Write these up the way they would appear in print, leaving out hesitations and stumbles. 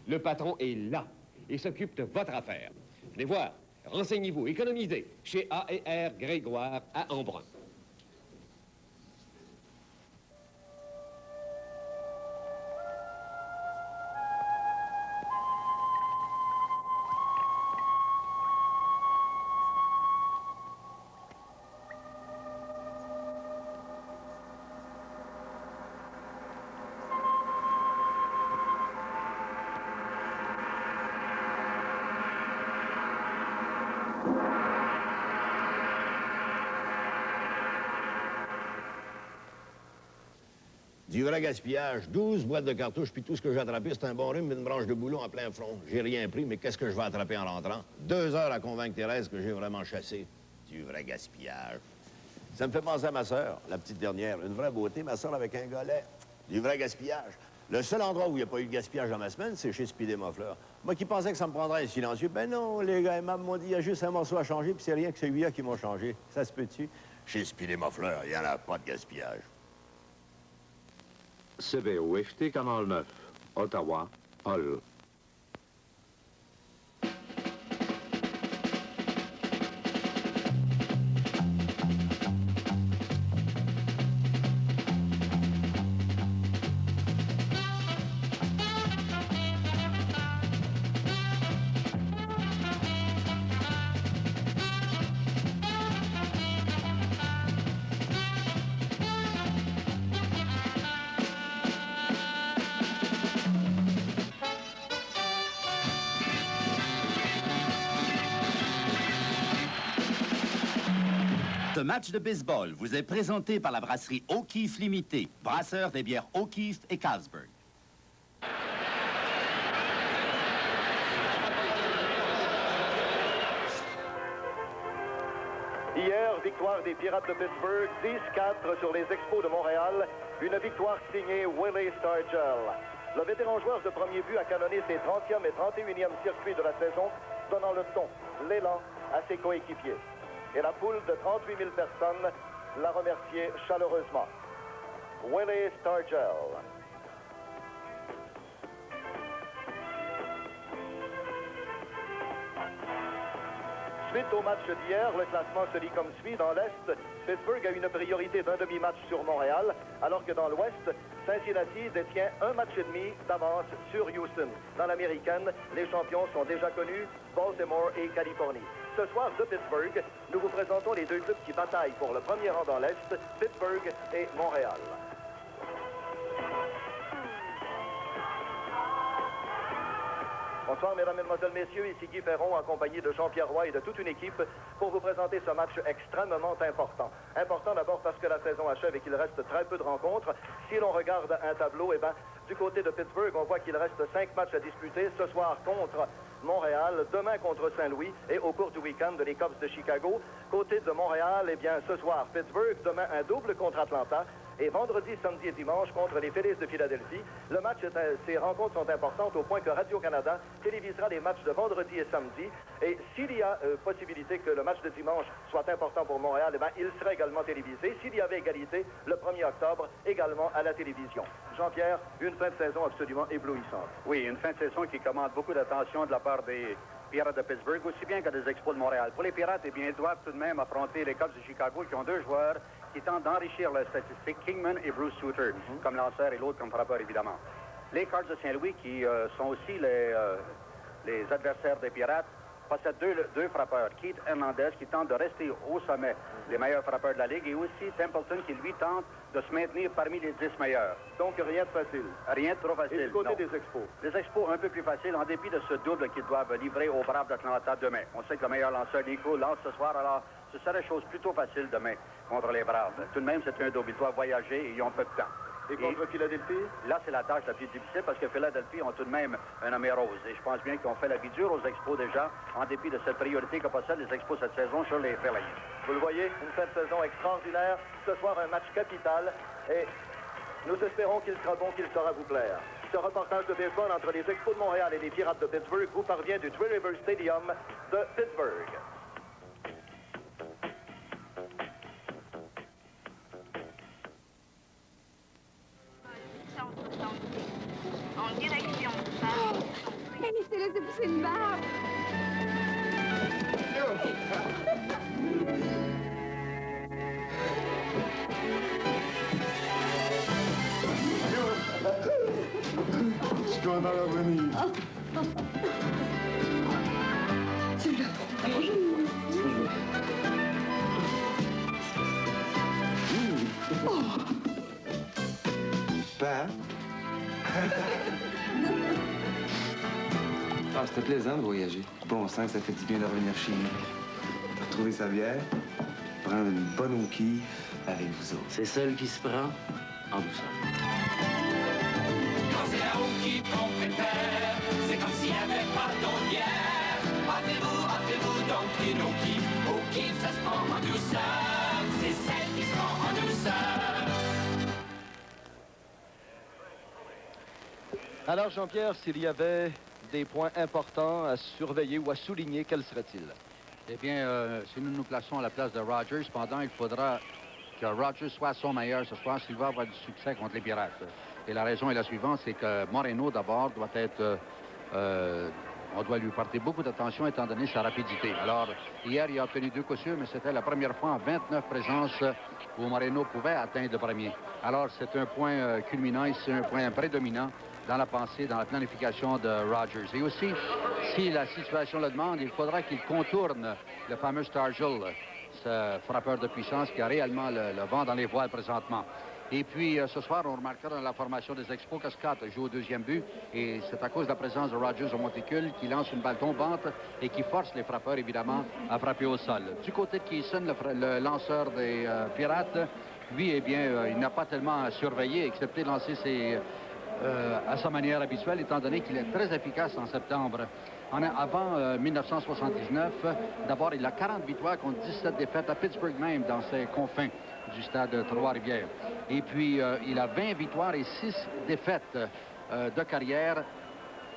Le patron est là et s'occupe de votre affaire. Venez voir, renseignez-vous, économisez chez A&R Grégoire à Embrun. Du vrai gaspillage, 12 boîtes de cartouches, puis tout ce que j'ai attrapé, c'est un bon rhume et une branche de boulot en plein front. J'ai rien pris, mais qu'est-ce que je vais attraper en rentrant? 2 heures à convaincre Thérèse que j'ai vraiment chassé. Du vrai gaspillage. Ça me fait penser à ma sœur, la petite dernière. Une vraie beauté, ma sœur avec un golet. Du vrai gaspillage. Le seul endroit où il n'y a pas eu de gaspillage dans ma semaine, c'est chez Speedy Muffler. Moi qui pensais que ça me prendrait un silencieux, ben non, les gars et m'ont dit, il y a juste un morceau à changer, puis c'est rien que celui-là qui m'a changé. Ça se peut-tu? Chez Speedy Muffler, il n'y en a pas de gaspillage. CBOFT Canal 9, Ottawa, Hull. Ce match de baseball vous est présenté par la brasserie O'Keeffe Limitée, brasseur des bières O'Keeffe et Carlsberg. Hier, victoire des Pirates de Pittsburgh, 10-4 sur les Expos de Montréal. Une victoire signée Willie Stargell. Le vétéran joueur de premier but a canonné ses 30e et 31e circuits de la saison, donnant le ton, l'élan à ses coéquipiers. Et la foule de 38 000 personnes l'a remercié chaleureusement. Willie Stargell. Suite au match d'hier, le classement se lit comme suit. Dans l'Est, Pittsburgh a une priorité d'un demi-match sur Montréal, alors que dans l'Ouest, Cincinnati détient un match et demi d'avance sur Houston. Dans l'américaine, les champions sont déjà connus, Baltimore et Californie. Ce soir de Pittsburgh, nous vous présentons les deux clubs qui bataillent pour le premier rang dans l'Est, Pittsburgh et Montréal. Bonsoir, mesdames, mesdemoiselles, messieurs. Ici Guy Ferron, accompagné de Jean-Pierre Roy et de toute une équipe pour vous présenter ce match extrêmement important. Important d'abord parce que la saison achève et qu'il reste très peu de rencontres. Si l'on regarde un tableau, eh bien, du côté de Pittsburgh, on voit qu'il reste 5 matchs à disputer. Ce soir contre Montréal, demain contre Saint-Louis et au cours du week-end les Cubs de Chicago. Côté de Montréal, eh bien, ce soir Pittsburgh, demain un double contre Atlanta. Et vendredi, samedi et dimanche contre les Phillies de Philadelphie. Le match, ces rencontres sont importantes au point que Radio-Canada télévisera les matchs de vendredi et samedi. Et s'il y a possibilité que le match de dimanche soit important pour Montréal, eh bien, il sera également télévisé. S'il y avait égalité, le 1er octobre, également à la télévision. Jean-Pierre, une fin de saison absolument éblouissante. Oui, une fin de saison qui commande beaucoup d'attention de la part des Pirates de Pittsburgh, aussi bien que des Expos de Montréal. Pour les Pirates, eh bien, ils doivent tout de même affronter les Cubs de Chicago qui ont 2 joueurs qui tentent d'enrichir leurs statistiques, Kingman et Bruce Sutter, comme lanceur et l'autre comme frappeur, évidemment. Les Cards de Saint-Louis, qui sont aussi les adversaires des Pirates, possèdent deux frappeurs, Keith Hernandez, qui tente de rester au sommet des meilleurs frappeurs de la Ligue, et aussi Templeton, qui, lui, tente de se maintenir parmi les 10 meilleurs. Donc, rien de facile. Rien de trop facile. Et du côté non. des Expos? Les Expos, un peu plus facile, en dépit de ce double qu'ils doivent livrer aux Braves d'Atlanta demain. On sait que le meilleur lanceur, Nico, lance ce soir, alors ce serait chose plutôt facile demain contre les Braves. Tout de même, c'est un double. Ils doivent voyager et ils ont peu de temps. Et contre Philadelphie? Là, c'est la tâche la plus difficile parce que Philadelphie ont tout de même un homme rose. Et je pense bien qu'ils ont fait la vie dure aux Expos déjà, en dépit de cette priorité que possèdent les Expos cette saison sur les Phillies. Vous le voyez, une fin de saison extraordinaire. Ce soir, un match capital. Et nous espérons qu'il sera bon, qu'il saura vous plaire. Ce reportage de baseball entre les Expos de Montréal et les Pirates de Pittsburgh vous parvient du Three Rivers Stadium de Pittsburgh. En direction s'est poussé une barbe. Je dois en revenir. Tu l'as trop. Père? Ah, c'était plaisant de voyager. Bon sang, ça fait du bien de revenir chez nous. De retrouver sa bière, prendre une bonne au kiff avec vous autres. C'est celle qui se prend en douceur. Quand c'est la eau qui compétère, c'est comme s'il n'y avait pas d'autre bière. Hâtez-vous donc une eau kiff, ça se prend en douceur. C'est celle qui se prend en douceur. Alors, Jean-Pierre, s'il y avait des points importants à surveiller ou à souligner, quels seraient-ils? Eh bien, si nous nous plaçons à la place de Rogers, cependant, il faudra que Rogers soit son meilleur ce soir s'il va avoir du succès contre les Pirates. Et la raison est la suivante, c'est que Moreno, d'abord, doit être... on doit lui porter beaucoup d'attention étant donné sa rapidité. Alors, hier, il a obtenu 2 coups sûrs, mais c'était la première fois en 29 présences où Moreno pouvait atteindre le premier. Alors, c'est un point culminant et c'est un point prédominant dans la pensée, dans la planification de Rogers. Et aussi, si la situation le demande, il faudra qu'il contourne le fameux Stargell, ce frappeur de puissance qui a réellement le vent dans les voiles présentement. Et puis, ce soir, on remarquera dans la formation des Expos que Scott joue au 2e but. Et c'est à cause de la présence de Rogers au monticule qui lance une balle tombante et qui force les frappeurs, évidemment, à frapper au sol. Du côté de Kison, le lanceur des Pirates, lui, eh bien, il n'a pas tellement à surveiller, excepté lancer à sa manière habituelle, étant donné qu'il est très efficace en septembre. Avant 1979, d'abord, il a 40 victoires contre 17 défaites à Pittsburgh même, dans ses confins du stade Trois-Rivières. Et puis, il a 20 victoires et 6 défaites de carrière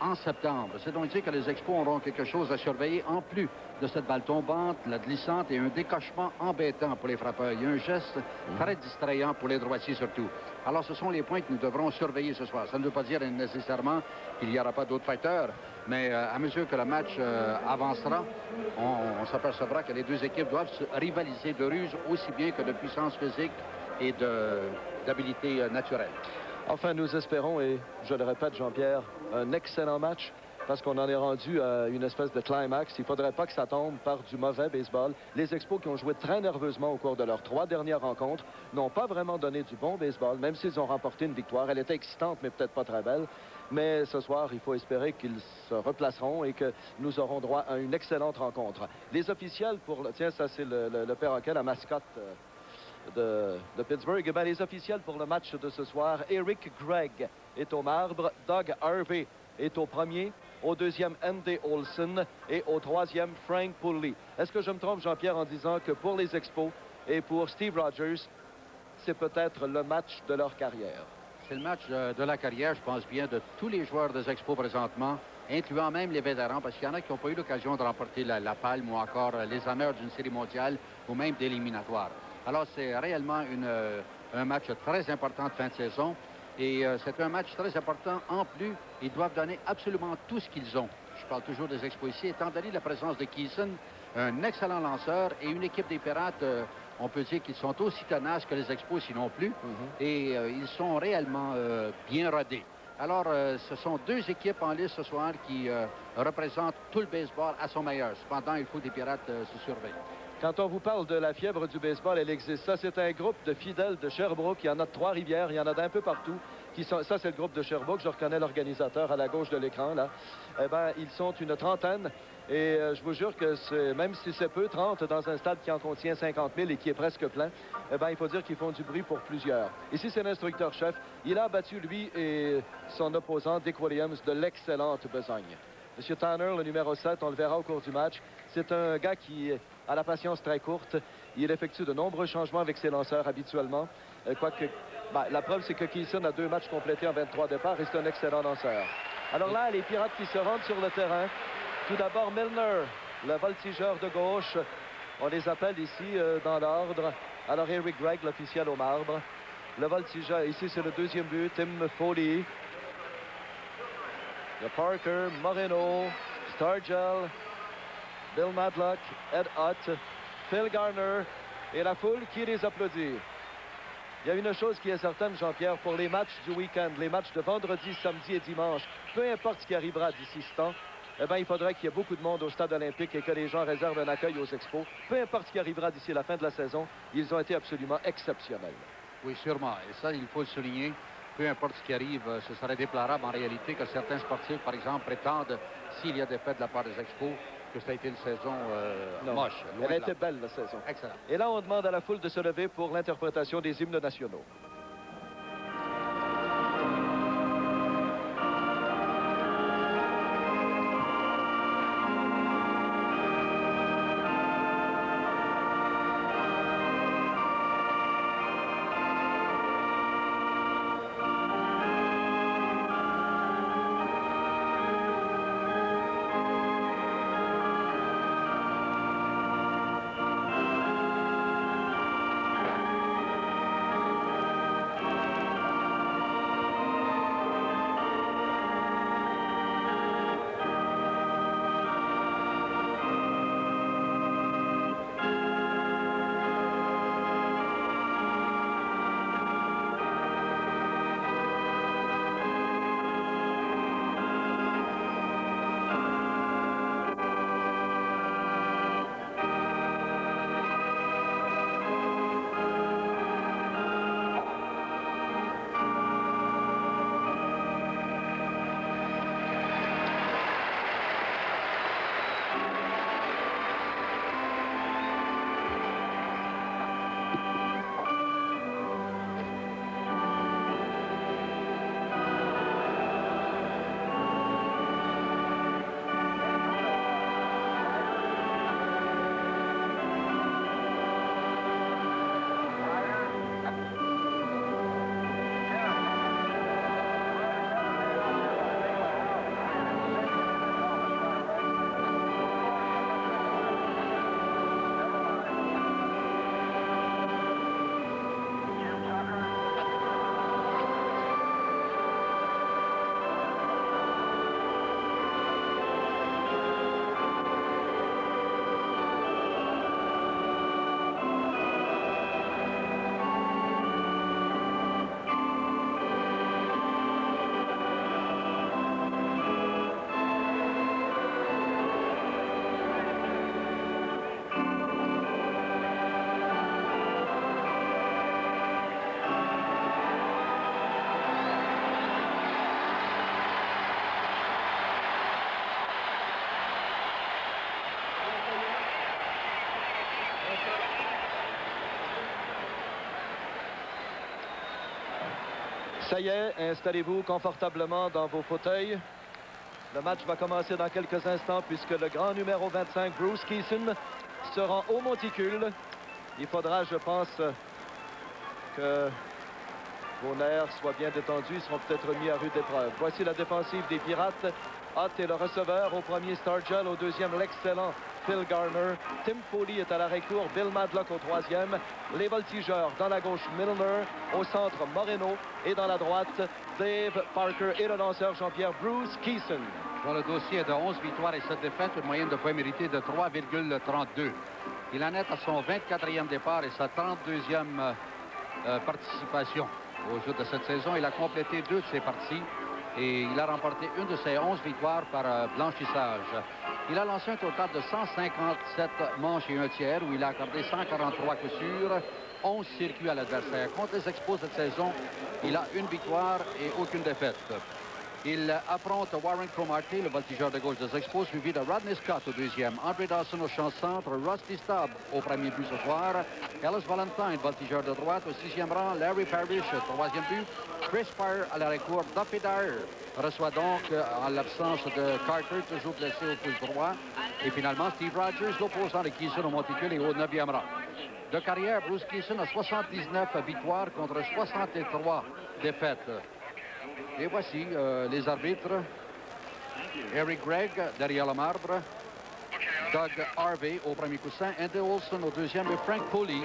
en septembre. C'est donc dire que les Expos auront quelque chose à surveiller en plus de cette balle tombante, la glissante et un décochement embêtant pour les frappeurs. Il y a un geste très distrayant pour les droitiers surtout. Alors, ce sont les points que nous devrons surveiller ce soir. Ça ne veut pas dire nécessairement qu'il n'y aura pas d'autres facteurs, mais à mesure que le match avancera, on s'apercevra que les deux équipes doivent se rivaliser de ruse aussi bien que de puissance physique et d'habilité naturelle. Enfin, nous espérons, et je le répète, Jean-Pierre, un excellent match, parce qu'on en est rendu à une espèce de climax. Il ne faudrait pas que ça tombe par du mauvais baseball. Les Expos qui ont joué très nerveusement au cours de leurs 3 dernières rencontres n'ont pas vraiment donné du bon baseball, même s'ils ont remporté une victoire. Elle était excitante, mais peut-être pas très belle. Mais ce soir, il faut espérer qu'ils se replaceront et que nous aurons droit à une excellente rencontre. Les officiels pour... Tiens, ça, c'est le perroquet, la mascotte... De Pittsburgh. Eh bien, les officiels pour le match de ce soir, Eric Gregg est au marbre, Doug Harvey est au premier, au 2e, Andy Olson et au 3e, Frank Pulley. Est-ce que je me trompe, Jean-Pierre, en disant que pour les Expos et pour Steve Rogers, c'est peut-être le match de leur carrière? C'est le match de la carrière, je pense bien, de tous les joueurs des Expos présentement, incluant même les vétérans, parce qu'il y en a qui n'ont pas eu l'occasion de remporter la palme ou encore les honneurs d'une série mondiale ou même d'éliminatoire. Alors, c'est réellement un match très important de fin de saison. Et c'est un match très important. En plus, ils doivent donner absolument tout ce qu'ils ont. Je parle toujours des Expos ici. Étant donné la présence de Kison, un excellent lanceur et une équipe des Pirates, on peut dire qu'ils sont aussi tenaces que les Expos, sinon plus. Et ils sont réellement bien rodés. Alors, ce sont 2 équipes en lice ce soir qui représentent tout le baseball à son meilleur. Cependant, il faut que les Pirates se surveillent. Quand on vous parle de la fièvre du baseball, elle existe. Ça, c'est un groupe de fidèles de Sherbrooke. Il y en a de Trois-Rivières, il y en a d'un peu partout. Ça, c'est le groupe de Sherbrooke. Je reconnais l'organisateur à la gauche de l'écran, là. Eh bien, ils sont une trentaine. Et je vous jure que même si c'est peu, 30 dans un stade qui en contient 50 000 et qui est presque plein, eh bien, il faut dire qu'ils font du bruit pour plusieurs. Ici, c'est l'instructeur-chef. Il a battu, lui et son opposant, Dick Williams, de l'excellente besogne. M. Tanner, le numéro 7, on le verra au cours du match. C'est un gars qui a la patience très courte. Il effectue de nombreux changements avec ses lanceurs habituellement. Quoique, la preuve, c'est que Kison a 2 matchs complétés en 23 départs et c'est un excellent lanceur. Alors là, les Pirates qui se rendent sur le terrain. Tout d'abord, Milner, le voltigeur de gauche. On les appelle ici dans l'ordre. Alors, Eric Gregg, l'officiel au marbre. Le voltigeur, ici, c'est le 2e but. Tim Foley. Il y a Parker, Moreno, Stargell, Bill Madlock, Ed Hutt, Phil Garner et la foule qui les applaudit. Il y a une chose qui est certaine, Jean-Pierre, pour les matchs du week-end, les matchs de vendredi, samedi et dimanche, peu importe ce qui arrivera d'ici ce temps, eh bien, il faudrait qu'il y ait beaucoup de monde au stade olympique et que les gens réservent un accueil aux Expos. Peu importe ce qui arrivera d'ici la fin de la saison, ils ont été absolument exceptionnels. Oui, sûrement. Et ça, il faut le souligner. Peu importe ce qui arrive, ce serait déplorable en réalité que certains sportifs, par exemple, prétendent, s'il y a des faits de la part des Expos, que ça a été une saison moche. Elle a été belle, la saison. Excellent. Et là, on demande à la foule de se lever pour l'interprétation des hymnes nationaux. Ça y est, installez-vous confortablement dans vos fauteuils. Le match va commencer dans quelques instants puisque le grand numéro 25, Bruce Kison, se rend au monticule. Il faudra, je pense, que vos nerfs soient bien détendus. Ils seront peut-être mis à rude épreuve. Voici la défensive des Pirates. Hutt est le receveur. Au premier, Stargell. Au deuxième, l'excellent Phil Garner. Tim Foley est à l'arrêt-court. Bill Madlock au troisième. Les voltigeurs dans la gauche, Milner. Au centre, Moreno. Et dans la droite, Dave Parker et le lanceur Jean-Pierre Bruce Kison. Dans le dossier de 11 victoires et 7 défaites, une moyenne de points mérités de 3,32. Il en est à son 24e départ et sa 32e participation aux Jeux de cette saison. Il a complété 2 de ses parties et il a remporté une de ses 11 victoires par blanchissage. Il a lancé un total de 157 manches et un tiers où il a accordé 143 coups sûrs, 11 circuits à l'adversaire. Contre les Expos cette saison, il a une victoire et aucune défaite. Il affronte Warren Cromartie, le voltigeur de gauche des Expos, suivi de Rodney Scott au deuxième, Andre Dawson au champ centre, Rusty Staub au premier but ce soir, Ellis Valentine, voltigeur de droite, au 6e rang, Larry Parrish, troisième but, Chris Pryor à l'arrêt-court, Duffy Dyer reçoit donc, en l'absence de Carter, toujours blessé au pouce droit, et finalement Steve Rogers, l'opposant de Kison au monticule et au 9e rang. De carrière, Bruce Kison a 79 victoires contre 63 défaites. Et voici les arbitres. Eric Gregg derrière le marbre. Doug Harvey au premier coussin. Andy Olson au deuxième et Frank Foley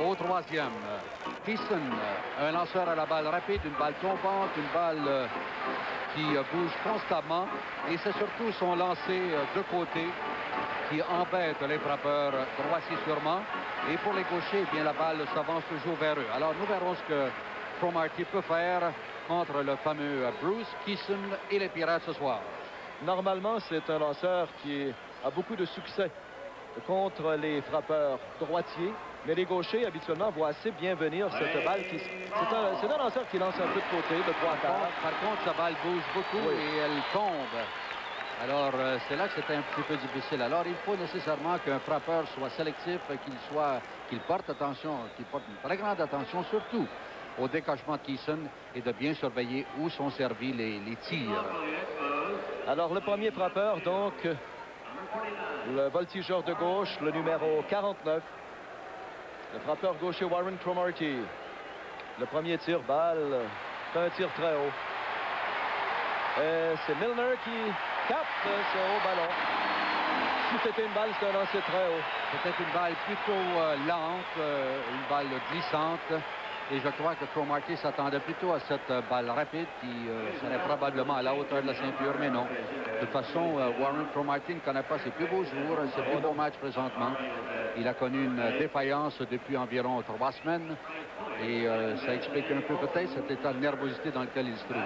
au troisième. Kison, un lanceur à la balle rapide, une balle tombante, une balle qui bouge constamment. Et c'est surtout son lancer de côté qui embête les frappeurs droitiers sûrement. Et pour les gauchers, eh bien, la balle s'avance toujours vers eux. Alors nous verrons ce que Cromartie peut faire contre le fameux Bruce Kison et les Pirates ce soir. Normalement, c'est un lanceur qui a beaucoup de succès contre les frappeurs droitiers. Mais les gauchers, habituellement, voient assez bien venir cette balle. C'est un lanceur qui lance un peu de côté, de 3 quarts. Par contre, sa balle bouge beaucoup et elle tombe. Alors, c'est là que c'est un petit peu difficile. Alors, il faut nécessairement qu'un frappeur soit sélectif, qu'il porte attention, qu'il porte une très grande attention, surtout au décachement de Kison et de bien surveiller où sont servis les tirs. Alors, le premier frappeur, donc, le voltigeur de gauche, le numéro 49. Le frappeur gaucher Warren Cromartie. Le premier tir, balle, c'est un tir très haut. C'est Milner qui capte ce haut ballon. Si c'était une balle, c'est un lancer très haut. C'était une balle plutôt lente, une balle glissante. Et je crois que Cromartie s'attendait plutôt à cette balle rapide qui serait probablement à la hauteur de la ceinture, mais non. De toute façon, Warren Cromartie ne connaît pas ses plus beaux jours, ses plus beaux matchs présentement. Il a connu une défaillance depuis environ 3 semaines et ça explique un peu peut-être cet état de nervosité dans lequel il se trouve.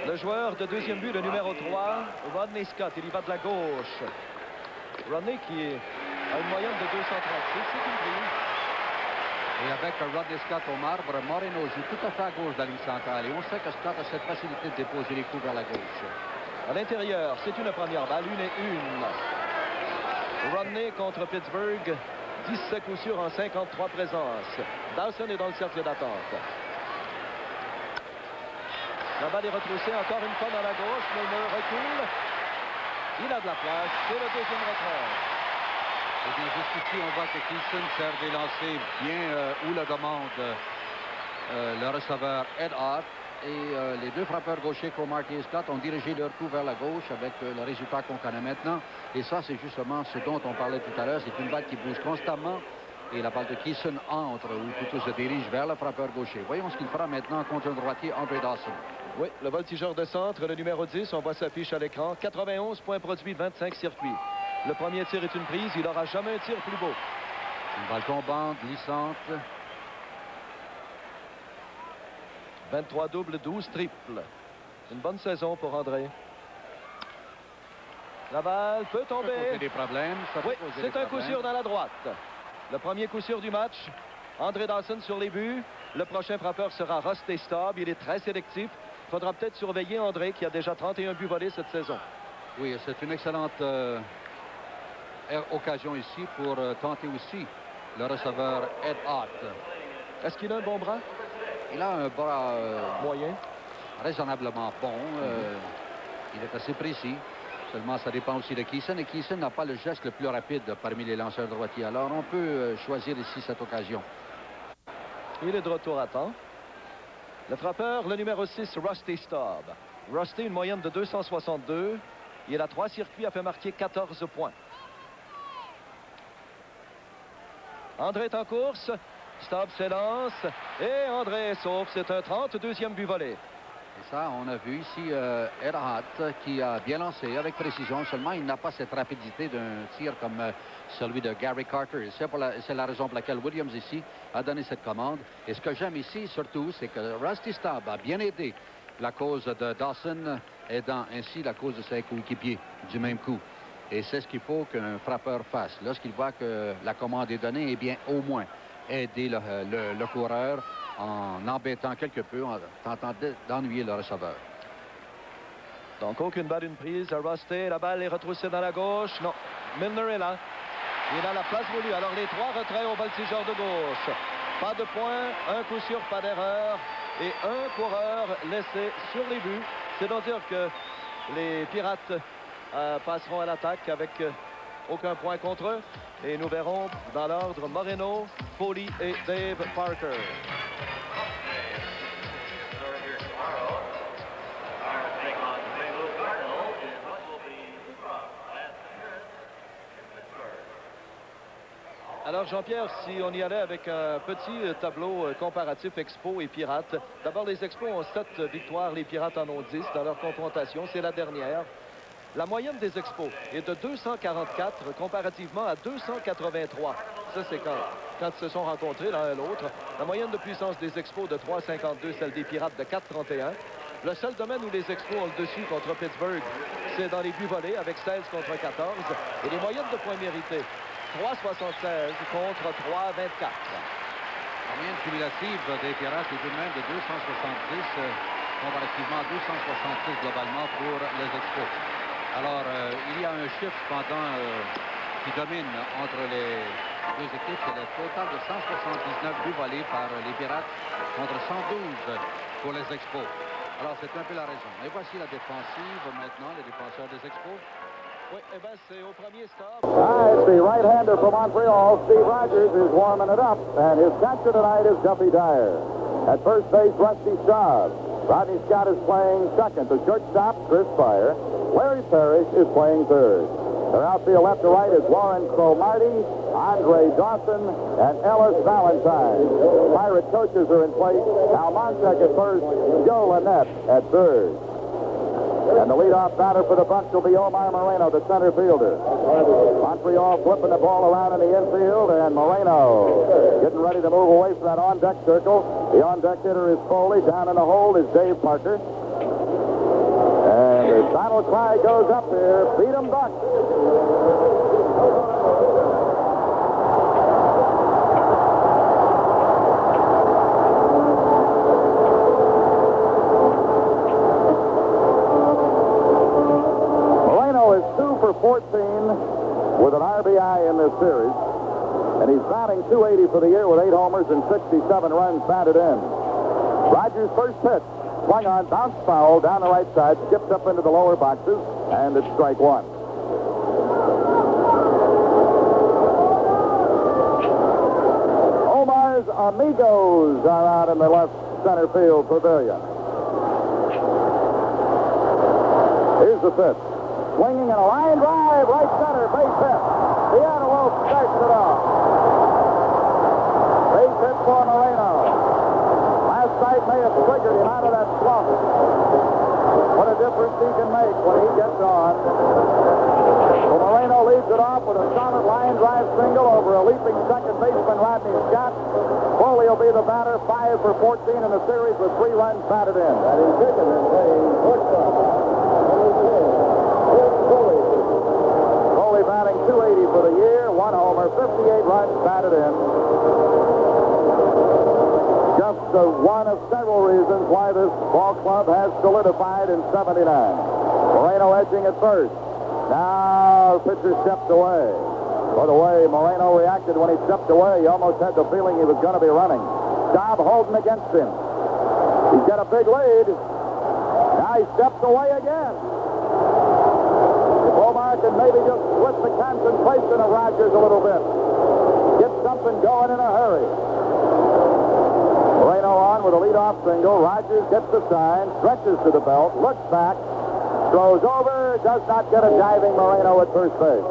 Le joueur de deuxième but, le numéro 3, Rodney Scott, il y va de la gauche. Rodney qui a une moyenne de 236, c'est une prise. Et avec Rodney Scott au marbre, Moreno joue tout à fait à gauche de la ligne centrale. Et on sait que Scott a cette facilité de déposer les coups vers la gauche. À l'intérieur, c'est une première balle, 1-1. Rodney contre Pittsburgh, 17 coups sûrs en 53 présences. Dawson est dans le cercle d'attente. La balle est retroussée encore une fois dans la gauche. Milner recule. Il a de la place. C'est le deuxième retrait. Et bien, jusqu'ici, on voit que Kison sert des lancers bien où le demande le receveur Ed Hart. Et les deux frappeurs gauchers, Cromartie et Scott, ont dirigé leur coup vers la gauche avec le résultat qu'on connaît maintenant. Et ça, c'est justement ce dont on parlait tout à l'heure. C'est une balle qui bouge constamment. Et la balle de Kison entre, ou plutôt se dirige vers le frappeur gaucher. Voyons ce qu'il fera maintenant contre un droitier, Andre Dawson. Oui, le voltigeur de centre, le numéro 10, on voit sa fiche à l'écran. 91 points produits, 25 circuits. Le premier tir est une prise, il n'aura jamais un tir plus beau. Une balle tombante, glissante. 23 doubles, 12 triples. Une bonne saison pour André. La balle peut tomber. Ça peut poser des problèmes. Oui, c'est un coup sûr dans la droite. Le premier coup sûr du match. Andre Dawson sur les buts. Le prochain frappeur sera Rusty Staub. Il est très sélectif. Il faudra peut-être surveiller André qui a déjà 31 buts volés cette saison. Oui, c'est une excellente occasion ici pour tenter aussi le receveur Ed Hart. Est-ce qu'il a un bon bras? Il a un bras moyen, raisonnablement bon. Il est assez précis. Seulement, ça dépend aussi de Kison. Et Kison n'a pas le geste le plus rapide parmi les lanceurs droitiers. Alors, on peut choisir ici cette occasion. Il est de retour à temps. Le frappeur, le numéro 6, Rusty Staub. Rusty, une moyenne de 262. Il a 3 circuits, a fait marquer 14 points. André est en course. Staub s'élance. Et André sauve. C'est un 32e but volé. Et ça, on a vu ici Ed Hart qui a bien lancé avec précision. Seulement, il n'a pas cette rapidité d'un tir comme celui de Gary Carter. C'est la raison pour laquelle Williams ici a donné cette commande. Et ce que j'aime ici, surtout, c'est que Rusty Staub a bien aidé la cause de Dawson, aidant ainsi la cause de ses coéquipiers du même coup. Et c'est ce qu'il faut qu'un frappeur fasse. Lorsqu'il voit que la commande est donnée, eh bien, au moins, aider le coureur en embêtant quelque peu, en tentant d'ennuyer le receveur. Donc, aucune balle, une prise à Rusty. La balle est retroussée dans la gauche. Non, Milner est là. Il a la place voulue. Alors, les 3 retraits au voltigeur de gauche. Pas de points, un coup sûr, pas d'erreur. Et un coureur laissé sur les buts. C'est donc dire que les Pirates passeront à l'attaque avec aucun point contre eux. Et nous verrons dans l'ordre Moreno, Foley et Dave Parker. Alors, Jean-Pierre, si on y allait avec un petit tableau comparatif Expos et Pirates, d'abord, les Expos ont 7 victoires, les Pirates en ont 10 dans leur confrontation. C'est la dernière. La moyenne des Expos est de 244 comparativement à 283. Ça, c'est quand ils se sont rencontrés l'un et l'autre. La moyenne de puissance des Expos de 3,52, celle des Pirates de 4,31. Le seul domaine où les Expos ont le dessus contre Pittsburgh, c'est dans les buts volés avec 16 contre 14. Et les moyennes de points mérités, 3,76 contre 3,24. La moyenne cumulative des Pirates est tout de même de 270, comparativement à 266 globalement pour les Expos. Alors, il y a un chiffre cependant qui domine entre les deux équipes, c'est le total de 179 buts volés par les Pirates contre 112 pour les Expos. Alors, c'est un peu la raison. Et voici la défensive maintenant, les défenseurs des Expos. Oui, eh bien, c'est au premier stop. It's the right-hander from Montreal. Steve Rogers is warming it up, and his catcher tonight is Duffy Dyer. At first base, Rusty Staub. Rodney Scott is playing second. The shortstop, Chris Fire. Larry Parrish is playing third. Their outfield left to right is Warren Cromartie, Andre Dawson, and Ellis Valentine. Pirate coaches are in place. Al Montek at first, Joe Lynette at third. And the leadoff batter for the Bucs will be Omar Moreno, the center fielder. Montreal flipping the ball around in the infield, and Moreno getting ready to move away from that on-deck circle. The on-deck hitter is Foley. Down in the hole is Dave Parker. And the final cry goes up here, beat 'em Bucs. Moreno is 2 for 14 with an RBI in this series. And he's batting .280 for the year with 8 homers and 67 runs batted in. Rogers' first pitch. Swung on, bounced foul down the right side, skipped up into the lower boxes, and it's strike one. Omar's Amigos are out in the left center field pavilion. Here's the pitch. Swinging in a line drive, right center, base hit. The Antelope starts it off. Base hit for Moreno. Last night may have triggered him out of that slump. What a difference he can make when he gets on. So Moreno leads it off with a solid line drive single over a leaping second baseman, Rodney Scott. Foley will be the batter, 5 for 14 in the series with 3 runs batted in. That is Chicken is playing shortstop. Foley batting .280 for the year, 1 homer, 58 runs batted in. Just one of several reasons why this ball club has solidified in '79. Moreno edging at first. Now the pitcher steps away. By the way Moreno reacted when he stepped away, he almost had the feeling he was going to be running. Staub holding against him. He's got a big lead. Now he steps away again. If Omar can maybe just split the concentration of Rogers a little bit. Get something going in a hurry. Moreno on with a leadoff single. Rogers gets the sign, stretches to the belt, looks back, throws over, does not get a diving Moreno at first base.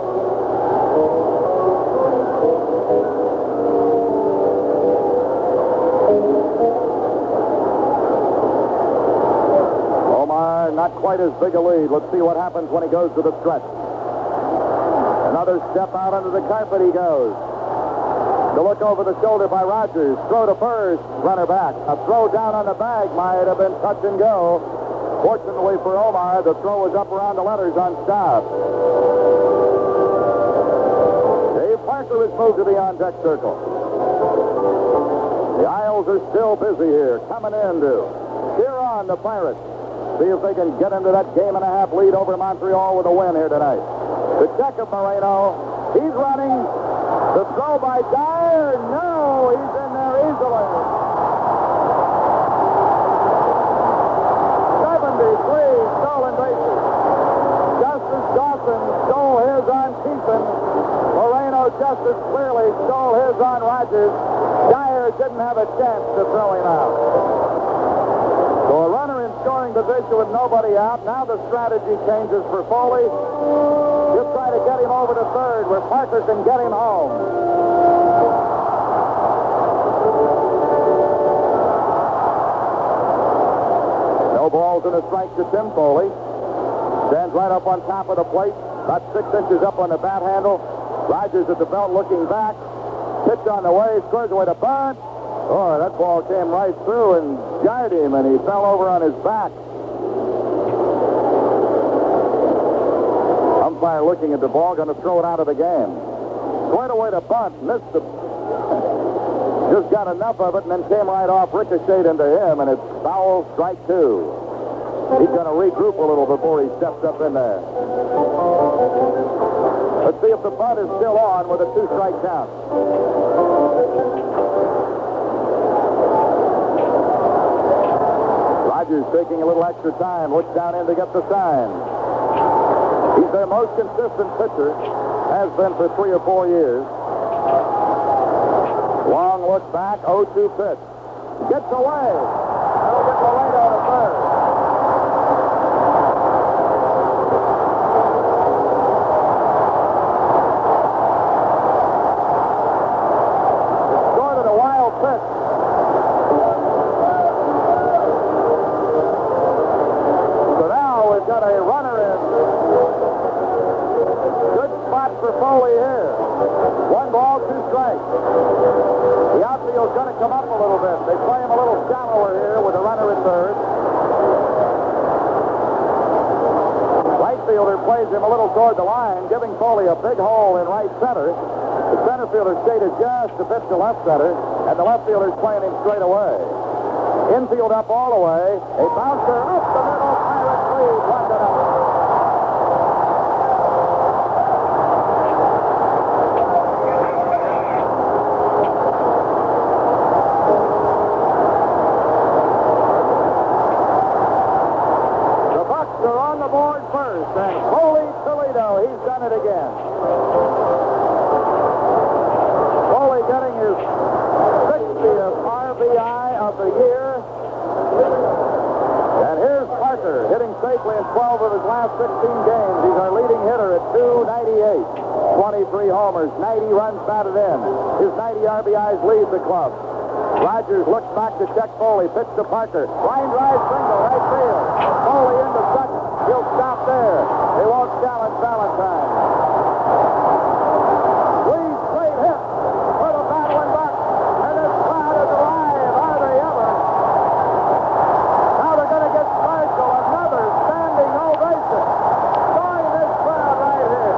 Omar, not quite as big a lead. Let's see what happens when he goes to the stretch. Another step out under the carpet he goes. To look over the shoulder by Rogers. Throw to first. Runner back. A throw down on the bag might have been touch and go. Fortunately for Omar, the throw was up around the letters on Staub. Dave Parker is moved to the on-deck circle. The Isles are still busy here. Coming in to cheer on the Pirates. See if they can get into that game-and-a-half lead over Montreal with a win here tonight. The check of Moreno. He's running. The throw by Dyer, no, he's in there easily. 73 stolen bases. Justice Dawson stole his on Kison. Moreno just as clearly stole his on Rogers. Dyer didn't have a chance to throw him out. So a runner in scoring position with nobody out. Now the strategy changes for Foley. Just try to get him over to third where Parker can get him home. balls and a strike to Tim Foley. Stands right up on top of the plate, about 6 inches up on the bat handle. Rogers at the belt looking back. Pitch on the way, squares away to bunt. Oh, that ball came right through and jarred him, and he fell over on his back. Umpire looking at the ball, going to throw it out of the game. Squared away to bunt, missed the... Just got enough of it and then came right off, ricocheted into him, and it's foul, strike 2. He's going to regroup a little before he steps up in there. Let's see if the bunt is still on with a 2-strike count. Rogers taking a little extra time, looks down in to get the sign. He's their most consistent pitcher, has been for 3 or 4 years. Long look back, 0-2 pitch. Gets away. That'll get Laredo to third. It's sort of a wild pitch. So now we've got a runner in. Good spot for Foley here. 1 ball, 2 strikes. The outfield's going to come up a little bit. They play him a little shallower here with a runner at third. Right fielder plays him a little toward the line, giving Foley a big hole in right center. The center fielder skated just a bit to left center, and the left fielder's playing him straight away. Infield up all the way. A bouncer up the middle. Pirates lead 1-0. Again. Foley getting his 60th RBI of the year. And here's Parker hitting safely in 12 of his last 16 games. He's our leading hitter at .298. 23 homers, 90 runs batted in. His 90 RBIs lead the club. Rogers looks back to check Foley. Pitch to Parker. Line drive single, right field. Foley into second. He'll stop there. They won't challenge Valentine. Lee straight hit for the battling Bucs. And this crowd is alive. Are they ever? Now they're going to get Stargell another standing ovation. Join this crowd right here.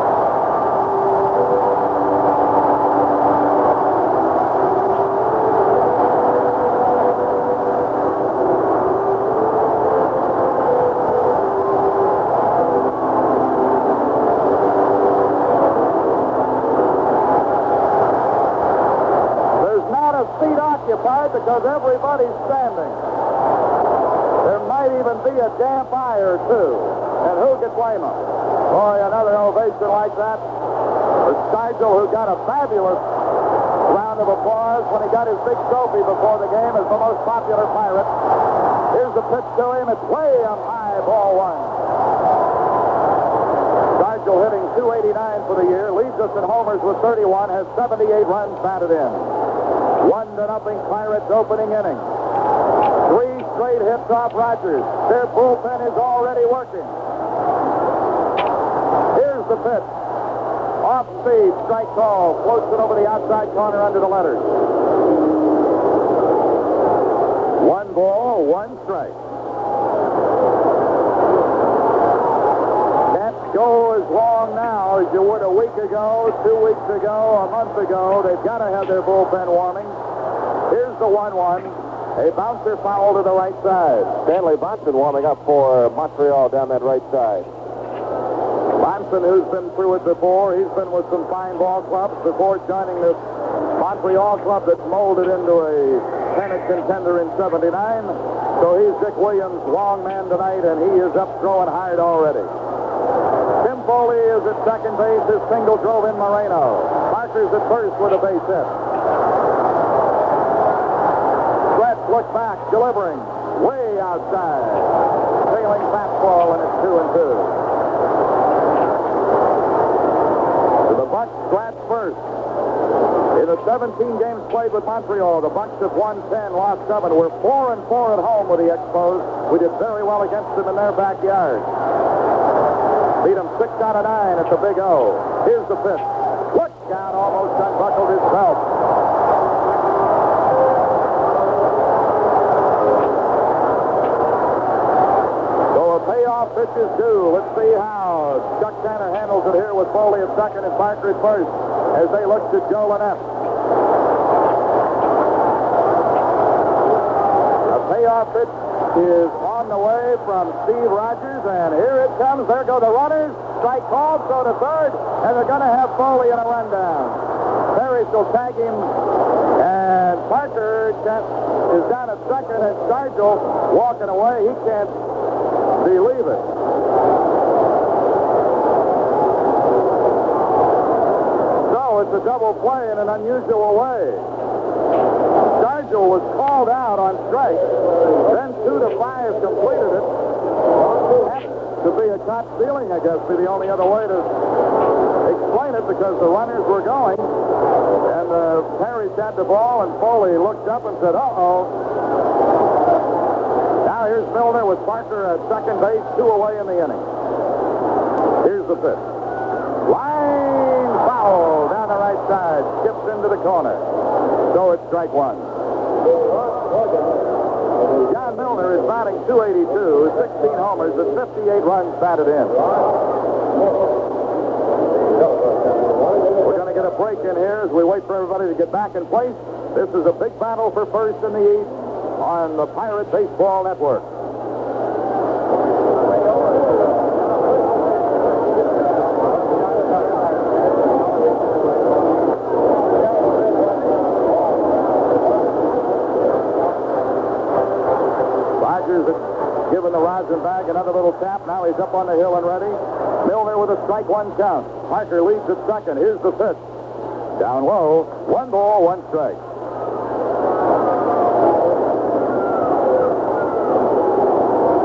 Because everybody's standing. There might even be a damp eye or two. And who could blame them? Boy, another ovation like that for Stargell, who got a fabulous round of applause when he got his big trophy before the game as the most popular Pirate. Here's the pitch to him. It's way up high, ball 1. Stargell hitting .289 for the year, leads us in homers with 31, has 78 runs batted in. 1-0 Pirates opening inning. 3 straight hits off Rogers. Their bullpen is already working. Here's the pitch. Off speed, strike call. Floats it over the outside corner under the letters. 1 ball, 1 strike. Can't go as long now as you would a week ago, 2 weeks ago, a month ago. They've got to have their bullpen warming. Here's the 1-1. A bouncer foul to the right side. Stanley Bonson warming up for Montreal down that right side. Bonson, who's been through it before, he's been with some fine ball clubs before joining this Montreal club that molded into a pennant contender in '79. So he's Dick Williams' long man tonight, and he is up throwing hard already. Tim Foley is at second base. His single drove in Moreno. Parker's at first with a base hit. Look back, delivering way outside. Sailing fastball, and it's 2-2. So the Bucs scratch first. In the 17 games played with Montreal. The Bucs have won 10, lost 7. We're 4-4 at home with the Expos. We did very well against them in their backyard. Beat them 6 out of 9 at the Big O. Here's the pitch. Look out, almost unbuckled his belt. So a payoff pitch is due. Let's see how Chuck Tanner handles it here with Foley at second and Parker at first as they look to Joe Lynette. A payoff pitch is on the way from Steve Rogers, and here it comes. There go the runners. Strike called, so to third, and they're going to have Foley in a rundown. Parrish will tag him, and Parker is down at second, and Stargell walking away. He can't believe it. So it's a double play in an unusual way. Stargell was called out on strike, then 2-5 completed it. To be a caught stealing, I guess, be the only other way to explain it, because the runners were going, and Parrish had the ball, and Foley looked up and said, uh-oh. Now here's Milner with Parker at second base, 2 away in the inning. Here's the pitch. Line foul down the right side, skips into the corner. So it's strike one. John Milner is batting .282, 16 homers, and 58 runs batted in. We're going to get a break in here as we wait for everybody to get back in place. This is a big battle for first in the East on the Pirate Baseball Network. Giving the rosin bag another little tap. Now he's up on the hill and ready. Milner with a strike one count. Parker leads at second. Here's the pitch. Down low. 1 ball, 1 strike.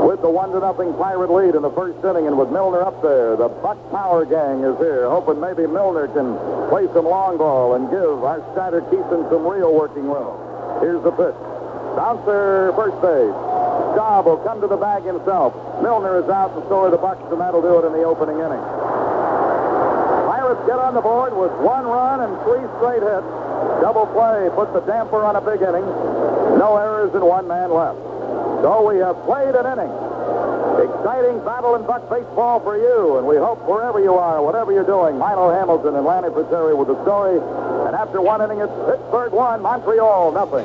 With the 1-0 Pirate lead in the first inning, and with Milner up there, the Buck Power Gang is here, hoping maybe Milner can play some long ball and give our starter Kison some real working well. Here's the pitch. Bouncer, first base. Staub will come to the bag himself. Milner is out, and so are the Bucs, and that'll do it in the opening inning. Pirates get on the board with 1 run and 3 straight hits. Double play puts the damper on a big inning. No errors and 1 man left. So we have played an inning. Exciting battle in Buck baseball for you, and we hope wherever you are, whatever you're doing, Milo Hamilton and Lanny Frattare with the story. And after 1 inning, it's Pittsburgh 1, Montreal 0.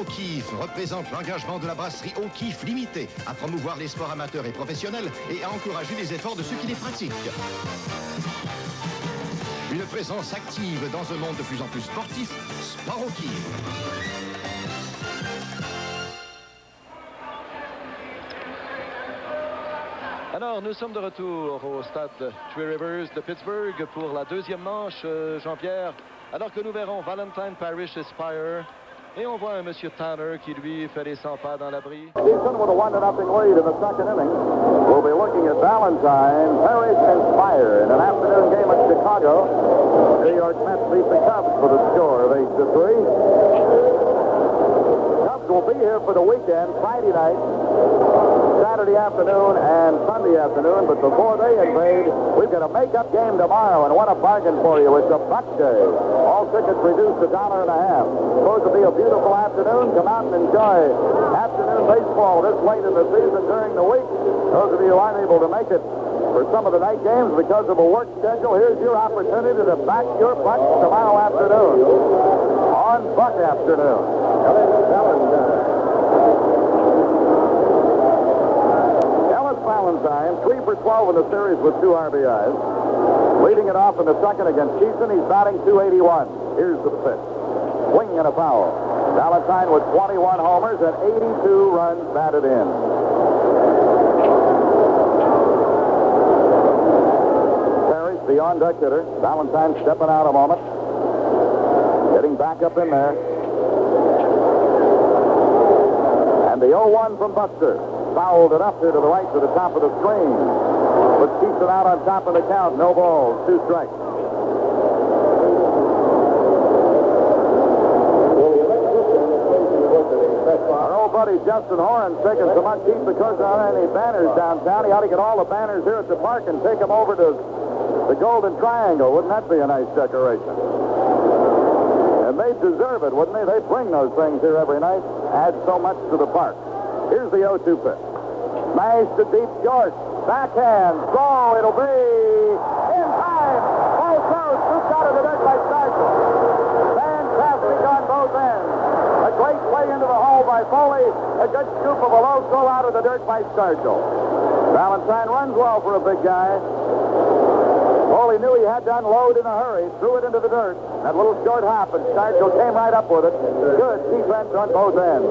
O'Keefe représente l'engagement de la brasserie O'Keefe limitée à promouvoir les sports amateurs et professionnels et à encourager les efforts de ceux qui les pratiquent. Une présence active dans un monde de plus en plus sportif, Sport O'Keefe. Alors, nous sommes de retour au stade Three Rivers de Pittsburgh pour la deuxième manche, Jean-Pierre, alors que nous verrons Valentine Parrish Aspire. Et on voit un monsieur Tanner qui, lui, fait les 100 pas dans l'abri. Kison with a 1-0 lead in the second inning. We'll be looking at Valentine, Parrish, and Spire in an afternoon game at Chicago. New York Mets beat the Cubs with a score of 8-3. Cubs will be here for the weekend, Friday night, Saturday afternoon, and Sunday afternoon. But before they invade, we've got a make-up game tomorrow, and what a bargain for you. It's a Buck Day. All tickets reduced $1.50. Supposed to be a beautiful afternoon. Come out and enjoy afternoon baseball this late in the season during the week. Those of you who aren't able to make it for some of the night games because of a work schedule, here's your opportunity to back your Bucks tomorrow afternoon on Buck Afternoon. Ellis Valentine, 3 for 12 in the series with 2 RBIs. Leading it off in the second against Kison. He's batting .281. Here's the pitch. Swing and a foul. Valentine with 21 homers and 82 runs batted in. Parrish, the on-deck hitter. Valentine stepping out a moment. Getting back up in there. And the 0-1 from Buster. Fouled it up here to the right to the top of the screen. But Kison out on top of the count. No balls, 2 strikes. Our old buddy Justin Horan's taking so much heat because there aren't any banners downtown. He ought to get all the banners here at the park and take them over to the Golden Triangle. Wouldn't that be a nice decoration? And they'd deserve it, wouldn't they? They bring those things here every night. Add so much to the park. Here's the 0-2 pitch. Smash to deep short. Backhand. Throw. It'll be in time. Ball throws. Scooped out of the dirt by Stargell. Fantastic on both ends. A great play into the hole by Foley. A good scoop of a low throw out of the dirt by Stargell. Valentine runs well for a big guy. Foley knew he had to unload in a hurry. Threw it into the dirt. That little short hop, and Stargell came right up with it. Good defense on both ends.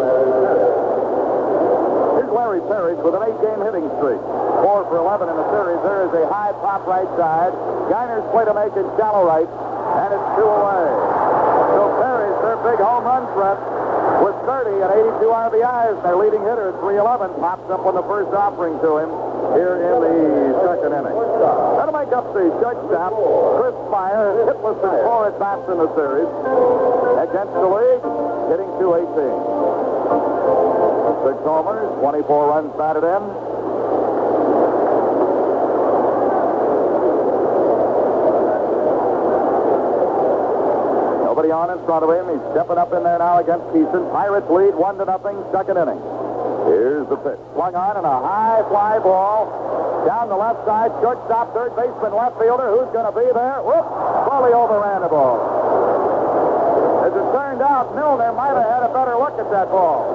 Here's Larry Parrish with an 8-game hitting streak. 4 for 11 in the series. There is a high pop right side. Geiner's play to make it shallow right, and it's 2 away. So Parrish, their big home run threat, with 30 and 82 RBIs. Their leading hitter at 311 pops up on the first offering to him here in the second inning. That'll make up the shortstop. Chris Meyer, hitless in 4 at-bats in the series. Against the league, hitting .218. 6 homers, 24 runs batted in. Nobody on in front of him. He's stepping up in there now against Kison. Pirates lead 1-0, second inning. Here's the pitch. Swung on and a high fly ball. Down the left side, shortstop, third baseman, left fielder. Who's going to be there? Whoop! Foley overran the ball. As it turned out, Milner might have had a better look at that ball.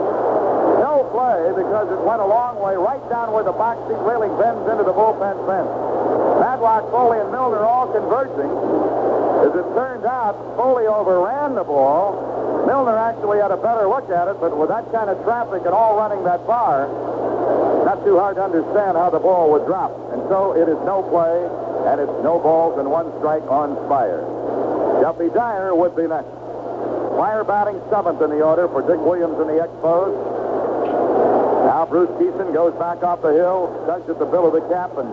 No play because it went a long way right down where the box seat railing bends into the bullpen fence. Madlock, Foley, and Milner all converging. As it turned out, Foley overran the ball. Milner actually had a better look at it, but with that kind of traffic and all running that far, not too hard to understand how the ball would drop. And so it is no play, and it's no balls and 1 strike on Spire. Duffy Dyer would be next. Spire batting 7th in the order for Dick Williams and the Expos. Now Bruce Kison goes back off the hill, tugs at the bill of the cap, and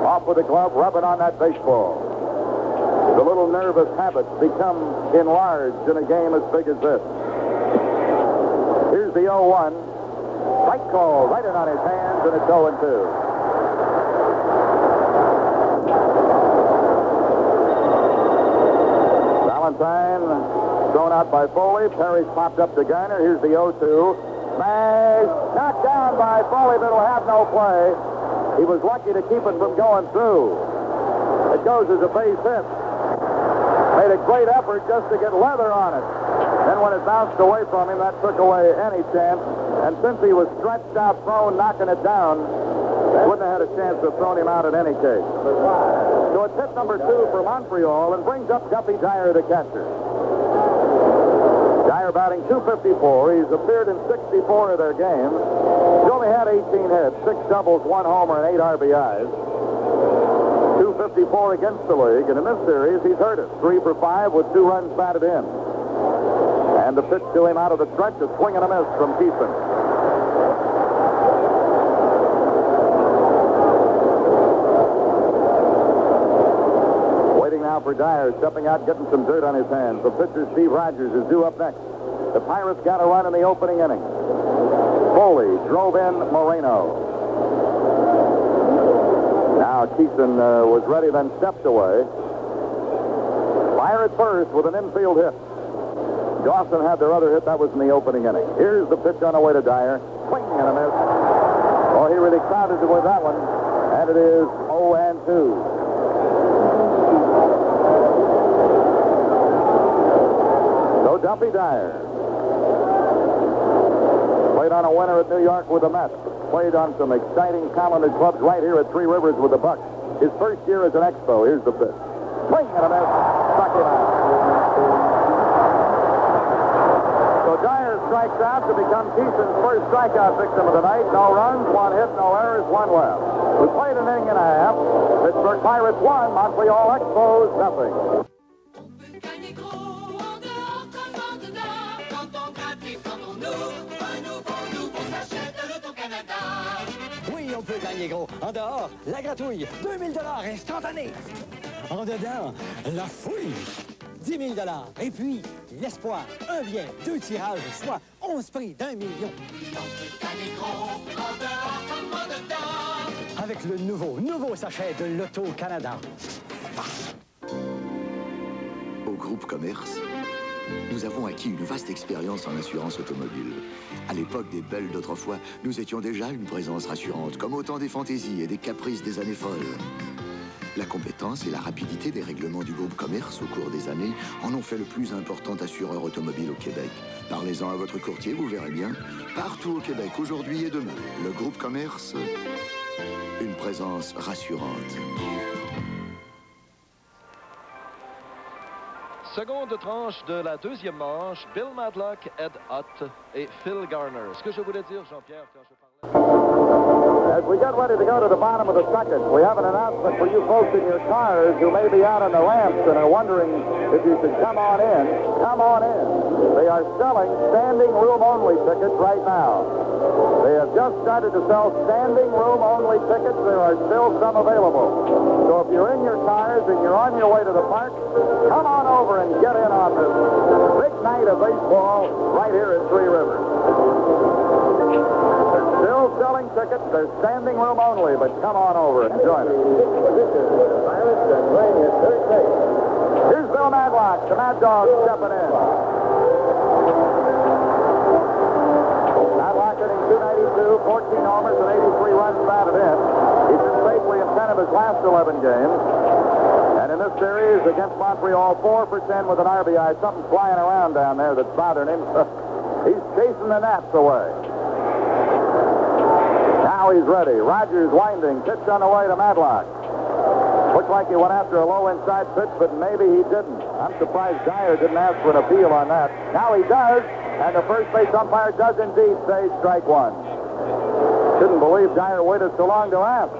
off with the glove, rubbing on that baseball. The little nervous habits become enlarged in a game as big as this. Here's the 0-1. Strike call right in on his hands, and it's 0-2. Valentine thrown out by Foley. Parrish popped up to Geiner. Here's the 0-2. Smash. Knocked down by Foley, but will have no play. He was lucky to keep it from going through. It goes as a base hit. Made a great effort just to get leather on it. Then when it bounced away from him, that took away any chance. And since he was stretched out, thrown, knocking it down, wouldn't have had a chance to have thrown him out in any case. So it's hit number 2 for Montreal and brings up Duffy Dyer, the catcher. Dyer batting .254. He's appeared in 64 of their games. He's only had 18 hits, 6 doubles, 1 homer, and 8 RBIs. .254 against the league, and in this series, he's hurt it. 3 for 5 with 2 runs batted in. And the pitch to him out of the stretch, a swing and a miss from Kison. Waiting now for Dyer, stepping out, getting some dirt on his hands. The pitcher, Steve Rogers, is due up next. The Pirates got a run in the opening inning. Foley drove in Moreno. Now Kison was ready, then stepped away. Fire at first with an infield hit. Dawson had their other hit. That was in the opening inning. Here's the pitch on the way to Dyer. Swing and a miss. Oh, he really crowded with that one. And it is 0-2. So Duffy Dyer played on a winner at New York with the Mets. Played on some exciting talented clubs right here at Three Rivers with the Bucs. His first year as an Expo. Here's the pitch. Swing and a miss. Struck him out. So Dyer strikes out to become Kison's first strikeout victim of the night. No runs, 1 hit, no errors, 1 left. We played an inning and a half. Pittsburgh Pirates 1, Montreal Expos 0. Oui, on peut gagner gros. En dehors, la gratouille, 2000 $ instantané. En dedans, la fouille, 10 000 $. Et puis, l'espoir, un bien, 2 tirages, soit 11 prix d'1 million. Avec le nouveau sachet de l'Auto-Canada. Au groupe Commerce, nous avons acquis une vaste expérience en assurance automobile. À l'époque des belles d'autrefois, nous étions déjà une présence rassurante, comme au temps des fantaisies et des caprices des années folles. La compétence et la rapidité des règlements du groupe Commerce au cours des années en ont fait le plus important assureur automobile au Québec. Parlez-en à votre courtier, vous verrez bien. Partout au Québec, aujourd'hui et demain, le groupe Commerce, une présence rassurante. Seconde tranche de la deuxième manche, Bill Madlock, Ed Hutt et Phil Garner. Ce que je voulais dire, Jean-Pierre, quand je parlais... As we get ready to go to the bottom of the second, we have an announcement for you folks in your cars who may be out on the ramps and are wondering if you should come on in. Come on in. They are selling standing room only tickets right now. They have just started to sell standing room only tickets. There are still some available. So if you're in your cars and you're on your way to the park, come on over and get in on this big night of baseball right here in Three Rivers. They're still selling tickets. They're standing room only, but come on over and join us. Here's Bill Madlock, the Mad Dog, stepping in. Madlock hitting .292, 14 homers, and 83 runs batted in. He's been safely in 10 of his last 11 games. And in this series against Montreal, 4 for 10 with an RBI. Something's flying around down there that's bothering him. He's chasing the gnats away. Now he's ready. Rogers winding. Pitch on the way to Madlock. Looks like he went after a low inside pitch, but maybe he didn't. I'm surprised Dyer didn't ask for an appeal on that. Now he does, and the first base umpire does indeed say strike one. Shouldn't believe Dyer waited so long to ask.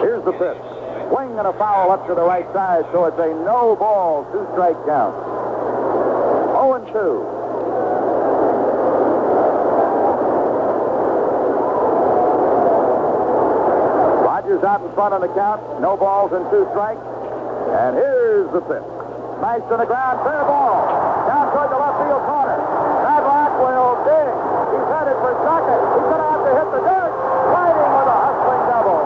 Here's the pitch. Swing and a foul up to the right side, so it's a no ball, 2-strike count. 0-2. Out in front on the count, no balls and 2 strikes. And here's the pitch. Smashed to the ground, fair ball. Down toward the left field corner. Madlock will dig. He's headed for second. He's going to have to hit the dirt. Fighting with a hustling double.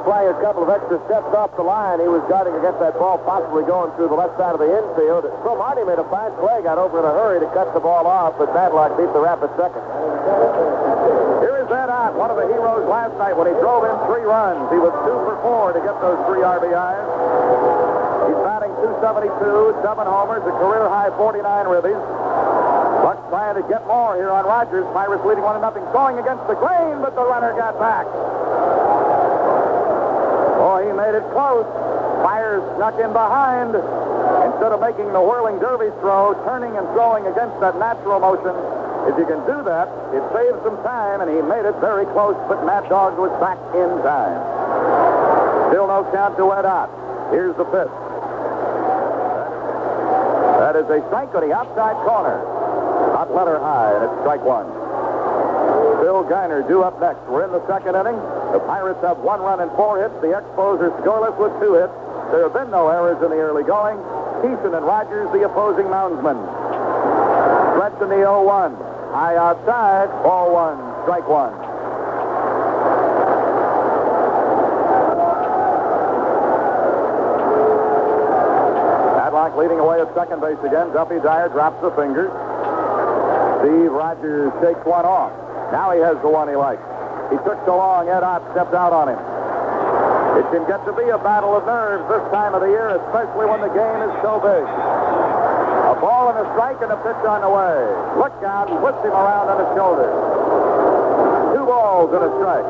Flying a couple of extra steps off the line. He was guarding against that ball possibly going through the left side of the infield. Cromartie made a fine play, got over in a hurry to cut the ball off, but Madlock beat the rapid second. Here is Ed Hutt, one of the heroes last night when he drove in 3 runs. He was 2 for 4 to get those 3 RBIs. He's batting .272, 7 homers, a career-high 49 ribbies. Bucs trying to get more here on Rogers. Pirates leading 1-0, going against the grain, but the runner got back. Oh, he made it close. Myers snuck in behind. Instead of making the whirling derby throw, turning and throwing against that natural motion, if you can do that, it saves some time, and he made it very close, but Mad Dog was back in time. Still no count to Ed Hutt. Here's the pitch. That is a strike on the outside corner. Hot letter high, and it's strike one. Phil Garner due up next. We're in the second inning. The Pirates have 1 run and 4 hits. The Expos are scoreless with 2 hits. There have been no errors in the early going. Kison and Rogers, the opposing moundsmen. Stretch in the 0-1. High outside. Ball 1. Strike 1. Madlock leading away at second base again. Duffy Dyer drops the finger. Steve Rogers shakes one off. Now he has the one he likes. He took so long, Ed Ott stepped out on him. It can get to be a battle of nerves this time of the year, especially when the game is so big. A ball and a strike and a pitch on the way. Look out, whips him around on his shoulder. 2 balls and a strike.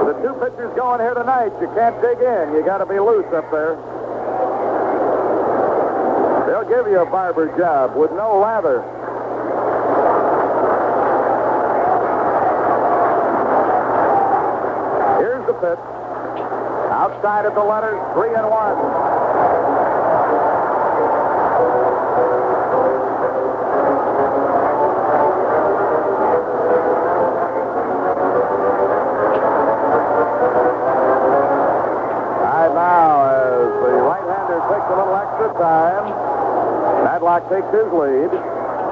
The 2 pitchers going here tonight, you can't dig in. You got to be loose up there. They'll give you a barber job with no lather. Here's the pitch. Outside of the letters, 3-1. Takes a little extra time. Madlock takes his lead.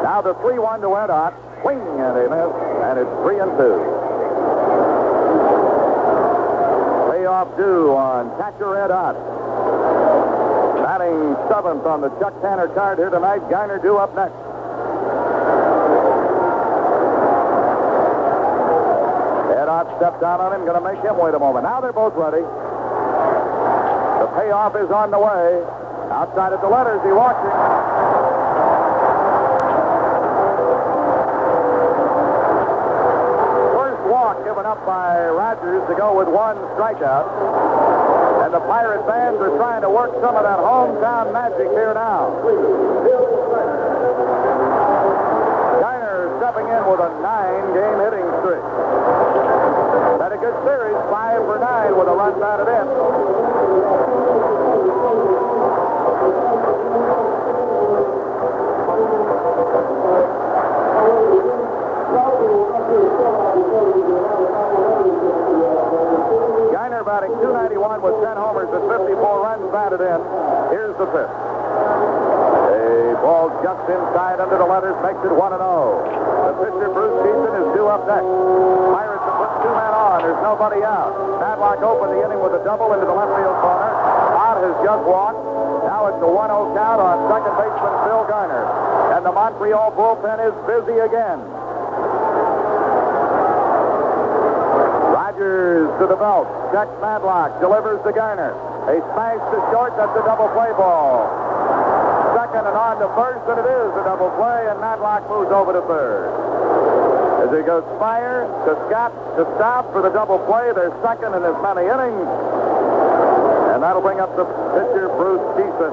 Now the 3-1 to Ed Ott. Swing and a miss, and it's 3-2. Payoff due on catcher Ed Ott. Batting 7th on the Chuck Tanner card here tonight. Geiner due up next. Ed Ott stepped down on him, going to make him wait a moment. Now they're both ready. The payoff is on the way. Outside of the letters, he walks it. First walk given up by Rogers to go with 1 strikeout. And the Pirate fans are trying to work some of that hometown magic here now. Geiner stepping in with a 9-game hitting streak. Had a good series, 5 for 9 with a run batted in. Geiner batting .291 with 10 homers and 54 runs batted in. Here's the pitch. A ball just inside under the letters makes it 1-0. The pitcher, Bruce Kison, is due up next. Pirates have put 2 men on. There's nobody out. Madlock opened the inning with a double into the left field corner. Ott has just walked. Now it's a 1-0 count on second baseman Phil Geiner. And the Montreal bullpen is busy again. Rogers to the belt. Checks Madlock. Delivers to Geiner. A smash to short. That's a double play ball. Second and on to first, and it is a double play, and Madlock moves over to third. As he goes fire to Scott to stop for the double play. They're second in as many innings. And that'll bring up the pitcher, Bruce Kison.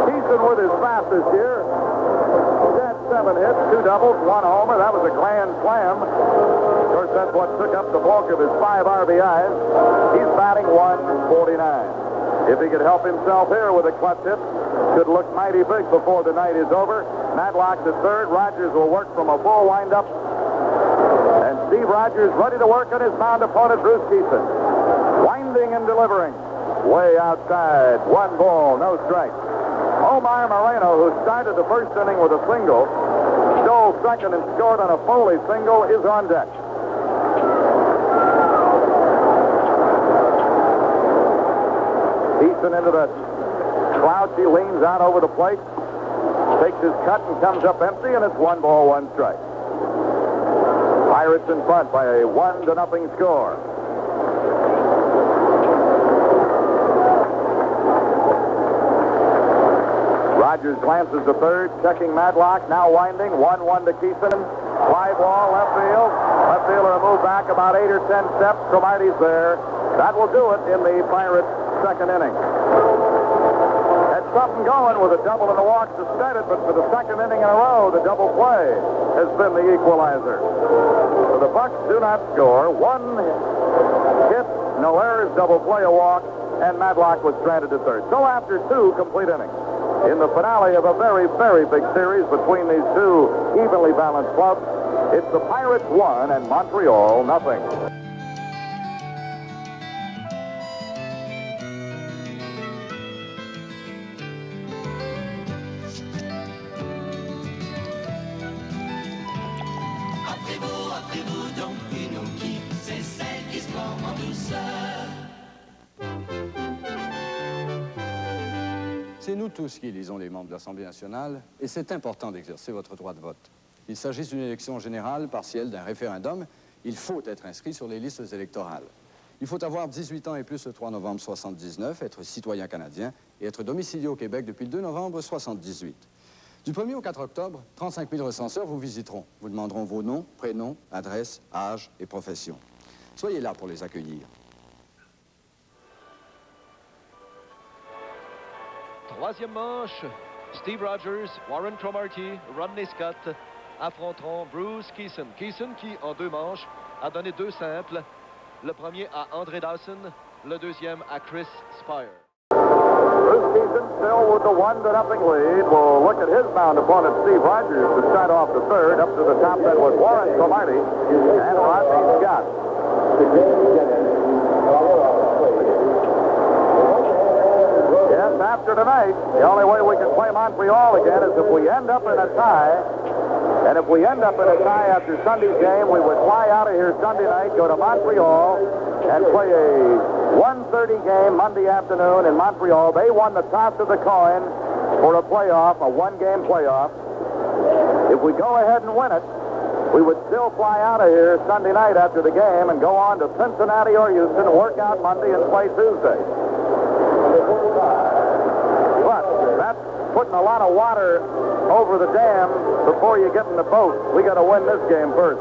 Kison with his fastest year. He's had 7 hits, 2 doubles, 1 homer. That was a grand slam. Of course, that's what took up the bulk of his 5 RBIs. He's batting .149. If he could help himself here with a clutch hit, could look mighty big before the night is over. Madlock to third. Rogers will work from a full windup. And Steve Rogers ready to work on his mound opponent, Bruce Kison. Winding and delivering. Way outside. 1 ball, no strike. Omar Moreno, who started the first inning with a single, stole second and scored on a Foley single, is on deck. Kison into the clouds. He leans out over the plate, takes his cut and comes up empty, and it's 1 ball, 1 strike. Pirates in front by a 1-0 score. Rogers glances to third, checking Madlock, now winding, 1-1 to Kison. Fly ball, left field. Left fielder will move back about 8 or 10 steps. Cromartie's there. That will do it in the Pirates' second inning. Had something going with a double and a walk to start it, but for the second inning in a row, the double play has been the equalizer. So the Bucs do not score. 1 hit, no errors, double play, a walk, and Madlock was stranded to third. So after 2 complete innings, in the finale of a very, very big series between these 2 evenly balanced clubs, it's the Pirates 1 and Montreal 0. Appelez-vous donc une qui, c'est celle qui se prend en douceur. C'est nous tous qui élisons les membres de l'Assemblée nationale et c'est important d'exercer votre droit de vote. Il s'agisse d'une élection générale, partielle, d'un référendum, il faut être inscrit sur les listes électorales. Il faut avoir 18 ans et plus le 3 novembre 79, être citoyen canadien et être domicilié au Québec depuis le 2 novembre 78. Du 1er au 4 octobre, 35 000 recenseurs vous visiteront. Vous demanderont vos noms, prénoms, adresses, âge et profession. Soyez là pour les accueillir. Troisième manche, Steve Rogers, Warren Cromartie, Rodney Scott affronteront Bruce Kison. Kison qui, en 2 manches, a donné 2 simples. Le premier à André Dawson, le deuxième à Chris Spire. Bruce Kison, still with the 1-0 lead, will look at his bound opponent, Steve Rogers, to start off the third. Up to the top then with Warren Cromartie and Rodney Scott. Yes, after tonight, the only way we can play Montreal again is if we end up in a tie. And if we end up in a tie after Sunday's game, we would fly out of here Sunday night, go to Montreal, and play a 1:30 game Monday afternoon in Montreal. They won the toss of the coin for a playoff, a 1-game playoff. If we go ahead and win it, we would still fly out of here Sunday night after the game and go on to Cincinnati or Houston, work out Monday, and play Tuesday. But that's putting a lot of water over the dam before you get in the boat. We got to win this game first.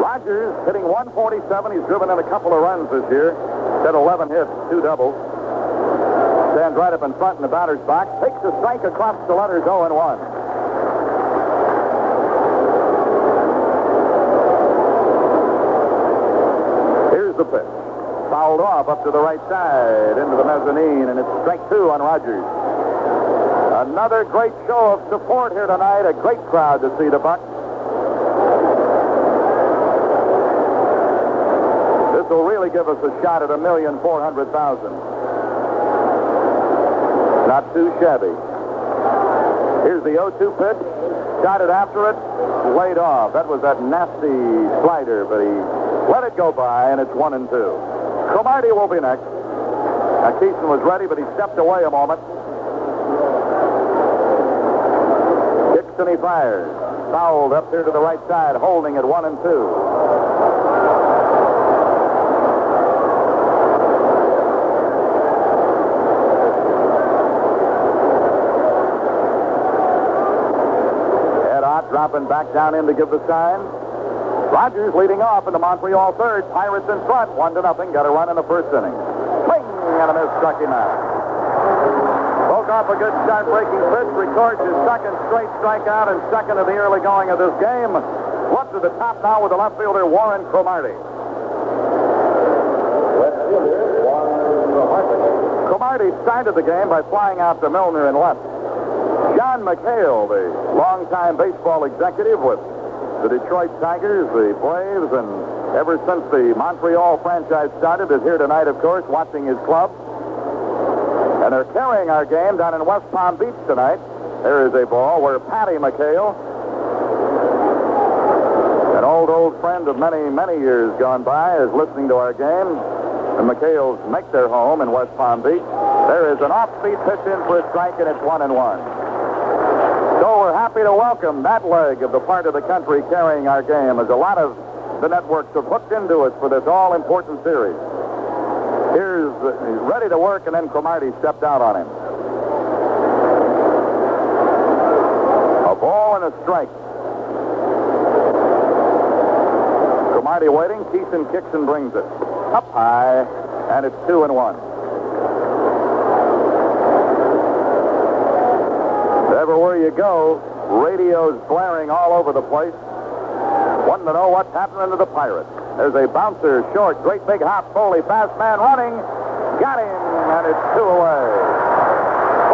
Rogers hitting 147. He's driven in a couple of runs this year. Had 11 hits, 2 doubles. Stands right up in front in the batter's box. Takes a strike across the letters 0-1. Here's the pitch. Fouled off up to the right side into the mezzanine, and it's strike 2 on Rogers. Another great show of support here tonight. A great crowd to see the Bucs. This will really give us a shot at 1,400,000. Not too shabby. Here's the 0-2 pitch. Shot it after it. Laid off. That was that nasty slider, but he let it go by, and it's 1-2. Cromartie will be next. Now, Kison was ready, but he stepped away a moment. Kicks and he fires. Fouled up there to the right side, holding at 1-2. Ed Ott dropping back down in to give the sign. Rogers leading off in the Montreal third. Pirates in front, 1-0. Got a run in the first inning. Swing and a miss, struck him out. Broke off a good start, breaking pitch. Records his second straight strikeout and second of the early going of this game. Up to the top now with the left fielder Warren Cromartie. Cromartie started the game by flying out to Milner in left. John McHale, the longtime baseball executive with the Detroit Tigers, the Braves, and ever since the Montreal franchise started, is here tonight, of course, watching his club. And they're carrying our game down in West Palm Beach tonight. There is a ball where Patty McHale, an old friend of many, many years gone by, is listening to our game. The McHales make their home in West Palm Beach. There is an off-speed pitch in for a strike, and it's 1-1. So we're happy to welcome that leg of the part of the country carrying our game, as a lot of the networks have hooked into us for this all-important series. He's ready to work, and then Cromartie stepped out on him. A ball and a strike. Cromartie waiting. Kison kicks and brings it up high, and it's 2-1. Everywhere you go, radio's blaring all over the place. Wanting to know what's happening to the Pirates. There's a bouncer, short, great big hop, Foley, fast man running. Got him, and it's 2 away.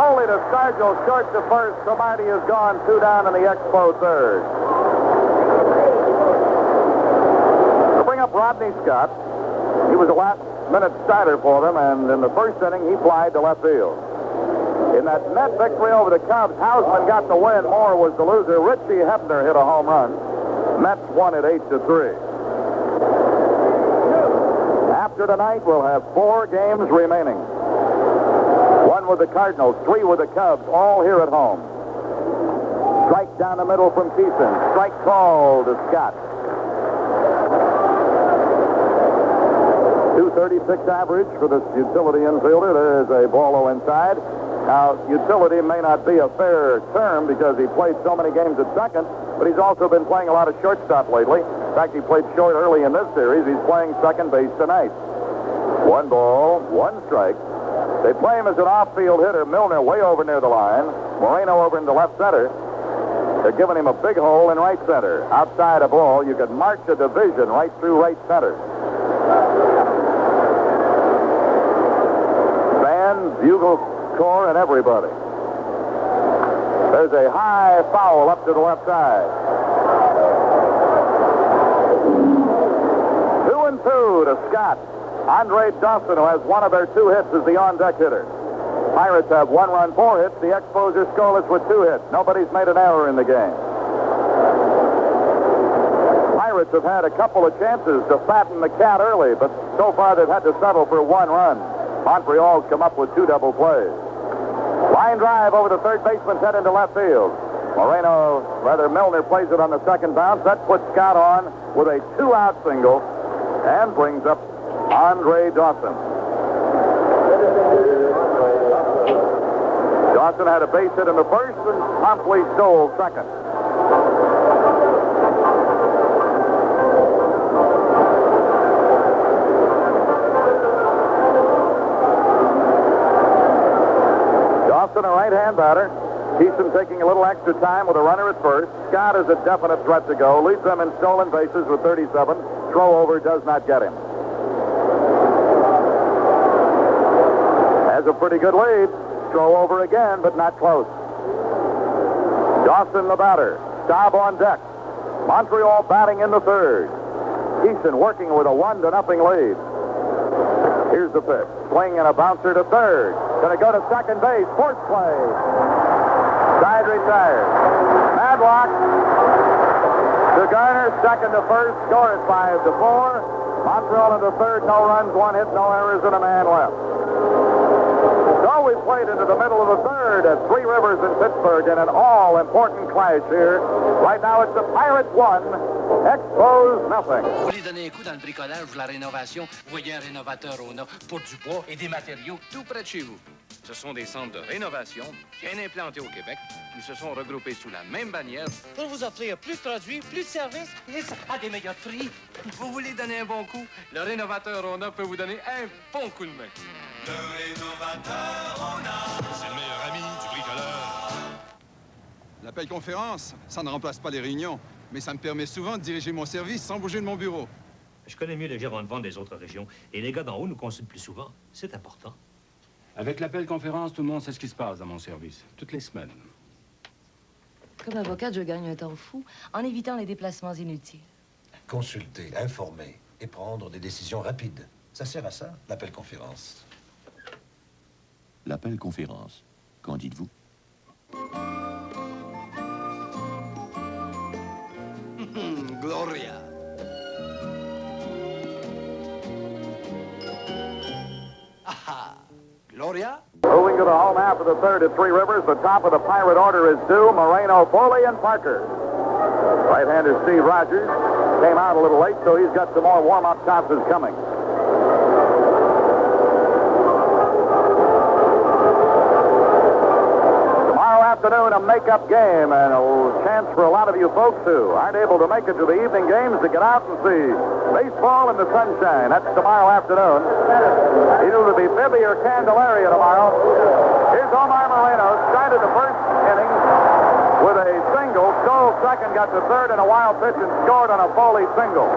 Foley to Stargell, short to first. Cromartie is gone, 2 down in the Expo third. To bring up Rodney Scott, he was a last-minute starter for them, and in the first inning, he flied to left field. In that net victory over the Cubs, Hausman got the win. Moore was the loser. Richie Hebner hit a home run. Mets won at 8-3. after tonight, we'll have 4 games remaining. 1 with the Cardinals, 3 with the Cubs, all here at home. Strike down the middle from Kison. Strike called to Scott. 236 average for this utility infielder. There is a ball low inside. Now, utility may not be a fair term because he played so many games at second, but he's also been playing a lot of shortstop lately. In fact, he played short early in this series. He's playing second base tonight. 1 ball, 1 strike. They play him as an off-field hitter. Milner way over near the line. Moreno over into left center. They're giving him a big hole in right center. Outside a ball, you could march a division right through right center. Fans, bugle corps, and everybody. There's a high foul up to the left side. 2-2 to Scott. Andre Dawson, who has one of their 2 hits, is the on-deck hitter. Pirates have 1 run, 4 hits. The Expos are scoreless with 2 hits. Nobody's made an error in the game. Pirates have had a couple of chances to fatten the cat early, but so far they've had to settle for 1 run. Montreal's come up with 2 double plays. Line drive over the third baseman's head into left field. Milner plays it on the second bounce. That puts Scott on with a 2-out single and brings up Andre Dawson. Dawson had a base hit in the first and promptly stole second. Dawson, a right-hand batter. Kison taking a little extra time with a runner at first. Scott is a definite threat to go. Leads them in stolen bases with 37. Throw over does not get him. Has a pretty good lead. Throw over again, but not close. Dawson, the batter. Staub on deck. Montreal batting in the third. Kison working with a 1-0 lead. Here's the pitch. Swing and a bouncer to third. Going to go to second base. Force play. Side retired. Madlock to Garner. Second to first. Score is 5-4. Montreal in the third. No runs, 1 hit, no errors, and a man left. So we played into the middle of the third at Three Rivers in Pittsburgh in an all-important clash here. Right now it's the Pirates 1, Expos nothing. Vous voulez donner un coup dans le bricolage ou la rénovation? Voyez un rénovateur Rona pour du bois et des matériaux tout près de chez vous. Ce sont des centres de rénovation bien implantés au Québec qui se sont regroupés sous la même bannière pour vous offrir plus de produits, plus de services et à des meilleurs prix. Vous voulez donner un bon coup? Le rénovateur Rona peut vous donner un bon coup de main. Le rénovateur Rona, c'est le meilleur ami du bricoleur. L'appel conférence, ça ne remplace pas les réunions, mais ça me permet souvent de diriger mon service sans bouger de mon bureau. Je connais mieux les gérants de vente des autres régions, et les gars d'en haut nous consultent plus souvent. C'est important. Avec l'appel conférence, tout le monde sait ce qui se passe dans mon service, toutes les semaines. Comme avocate, je gagne un temps fou en évitant les déplacements inutiles. Consulter, informer et prendre des décisions rapides. Ça sert à ça, l'appel conférence. L'appel conférence. Qu'en dites-vous? Gloria. Aha. Gloria? Moving to the home half of the third at Three Rivers. The top of the Pirate order is due. Moreno, Foley, and Parker. Right-hander Steve Rogers came out a little late, so he's got some more warm-up tosses coming. Afternoon, a make-up game, and a chance for a lot of you folks who aren't able to make it to the evening games to get out and see baseball in the sunshine. That's tomorrow afternoon. Either to be Bibby or Candelaria tomorrow. Here's Omar Moreno, started the first inning with a single, stole second, got to third in a wild pitch, and scored on a Foley single.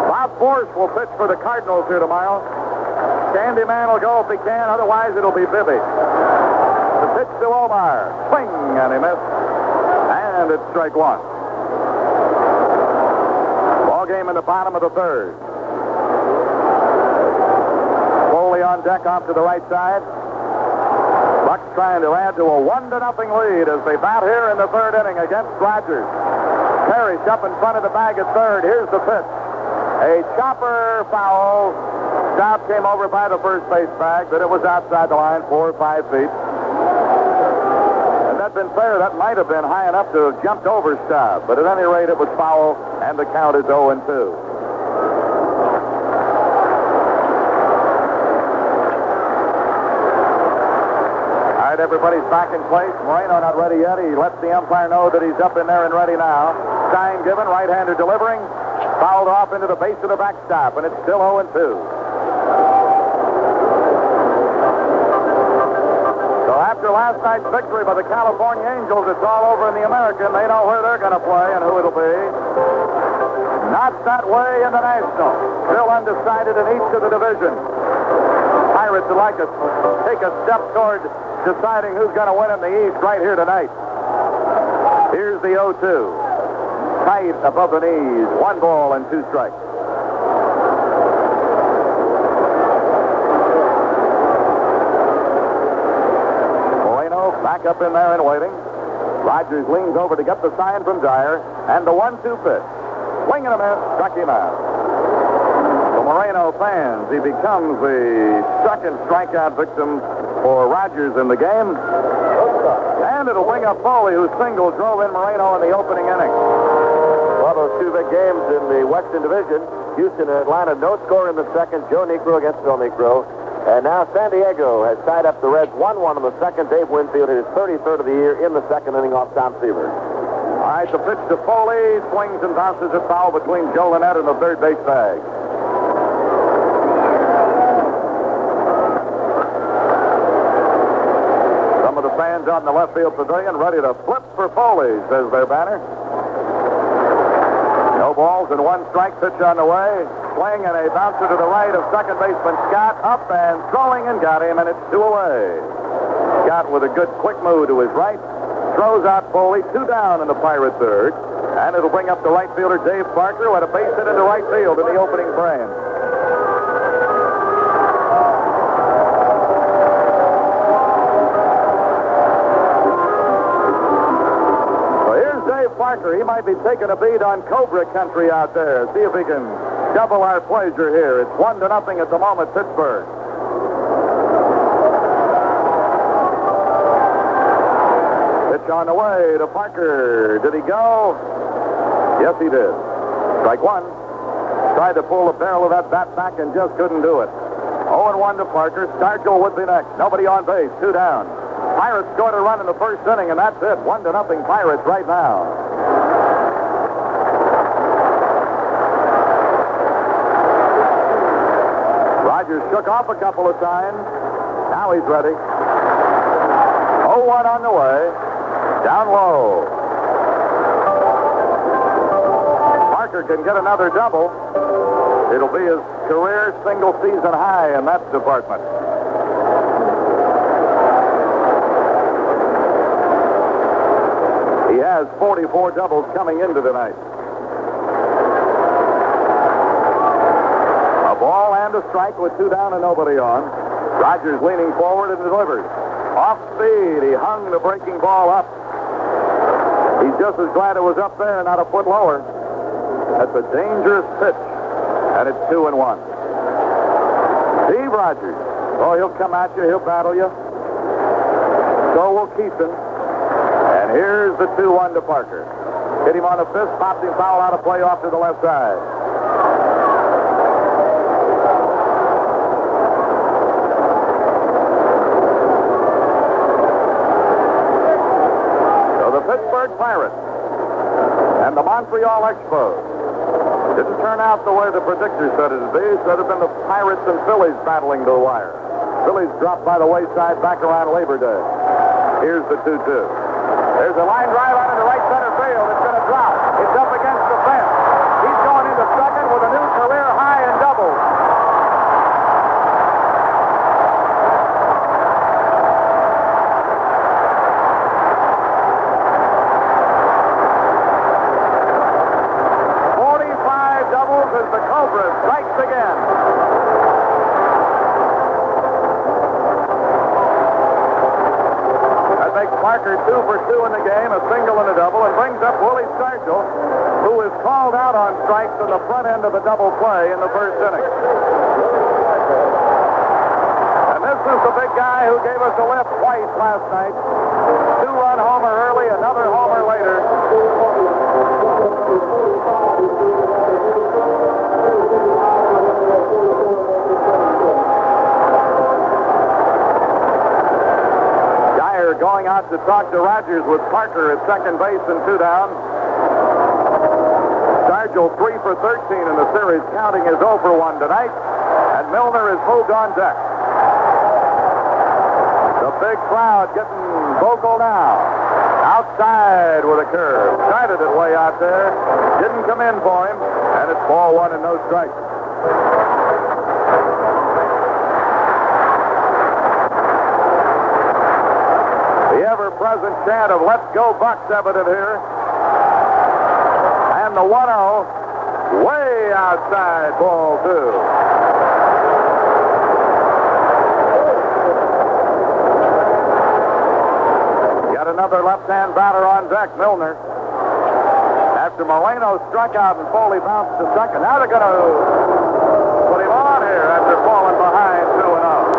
Bob Force will pitch for the Cardinals here tomorrow. Candyman will go if he can, otherwise it'll be Bibby. The pitch to Omar. Swing, and he missed. And it's strike one. Ball game in the bottom of the third. Foley on deck off to the right side. Bucs trying to add to a 1-0 lead as they bat here in the third inning against Rogers. Parrish up in front of the bag at third. Here's the pitch. A chopper foul. Staub came over by the first base bag, but it was outside the line, 4 or 5 feet. Had that been fair, that might have been high enough to have jumped over Staub. But at any rate, it was foul, and the count is 0-2. All right, everybody's back in place. Moreno not ready yet. He lets the umpire know that he's up in there and ready now. Sign given, right-hander delivering. Fouled off into the base of the backstop, and it's still 0-2. So after last night's victory by the California Angels, it's all over in the American. They know where they're going to play and who it'll be. Not that way in the National. Still undecided in each of the divisions. Pirates would like to take a step toward deciding who's going to win in the East right here tonight. Here's the 0-2. Tight above the knees. 1 ball and 2 strikes. Moreno back up in there and waiting. Rogers leans over to get the sign from Dyer. And the 1-2 pitch. Swing and a miss. Struck him out. For Moreno fans, he becomes the second strikeout victim for Rogers in the game. And it'll bring up Foley, whose single drove in Moreno in the opening inning. Well, those 2 big games in the Western Division, Houston and Atlanta, no score in the second. Joe Negro against Phil Negro. And now San Diego has tied up the Reds 1-1 in the second. Dave Winfield hit his 33rd of the year in the second inning off Tom Seaver. All right, the pitch to Foley. Swings and bounces it foul between Joe Lynette and the third base bag. Some of the fans out in the left field pavilion ready to flip for Foley, says their banner. No balls and 1 strike. Pitch on the way. Swing and a bouncer to the right of second baseman Scott. Up and throwing and got him, and it's 2 away. Scott with a good quick move to his right. Throws out Foley. 2 down in the Pirate third. And it'll bring up the right fielder Dave Parker, who had a base hit into right field in the opening frame. Parker, he might be taking a beat on Cobra country out there. See if he can double our pleasure here. It's 1-0 at the moment, Pittsburgh. Pitch on the way to Parker. Did he go? Yes, he did. Strike 1. Tried to pull the barrel of that bat back and just couldn't do it. 0-1 to Parker. Stargell would be next. Nobody on base. 2 down. Pirates scored a run in the first inning, and that's it. 1-0 Pirates right now. Rogers shook off a couple of times. Now he's ready. 0-1 on the way. Down low. Parker can get another double. It'll be his career single season high in that department. He has 44 doubles coming into tonight. A ball and a strike with 2 down and nobody on. Rogers leaning forward and delivers. Off speed. He hung the breaking ball up. He's just as glad it was up there, not a foot lower. That's a dangerous pitch. And it's 2-1. Steve Rogers. Oh, he'll come at you. He'll battle you. So will Kison. And here's the 2-1 to Parker. Hit him on the fist, popped him foul out of play off to the left side. So the Pittsburgh Pirates and the Montreal Expos didn't turn out the way the predictors said it would be. It should have been the Pirates and Phillies battling to the wire. Phillies dropped by the wayside back around Labor Day. Here's the 2-2. There's a line drive out into right center field. It's going to drop. It's up against the fence. He's going into second with a new career high in doubles. As the Cobra strikes again. That makes Parker 2 for 2 in the game, a single and a double, and brings up Willie Stargell, who is called out on strikes in the front end of a double play in the first inning. And this is the big guy who gave us a lift twice last night. 2-run homer early, another homer later. Going out to talk to Rogers with Parker at second base and 2 down. Stargell 3 for 13 in the series, counting his 0 for 1 tonight. And Milner is moved on deck. The big crowd getting vocal now. Outside with a curve. Started it way out there. Didn't come in for him. And it's ball 1 and no strikes. The ever-present chant of "Let's go Bucs" evident here. And the 1-0 way outside, ball 2. Yet another left-hand batter on deck, Milner. After Moreno struck out and Foley bounced to second. Now they're going to put him on here after falling behind 2-0.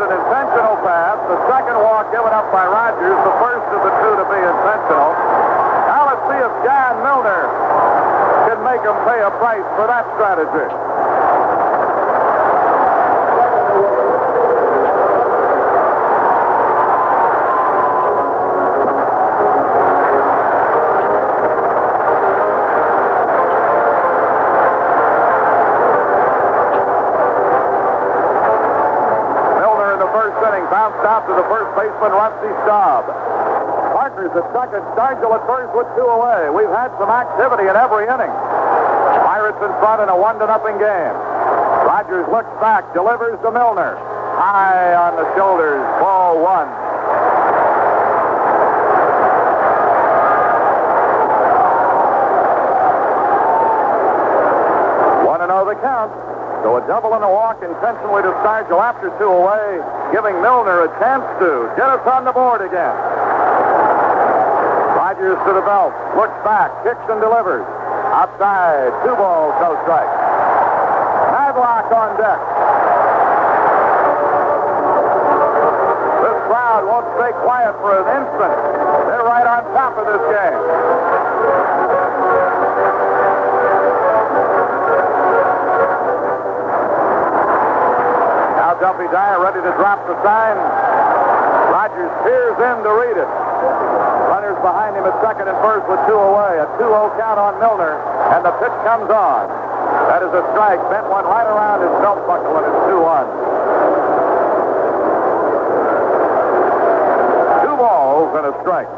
Intentional pass. The second walk given up by Rogers. The first of the 2 to be intentional. Now let's see if John Milner can make him pay a price for that strategy. Bounced out to the first baseman, Rusty Staub. Parker's at second, Stargell at first with 2 away. We've had some activity in every inning. Pirates in front in a 1-0 game. Rogers looks back, delivers to Milner. High on the shoulders, ball 1. 1-0 the count. So a double and a walk intentionally to Stargell after 2 away, giving Milner a chance to get us on the board again. Rogers to the belt, looks back, kicks and delivers. Outside, 2 balls, no strikes. Madlock on deck. This crowd won't stay quiet for an instant. They're right on top of this game. Duffy Dyer ready to drop the sign. Rogers peers in to read it. Runners behind him at second and first with 2 away. A 2-0 count on Milner, and the pitch comes on. That is a strike. Bent one right around his belt buckle, and it's 2-1. 2 balls and a strike.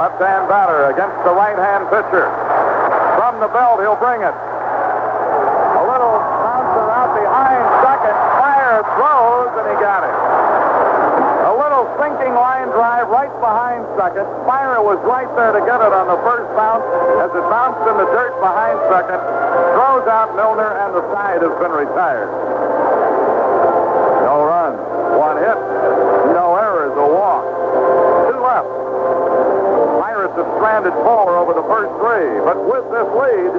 Left-hand batter against the right-hand pitcher. From the belt, he'll bring it. A little bouncer out behind second. Fire throws, and he got it. A little sinking line drive right behind second. Fire was right there to get it on the first bounce. As it bounced in the dirt behind second, throws out Milner, and the side has been retired. No runs, 1 hit, no errors, a walk. 2 left. Pirates have stranded 4 over the first 3, but with this lead,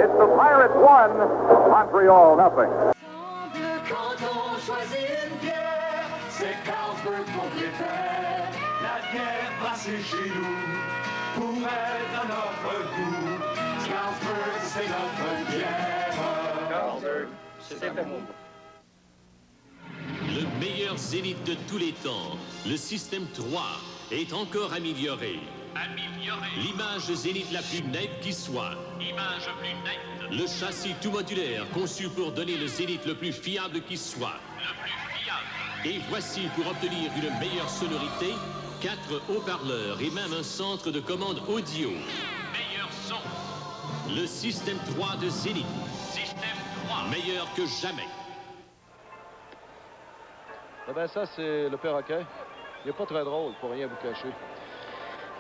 it's the Pirates 1, Montreal nothing. Quand on choisit une bière, c'est Carlsberg propriétaire. La bière brassée chez nous, pour être à notre goût. Carlsberg, c'est notre bière. Carlsberg, c'est bon. Le meilleur zénith de tous les temps, le système 3, est encore amélioré. L'image zénith la plus nette qui soit. Image plus nette. Le châssis tout modulaire conçu pour donner le zénith le plus fiable qui soit. Le plus fiable. Et voici pour obtenir une meilleure sonorité, 4 haut-parleurs et même un centre de commande audio. Meilleur son. Le système 3 de Zénith. Système 3. Meilleur que jamais. Eh bien, ça, c'est le perroquet. Il n'est pas très drôle, pour rien vous cacher.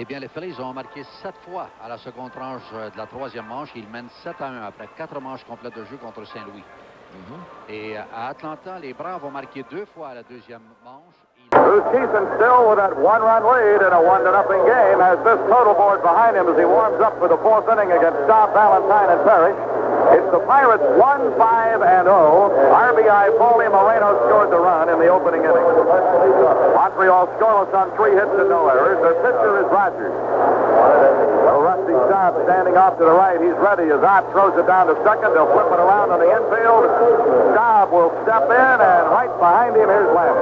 Eh bien, les Phillies ont marqué 7 fois à la seconde tranche de la troisième manche. Ils mènent 7-1 après 4 manches complètes de jeu contre Saint-Louis. Et à Atlanta, les Braves ont marqué 2 fois à la deuxième manche. Bruce Kison still with that one-run lead in a 1-0 game has this total board behind him as he warms up for the fourth inning against Staub, Valentine, and Parrish. It's the Pirates 1-5-0. RBI Foley Moreno scored the run in the opening inning. Montreal scoreless on 3 hits and no errors. Their pitcher is Rogers. Rusty Staub standing off to the right. He's ready as Art throws it down to second. They'll flip it around on the infield. Staub will step in, and right behind him, here's Lanny.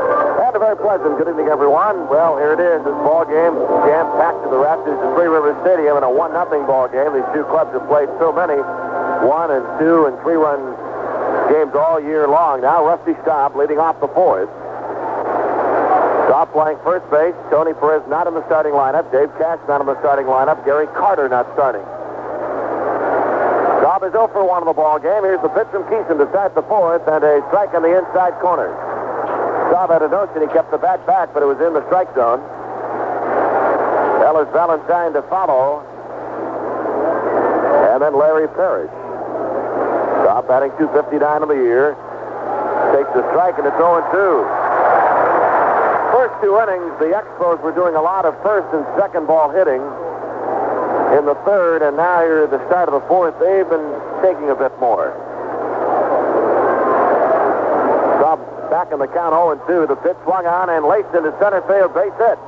And a very pleasant good evening, everyone. Well, here it is. This ball game jam-packed to the rafters at Three Rivers Stadium in a 1-0 ball game. These two clubs have played so many 1 and 2 and 3-run games all year long. Now Rusty Staub leading off the fourth. Staub playing first base. Tony Perez not in the starting lineup. Dave Cash not in the starting lineup. Gary Carter not starting. Staub is 0 for 1 in the ball game. Here's the pitch from Kison to start the fourth, and a strike in the inside corner. Staub had a notion he kept the bat back, but it was in the strike zone. Ellis Valentine to follow. And then Larry Parrish. Staub batting .259 in the year. Takes the strike, and it's 0-2. First 2 innings, the Expos were doing a lot of first and second ball hitting. In the third, and now here at the start of the fourth, they've been taking a bit more. Staub back in the count 0-2. The pitch swung on and laced into center field, base hit.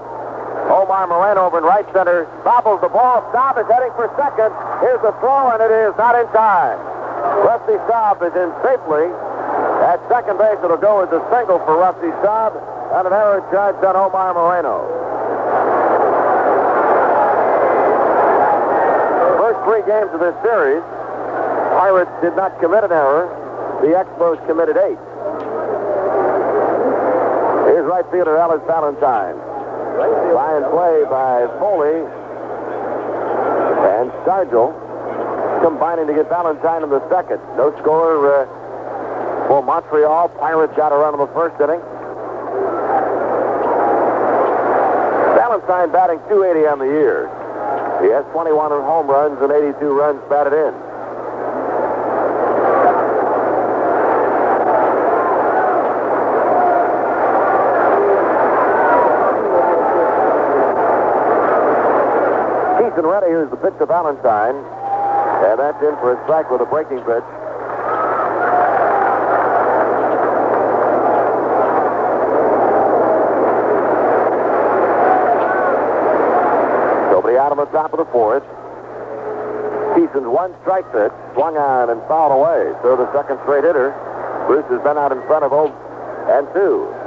Omar Moreno over in right center bobbles the ball. Staub is heading for second. Here's the throw, and it is not in time. Rusty Staub is in safely at second base. It'll go as a single for Rusty Staub, and an error charged on Omar Moreno. First 3 games of this series, Pirates did not commit an error. The Expos committed 8. Here's right fielder Ellis Valentine. By and play by Foley and Stargell combining to get Valentine in the second. No score for Montreal. Pirates got a run in the first inning. Valentine batting .280 on the year. He has 21 home runs and 82 runs batted in. Ready. Here's the pitch to Valentine, and that's in for a strike with a breaking pitch. Nobody out on the top of the fourth. Kison's 1 strike pitch swung on and fouled away. So the second straight hitter. Bruce has been out in front of 0-2.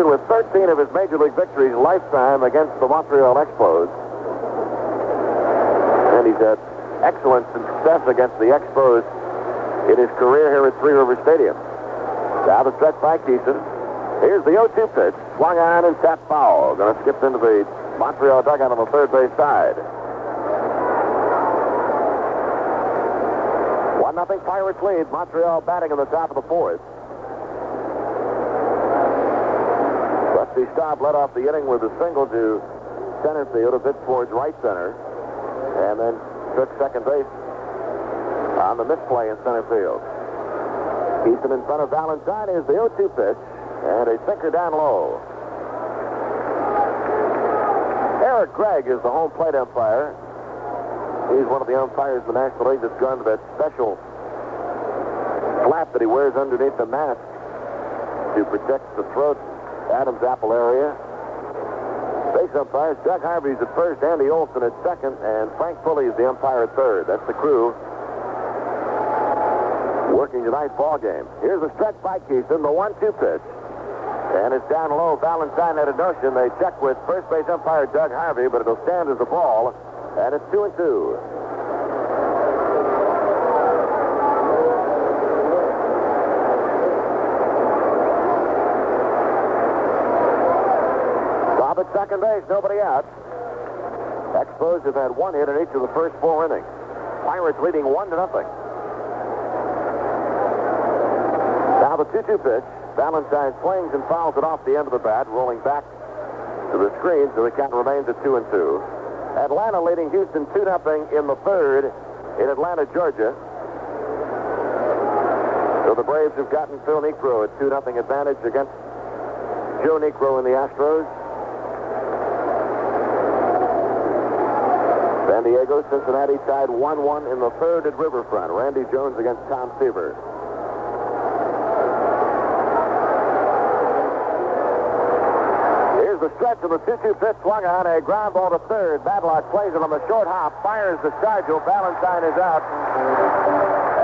With 13 of his major league victories lifetime against the Montreal Expos. And he's had excellent success against the Expos in his career here at Three Rivers Stadium. Now the stretch by Kison. Here's the 0-2 pitch. Swung on and tapped foul. Going to skip into the Montreal dugout on the third base side. 1-0 Pirates lead. Montreal batting in the top of the fourth. Rusty Staub led off the inning with a single to center field, a bit towards right center, and then took second base on the misplay in center field. Kison in front of Valentine is the 0-2 pitch, and a sinker down low. Eric Gregg is the home plate umpire. He's one of the umpires in the National League that's gone to that special flap that he wears underneath the mask to protect the throat, Adam's apple area. Base umpires, Doug Harvey's at first, Andy Olson at second, and Frank Pulley is the umpire at third. That's the crew working tonight's ball game. Here's a stretch by Kison, the 1-2 pitch. And it's down low. Valentine had a notion. They check with first base umpire Doug Harvey, but it'll stand as a ball, and it's 2-2. At second base, nobody out. Expos have had 1 hit in each of the first 4 innings. Pirates leading 1-0. Now the 2-2 pitch. Valentine swings and fouls it off the end of the bat, rolling back to the screen, so the count remains at 2-2. Atlanta leading Houston 2-0 in the third in Atlanta, Georgia. So the Braves have gotten Phil Niekro at 2-0 advantage against Joe Niekro in the Astros. San Diego, Cincinnati tied 1-1 in the third at Riverfront. Randy Jones against Tom Seaver. Here's the stretch of the 2-2 pitch, swung on a ground ball to third. Madlock plays it on the short hop, fires the Stargell. Valentine is out,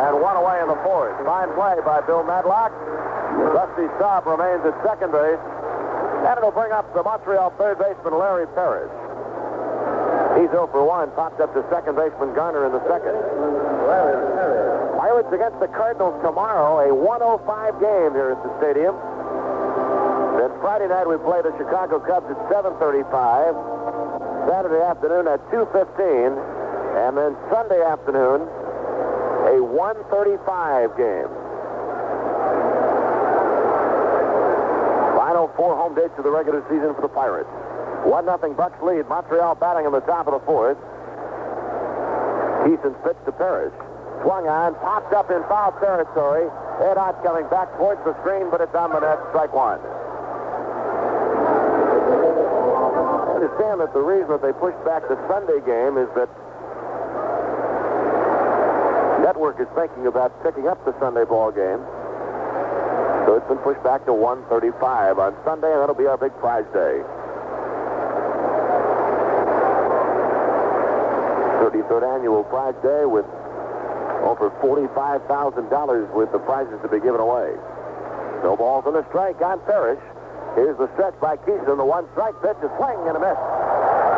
and one away in the fourth. Fine play by Bill Madlock. Rusty Staub remains at second base, and it'll bring up the Montreal third baseman Larry Parrish. He's 0 for 1, popped up to second baseman Garner in the second. Pirates against the Cardinals tomorrow, a 1:05 game here at the stadium. Then Friday night we play the Chicago Cubs at 7:35. Saturday afternoon at 2:15. And then Sunday afternoon, a 1:35 game. Final 4 home dates of the regular season for the Pirates. 1-0 Bucs lead. Montreal batting in the top of the fourth. Kison's pitch to Parrish. Swung on, popped up in foul territory. Head out coming back towards the screen, but it's on the net. Strike one. I understand that the reason that they pushed back the Sunday game is that network is thinking about picking up the Sunday ball game. So it's been pushed back to 1:35 on Sunday, and that'll be our big prize day. 33rd annual prize day with over $45,000 worth of prizes to be given away. No balls and a strike on Parrish. Here's the stretch by Kison. The one strike pitch, a swing and a miss.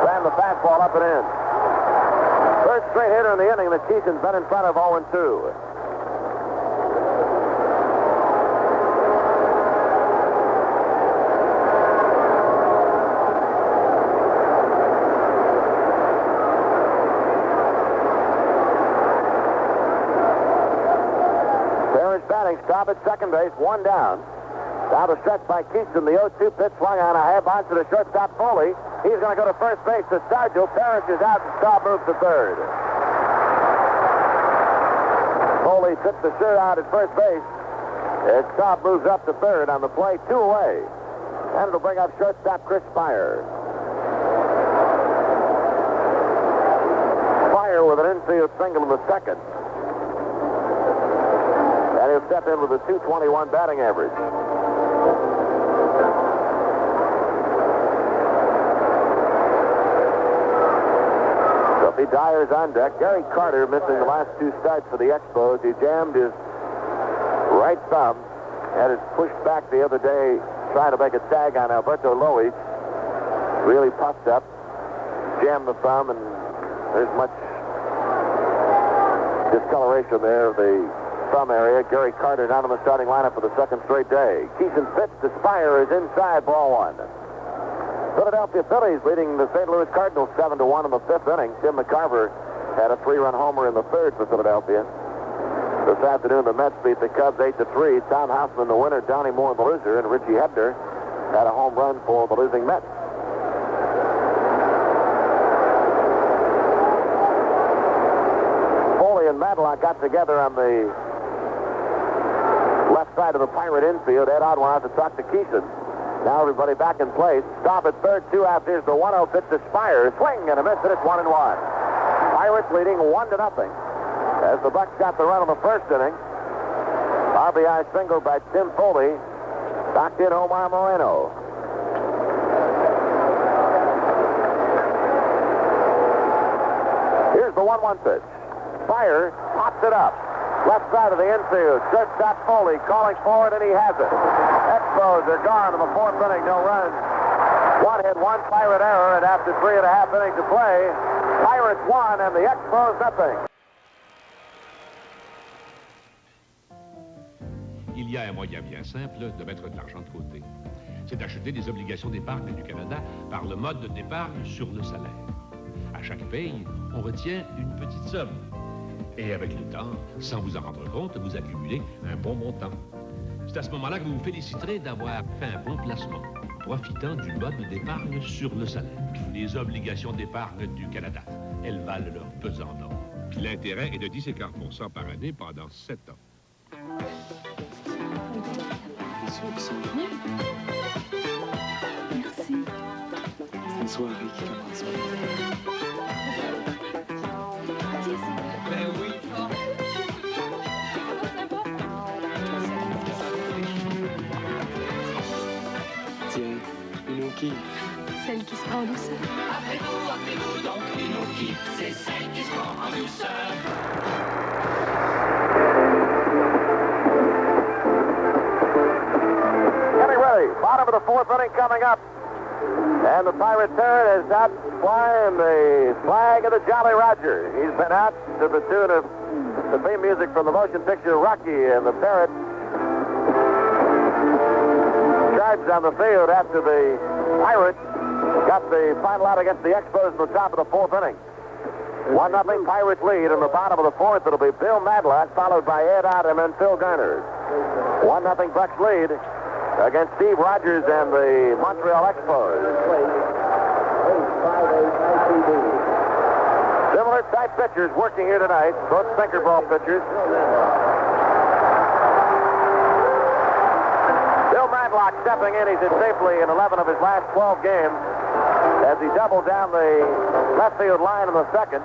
Ran the fastball up and in. First straight hitter in the inning that Kison's been in front of 0-2. Stop at second base, one down. Now the stretch by Kison. The 0-2 pitch swung on a high bounce to the shortstop Foley. He's going to go to first base to Stargell. Parrish is out and Staub moves to third. Foley sits the shirt out at first base. And Staub moves up to third on the play, 2 away. And it'll bring up shortstop Chris Spire. Spire with an infield single in the second. And he'll step in with a .221 batting average. Duffy Dyer's on deck. Gary Carter missing the last 2 starts for the Expos. He jammed his right thumb. Had it pushed back the other day trying to make a tag on Alberto Lois. Really puffed up. Jammed the thumb, and there's much discoloration there of the thumb area. Gary Carter not in the starting lineup for the second straight day. Kison's pitch to Spire is inside, ball one. Philadelphia Phillies leading the St. Louis Cardinals 7-1 in the 5th inning. Tim McCarver had a 3-run homer in the 3rd for Philadelphia. This afternoon, the Mets beat the Cubs 8-3. Tom Houseman, the winner, Donnie Moore, the loser, and Richie Hebner had a home run for the losing Mets. Foley and Madlock got together on the left side of the Pirate infield. Ed Odd went out to talk to Kison. Now everybody back in place. Stop at third, 2 out. Here's the 1-0 pitch to Spire. Swing and a miss, and it's 1-1. Pirates leading 1-0. As the Bucs got the run in the first inning. RBI single by Tim Foley. Knocked in Omar Moreno. Here's the 1-1 pitch. Spire pops it up. Left side of the infield. Shortstop Foley calling for it, and he has it. Expos are gone in the 4th inning. No runs. 1 hit, 1 Pirate error, and after 3.5 innings to play, Pirates won, and the Expos nothing. Il y a un moyen bien simple de mettre de l'argent de côté. C'est d'acheter des obligations d'épargne du Canada par le mode d'épargne sur le salaire. À chaque paye, on retient une petite somme. Et avec le temps, sans vous en rendre compte, vous accumulez un bon montant. C'est à ce moment-là que vous vous féliciterez d'avoir fait un bon placement, profitant du mode d'épargne sur le salaire. Les obligations d'épargne du Canada, elles valent leur pesant d'or. L'intérêt est de 10,25% par année pendant 7 ans. Merci. C'est une soirée qui commence. Ben oui. Tiens, une qui? Celle qui se prend en douceur. Appelez-vous donc une qui? C'est celle qui se prend en douceur. Getting ready. Bottom of the fourth inning coming up. And the Pirate turn is out flying the flag of the Jolly Roger. He's been out to the tune of the theme music from the motion picture Rocky, and the Parrot charged on the field after the Pirates got the final out against the Expos in the top of the fourth inning. 1-0 Pirates lead in the bottom of the fourth. It'll be Bill Madlock, followed by Ed Ott, and then Phil Garner. 1-0 Bucs lead against Steve Rogers and the Montreal Expos. Similar type pitchers working here tonight, both sinker ball pitchers. Bill Madlock stepping in. He's hit safely in 11 of his last 12 games as he doubled down the left field line in the second.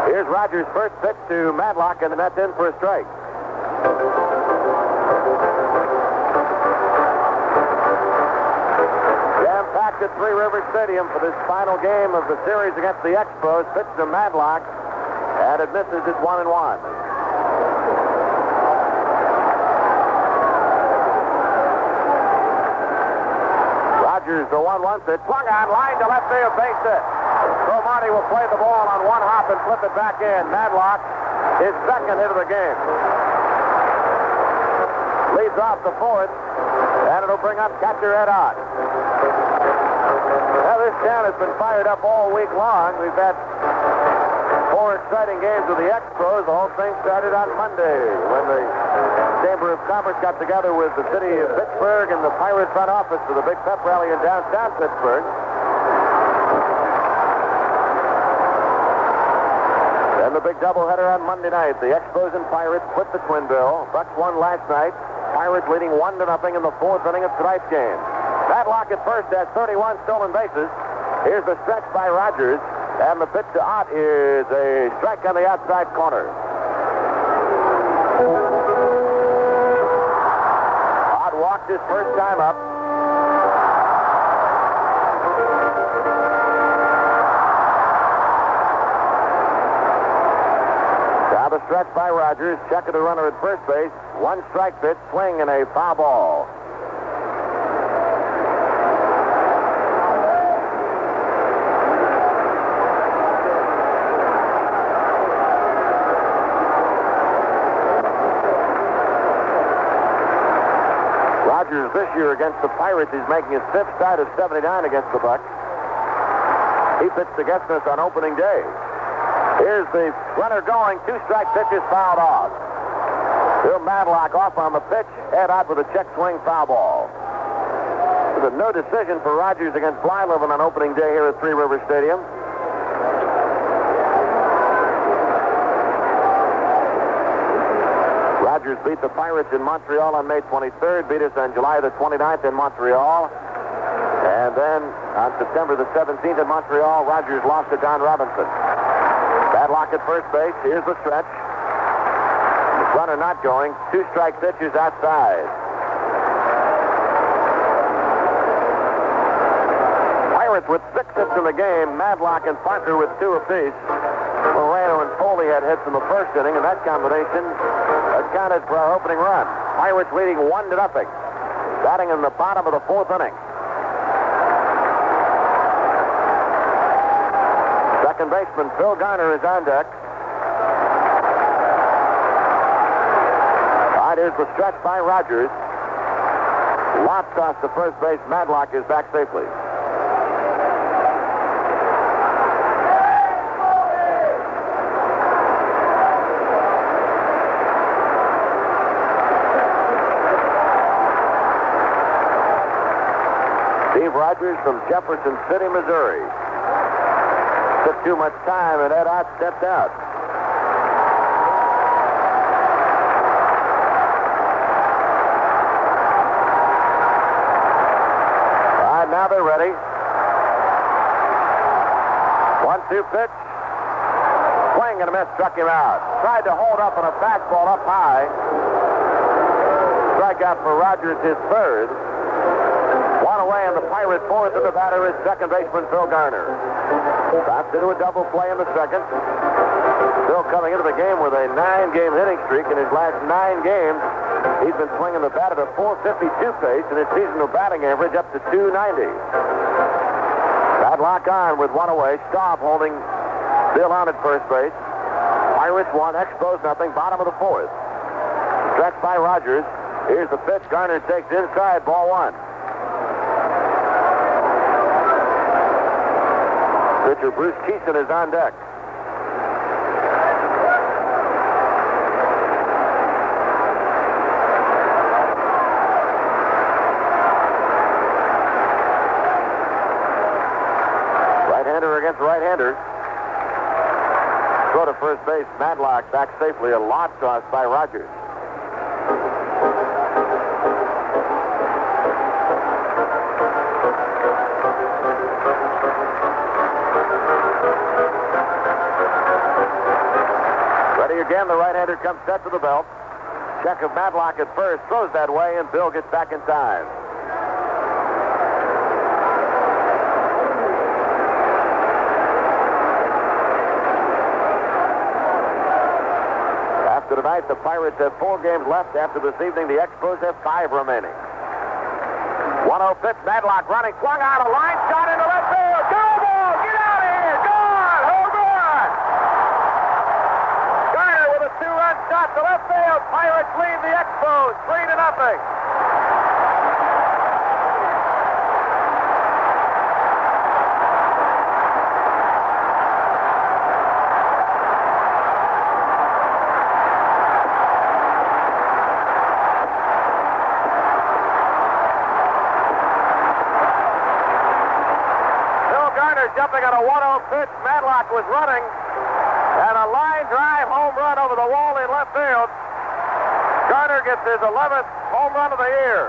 Here's Rogers' first pitch to Madlock, and that's in for a strike. Jam-packed at Three Rivers Stadium for this final game of the series against the Expos. Pitch to Madlock, and it misses. It's 1-1. Rogers, the 1-1 pitch, swung on, line to left field, base hit. Marty will play the ball on one hop and flip it back in. Madlock, his second hit of the game. Leads off the fourth, and it'll bring up catcher Ed Ott. Well, this town has been fired up all week long. We've had 4 exciting games with the Expos. The whole thing started on Monday when the Chamber of Commerce got together with the city of Pittsburgh and the Pirates front office for the big pep rally in downtown Pittsburgh. And the big doubleheader on Monday night. The Expos and Pirates split the twin bill. Bucs won last night. Pirates leading 1-0 in the fourth inning of tonight's game. Madlock at first has 31 stolen bases. Here's the stretch by Rogers. And the pitch to Ott is a strike on the outside corner. Ott walked his first time up. The stretch by Rogers, check of the runner at first base, 1 strike pitch, swing, and a foul ball. Rogers this year against the Pirates, he's making his 5th start of 79 against the Bucs. He pitched against us on opening day. Here's the runner going. 2 strike pitches fouled off. Bill Madlock off on the pitch. Ed Ott with a check swing foul ball. There's a no decision for Rogers against Blyleven on opening day here at Three Rivers Stadium. Rogers beat the Pirates in Montreal on May 23rd, beat us on July the 29th in Montreal. And then on September the 17th in Montreal, Rogers lost to Don Robinson. Madlock at first base. Here's the stretch. The runner not going. 2 strike pitches outside. Pirates with 6 hits in the game. Madlock and Parker with 2 apiece. Moreno and Foley had hits in the first inning, and that combination accounted for our opening run. Pirates leading 1-0. Batting in the bottom of the fourth inning. Second baseman Phil Garner is on deck. All right, here's the stretch by Rogers. Lots off to first base. Madlock is back safely. Rogers from Jefferson City, Missouri. Took too much time, and Ed Ott stepped out. All right, now they're ready. 1-2 pitch. Swing and a miss, struck him out. Tried to hold up on a fastball up high. Strikeout for Rogers, his third. One away, and the Pirates fourth, and the batter is second baseman Phil Garner. Stops into a double play in the second. Phil coming into the game with a 9-game hitting streak. In his last 9 games, he's been swinging the bat at a .452 pace, and his seasonal batting average up to .290. That lock on with one away. Staub holding Bill on at first base. Pirates 1, Expos nothing. Bottom of the fourth. Stretched by Rogers. Here's the pitch. Garner takes inside. Ball 1. Pitcher Bruce Kison is on deck. Right-hander against right-hander. Throw to first base. Madlock back safely. A lot toss by Rogers. Ready again. The right-hander comes set to the belt. Check of Madlock at first. Throws that way, and Bill gets back in time. Tonight, the Pirates have 4 games left. After this evening, the Expos have 5 remaining. 1-0 pitch. Madlock running. Swung out. A line shot into left field. Go ball! Get out of here! Gone! Home run! Garner with a 2-run shot to left field. Pirates lead the Expos 3-0. Jumping on a 1-0 pitch. Madlock was running, and a line drive home run over the wall in left field. Garner gets his 11th home run of the year.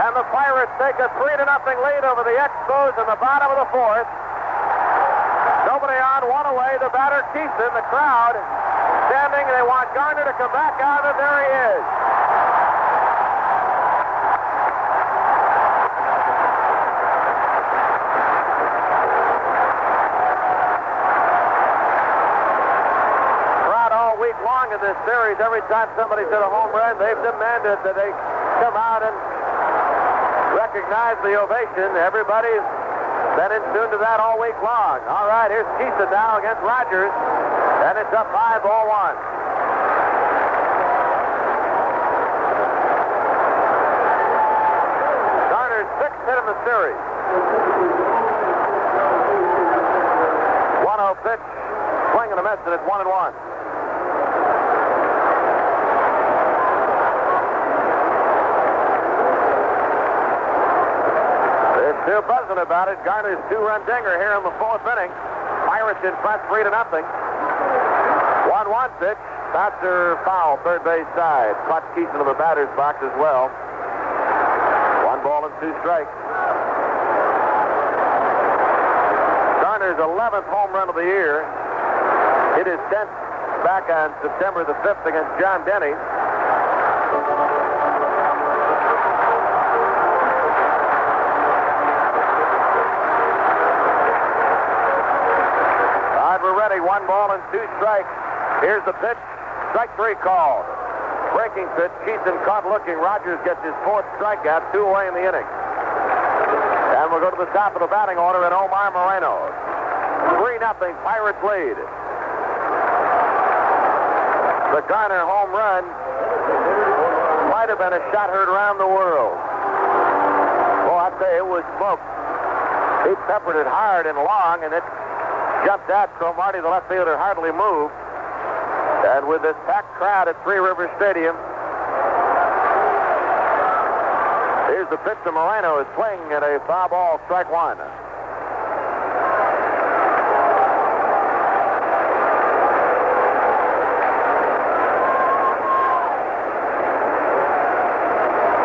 And the Pirates take a 3-0 lead over the Expos in the bottom of the fourth. Nobody on, one away. The batter Kison, the crowd standing. They want Garner to come back out, and there he is. Long in this series, every time somebody's hit a home run, they've demanded that they come out and recognize the ovation. Everybody's been in tune to that all week long. All right, here's Kison now against Rogers, and it's up 5-1. Garner's 6th hit in the series. 1-0 pitch, swing and a miss, and it's 1-1. Still buzzing about it. Garner's 2-run dinger here in the 4th inning. Pirates in front 3-0. 1-1 pitch. Bouncer foul, third base side. Clutch Kison to the batter's box as well. 1 ball and 2 strikes. Garner's 11th home run of the year. Hit his 10th back on September the 5th against John Denny. We're ready. 1 ball and 2 strikes. Here's the pitch. Strike 3 called. Breaking pitch. Kison caught looking. Rogers gets his 4th strikeout. 2 away in the inning. And we'll go to the top of the batting order at Omar Moreno. 3-0. Pirates lead. The Garner home run might have been a shot heard around the world. Well, I'd say it was smoked. He peppered it hard and long, and it jumped out so Marty, the left fielder, hardly moved. And with this packed crowd at Three Rivers Stadium, here's the pitch to Moreno. His swing at a foul ball, strike one.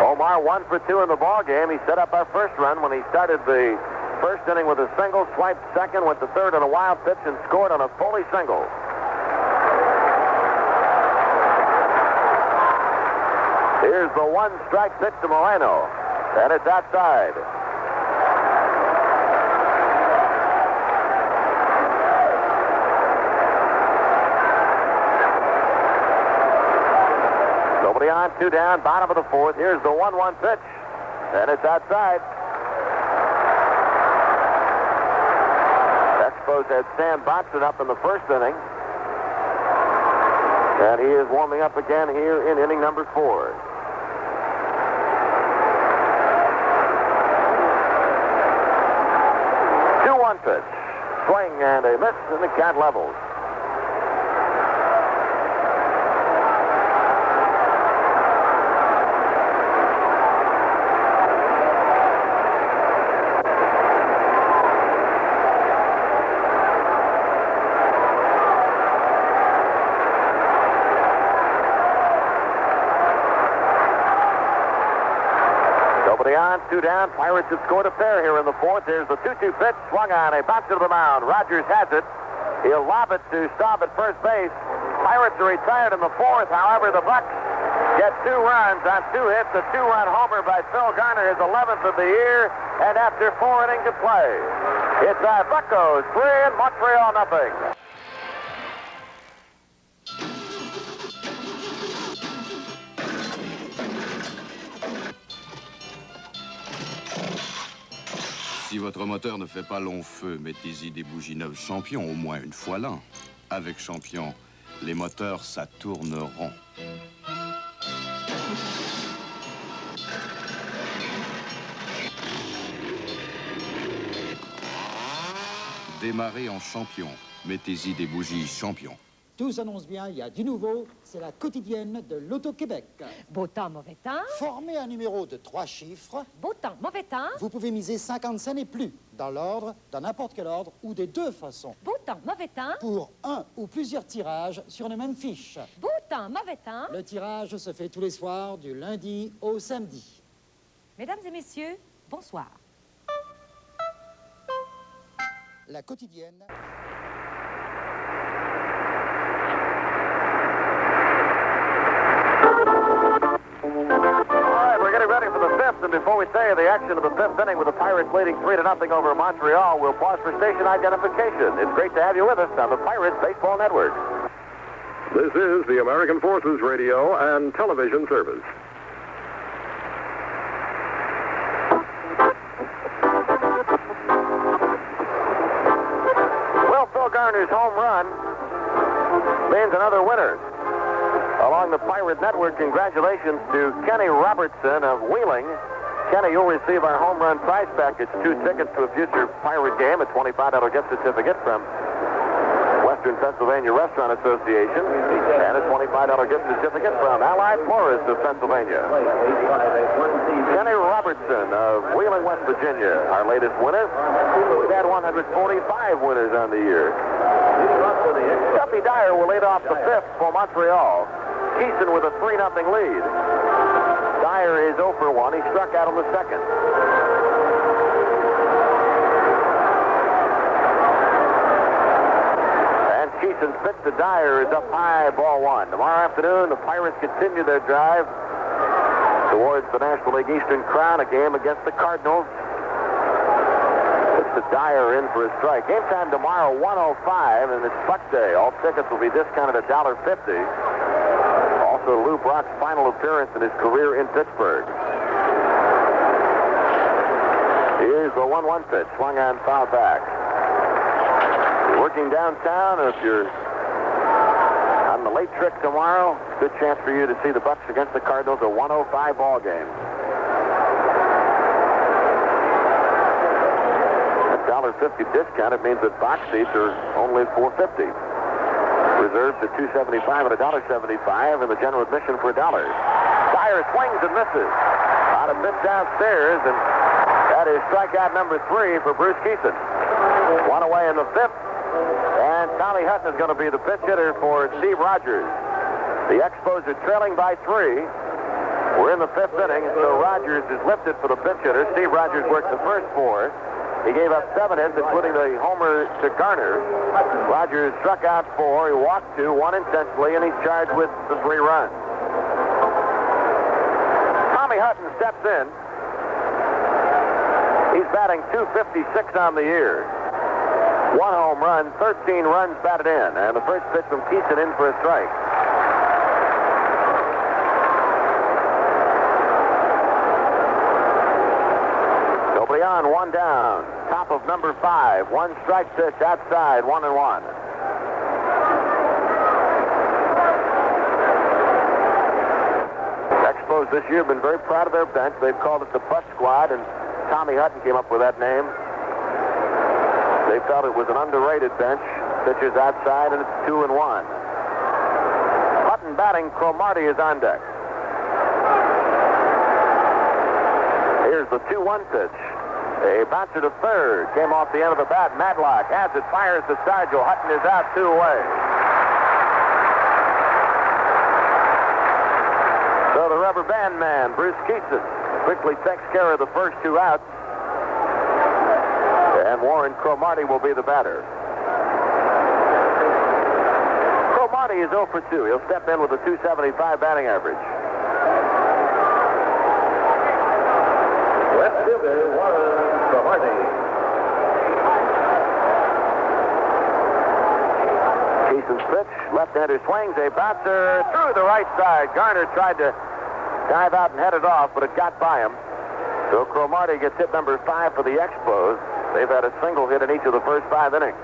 Omar 1 for 2 in the ball game. He set up our first run when he started the first inning with a single, swiped second, went to third on a wild pitch, and scored on a Foley single. Here's the one-strike pitch to Moreno, and it's outside. Nobody on, 2 down, bottom of the fourth. Here's the 1-1 pitch, and it's outside. Expos had Sam Boxon up in the first inning, and he is warming up again here in inning number 4. Pitch. Swing and a miss, and the count levels. On, 2 down. Pirates have scored a pair here in the fourth. Here's the 2-2 pitch. Swung on. A bounce to the mound. Rogers has it. He'll lob it to Staub at first base. Pirates are retired in the fourth. However, the Bucs get 2 runs on 2 hits. A 2-run homer by Phil Garner, his 11th of the year. And after 4 innings of play, it's Buccos 3 and Montreal nothing. Si votre moteur ne fait pas long feu, mettez-y des bougies neuves Champion au moins une fois l'an. Avec Champion, les moteurs, ça tourne rond. Démarrez en Champion. Mettez-y des bougies Champion. Tout s'annonce bien, il y a du nouveau, c'est la quotidienne de l'Auto-Québec. Beau temps, mauvais temps. Formez un numéro de 3 chiffres. Beau temps, mauvais temps. Vous pouvez miser 50 cents et plus, dans l'ordre, dans n'importe quel ordre, ou des 2 façons. Beau temps, mauvais temps. Pour un ou plusieurs tirages sur une même fiche. Beau temps, mauvais temps. Le tirage se fait tous les soirs, du lundi au samedi. Mesdames et messieurs, bonsoir. La quotidienne... Ready for the 5th, and before we say the action of the 5th inning with the Pirates leading 3-0 over Montreal, we'll pause for station identification. It's great to have you with us on the Pirates Baseball Network. This is the American Forces Radio and Television Service. Well, Phil Garner's home run means another winner. Along the Pirate Network, congratulations to Kenny Robertson of Wheeling. Kenny, you'll receive our home run prize package, 2 tickets to a future Pirate game, a $25 gift certificate from Western Pennsylvania Restaurant Association, and a $25 gift certificate from Allied Florists of Pennsylvania. Kenny Robertson of Wheeling, West Virginia, our latest winner. We've had 145 winners on the year. Duffy Dyer will lead off the 5th for Montreal. Kison with a 3-0 lead. Dyer is 0 for 1. He struck out on the 2nd. And Kison's pitch to Dyer is up high, ball 1. Tomorrow afternoon, the Pirates continue their drive towards the National League Eastern Crown, a game against the Cardinals. It's the Dyer in for a strike. Game time tomorrow, 1:05, and it's Buck Day. All tickets will be discounted $1.50. Also, Lou Brock's final appearance in his career in Pittsburgh. Here's the 1-1 pitch, swung on, foul back. You're working downtown, and if you're on the late trick tomorrow, good chance for you to see the Bucs against the Cardinals, a 1:05 ball game. $1.50 discount, it means that box seats are only $4.50. Reserved at $2.75 and $1.75, and the general admission for $1. Dyer swings and misses. On Out of pitch downstairs, and that is strikeout number 3 for Bruce Kison. One away in the 5th, and Tommy Hutton is going to be the pitch hitter for Steve Rogers. The Expos are trailing by 3. We're in the 5th inning, so Rogers is lifted for the pinch hitter. Steve Rogers worked the first 4. He gave up 7 hits, including the homer to Garner. Rogers struck out 4. He walked 2, 1 intentionally, and he's charged with the 3 runs. Tommy Hutton steps in. He's batting .256 on the year. 1 home run, 13 runs batted in, and the first pitch from Kison in for a strike. Nobody on, 1 down. Top of number 5. 1 strike pitch outside, 1-1. Expos this year have been very proud of their bench. They've called it the Putt Squad, and Tommy Hutton came up with that name. They felt it was an underrated bench. Pitches outside, and it's 2-1. Hutton batting. Cromartie is on deck. Here's the 2-1 pitch. A bouncer to third. Came off the end of the bat. Madlock has it. Fires to Stargell. Hutton is out 2 away. So the rubber band man, Bruce Kison, quickly takes care of the first 2 outs. And Warren Cromartie will be the batter. Cromartie is 0 for 2. He'll step in with a .275 batting average. Left fielder, Warren Cromartie. Kison's pitch. Left-hander swings. A bouncer through the right side. Garner tried to dive out and head it off, but it got by him. So Cromartie gets hit number 5 for the Expos. They've had a single hit in each of the first 5 innings.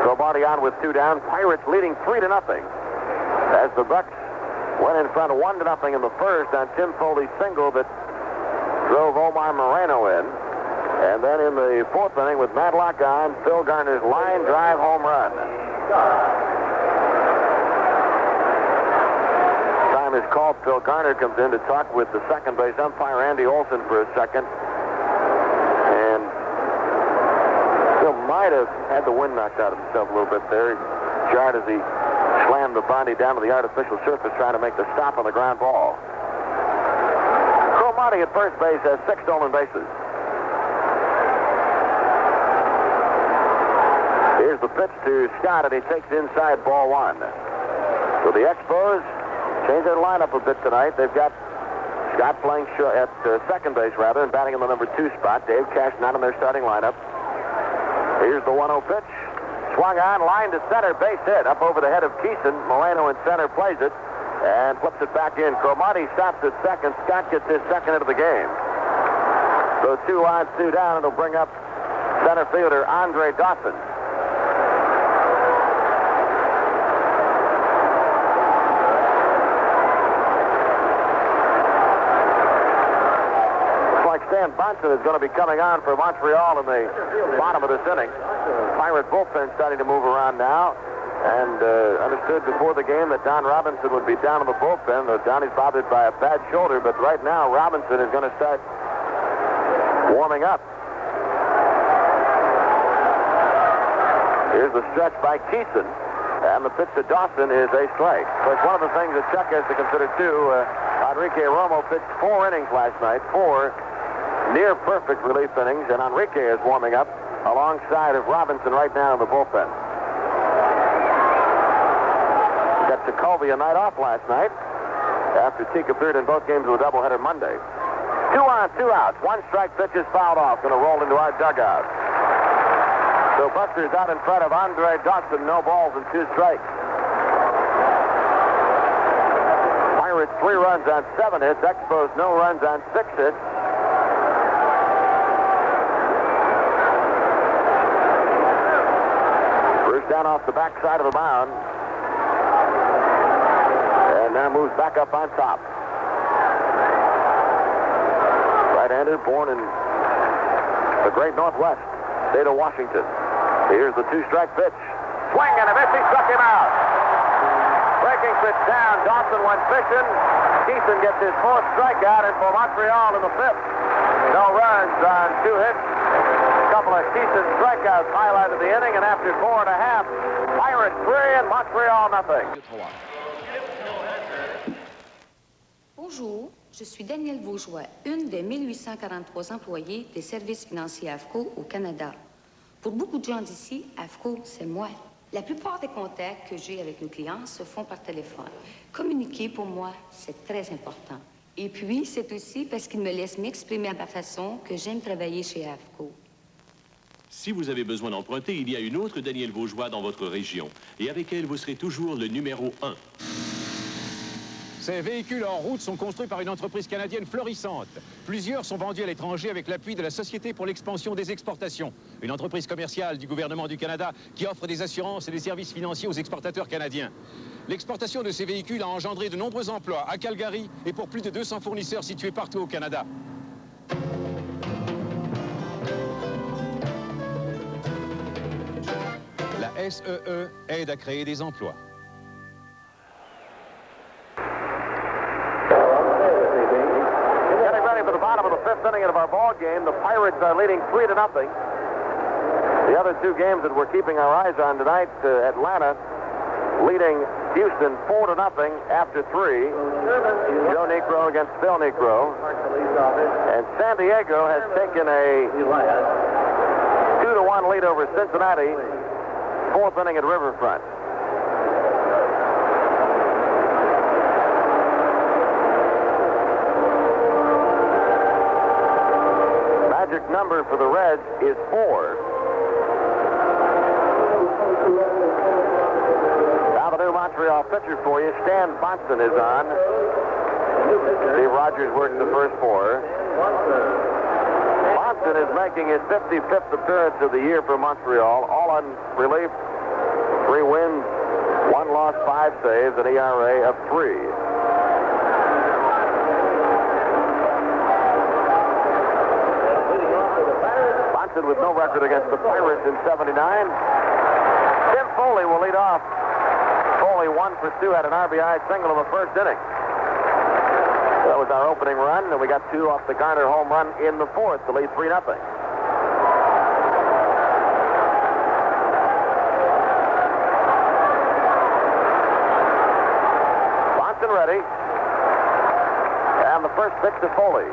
Cromartie on with 2 down. Pirates leading 3-0 as the Bucs went in front 1-0 in the first on Tim Foley's single that drove Omar Moreno in. And then in the 4th inning with Madlock on, Phil Garner's line drive home run. Time is called. Phil Garner comes in to talk with the second base umpire, Andy Olson, for a second. And Phil might have had the wind knocked out of himself a little bit there. He jarred as he slammed the body down to the artificial surface trying to make the stop on the ground ball. Cromartie at first base has 6 stolen bases. Here's the pitch to Scott, and he takes inside ball 1. So the Expos change their lineup a bit tonight. They've got Scott playing at second base, rather, and batting in the number 2 spot. Dave Cash not in their starting lineup. Here's the 1-0 pitch. Swung on, line to center, base hit. Up over the head of Kison. Moreno in center plays it and flips it back in. Cromartie stops at second. Scott gets his second hit of the game. So 2 on, 2 down. It'll bring up center fielder Andre Dawson. Stan Bunsen is going to be coming on for Montreal in the bottom of this inning. Pirate bullpen starting to move around now. And understood before the game that Don Robinson would be down in the bullpen. Though Donnie's bothered by a bad shoulder. But right now, Robinson is going to start warming up. Here's the stretch by Kison. And the pitch to Dawson is a strike. But one of the things that Chuck has to consider, too, Enrique Romo pitched 4 innings last night. 4 near-perfect relief innings, and Enrique is warming up alongside of Robinson right now in the bullpen. We got Jacoby a night off last night after Teague appeared in both games of a doubleheader Monday. 2 on, 2 outs. 1 strike pitch is fouled off. Going to roll into our dugout. So Buster's out in front of Andre Dawson. No balls and 2 strikes. Pirates 3 runs on 7 hits. Expos no runs on 6 hits. Down off the backside of the mound. And now moves back up on top. Right-hander, born in the great Northwest, state of Washington. Here's the 2-strike pitch. Swing and a miss. He struck him out. Greg breaking pitch down. Dawson went fishing. Kison gets his fourth strikeout, and for Montreal in the fifth. No runs on 2 hits. A couple of Kison strikeouts highlighted the inning, and after 4.5, Pirates 3 and Montreal nothing. Bonjour, je suis Danielle Vaugeois, une des 1843 employés des services financiers AFRO au Canada. Pour beaucoup de gens d'ici, AFRO, c'est moi. La plupart des contacts que j'ai avec nos clients se font par téléphone. Communiquer, pour moi, c'est très important. Et puis, c'est aussi parce qu'ils me laissent m'exprimer à ma façon que j'aime travailler chez AFRO. Si vous avez besoin d'emprunter, il y a une autre Danielle Vaugeois dans votre région. Et avec elle, vous serez toujours le numéro 1. Ces véhicules en route sont construits par une entreprise canadienne florissante. Plusieurs sont vendus à l'étranger avec l'appui de la Société pour l'expansion des exportations, une entreprise commerciale du gouvernement du Canada qui offre des assurances et des services financiers aux exportateurs canadiens. L'exportation de ces véhicules a engendré de nombreux emplois à Calgary et pour plus de 200 fournisseurs situés partout au Canada. La SEE aide à créer des emplois. To the bottom of the fifth inning of our ball game, the Pirates are leading 3-0. The other two games that we're keeping our eyes on tonight, Atlanta leading Houston 4-0 after 3. Joe Niekro against Phil Niekro. And San Diego has taken a 2-1 lead over Cincinnati, fourth inning at Riverfront. Magic number for the Reds is 4. Now the new Montreal pitcher for you, Stan Bonson, is on. Steve Rogers worked the first 4. Bonson is making his 55th appearance of the year for Montreal, all on relief. 3 wins, 1 loss, 5 saves, an ERA of 3. With no record against the Pirates in 79. Tim Foley will lead off. Foley 1 for 2, had an RBI single in the first inning. That was our opening run, and we got 2 off the Garner home run in the fourth to lead 3-0. Bonson ready. And the first pitch to Foley.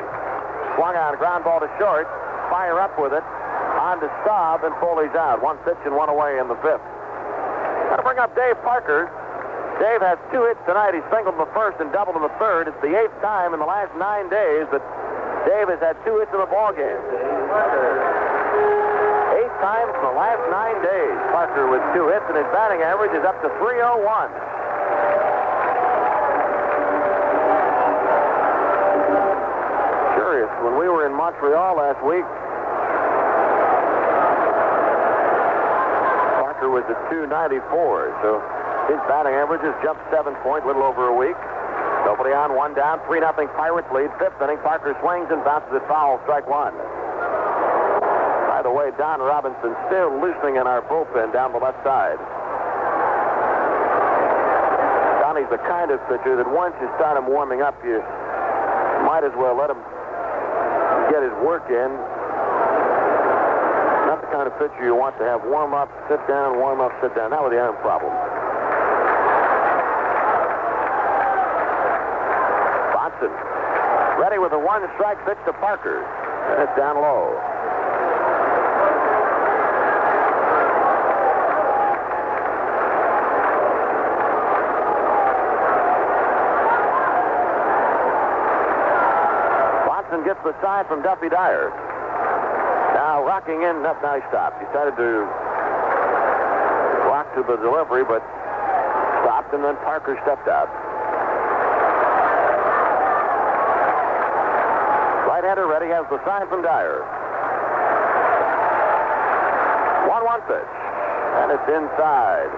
Swung on, ground ball to short. Fire up with it. On to Staub, and Foley's out. 1 pitch and 1 away in the fifth. Got to bring up Dave Parker. Dave has 2 hits tonight. He singled in the first and doubled in the third. It's the 8th time in the last 9 days that Dave has had 2 hits in a ball game. 8 times in the last 9 days. Parker with 2 hits, and his batting average is up to .301. Curious, when we were in Montreal last week, was at .294, so his batting average has jumped 7 points, a little over a week. Nobody on, 1 down, 3-0 Pirates lead. 5th inning, Parker swings and bounces it foul, strike 1. By the way, Don Robinson still loosening in our bullpen down the left side. Donnie's the kind of pitcher that once you start him warming up, you might as well let him get his work in. Not the kind of pitcher you want to have warm up, sit down, warm up, sit down. Not with the arm problem. Bonson ready with a 1-strike pitch to Parker. And it's down low. Bonson gets the sign from Duffy Dyer. Now rocking in, now he stopped. He started to rock to the delivery, but stopped, and then Parker stepped out. Right-hander ready, has the sign from Dyer. 1-1 pitch, and it's inside.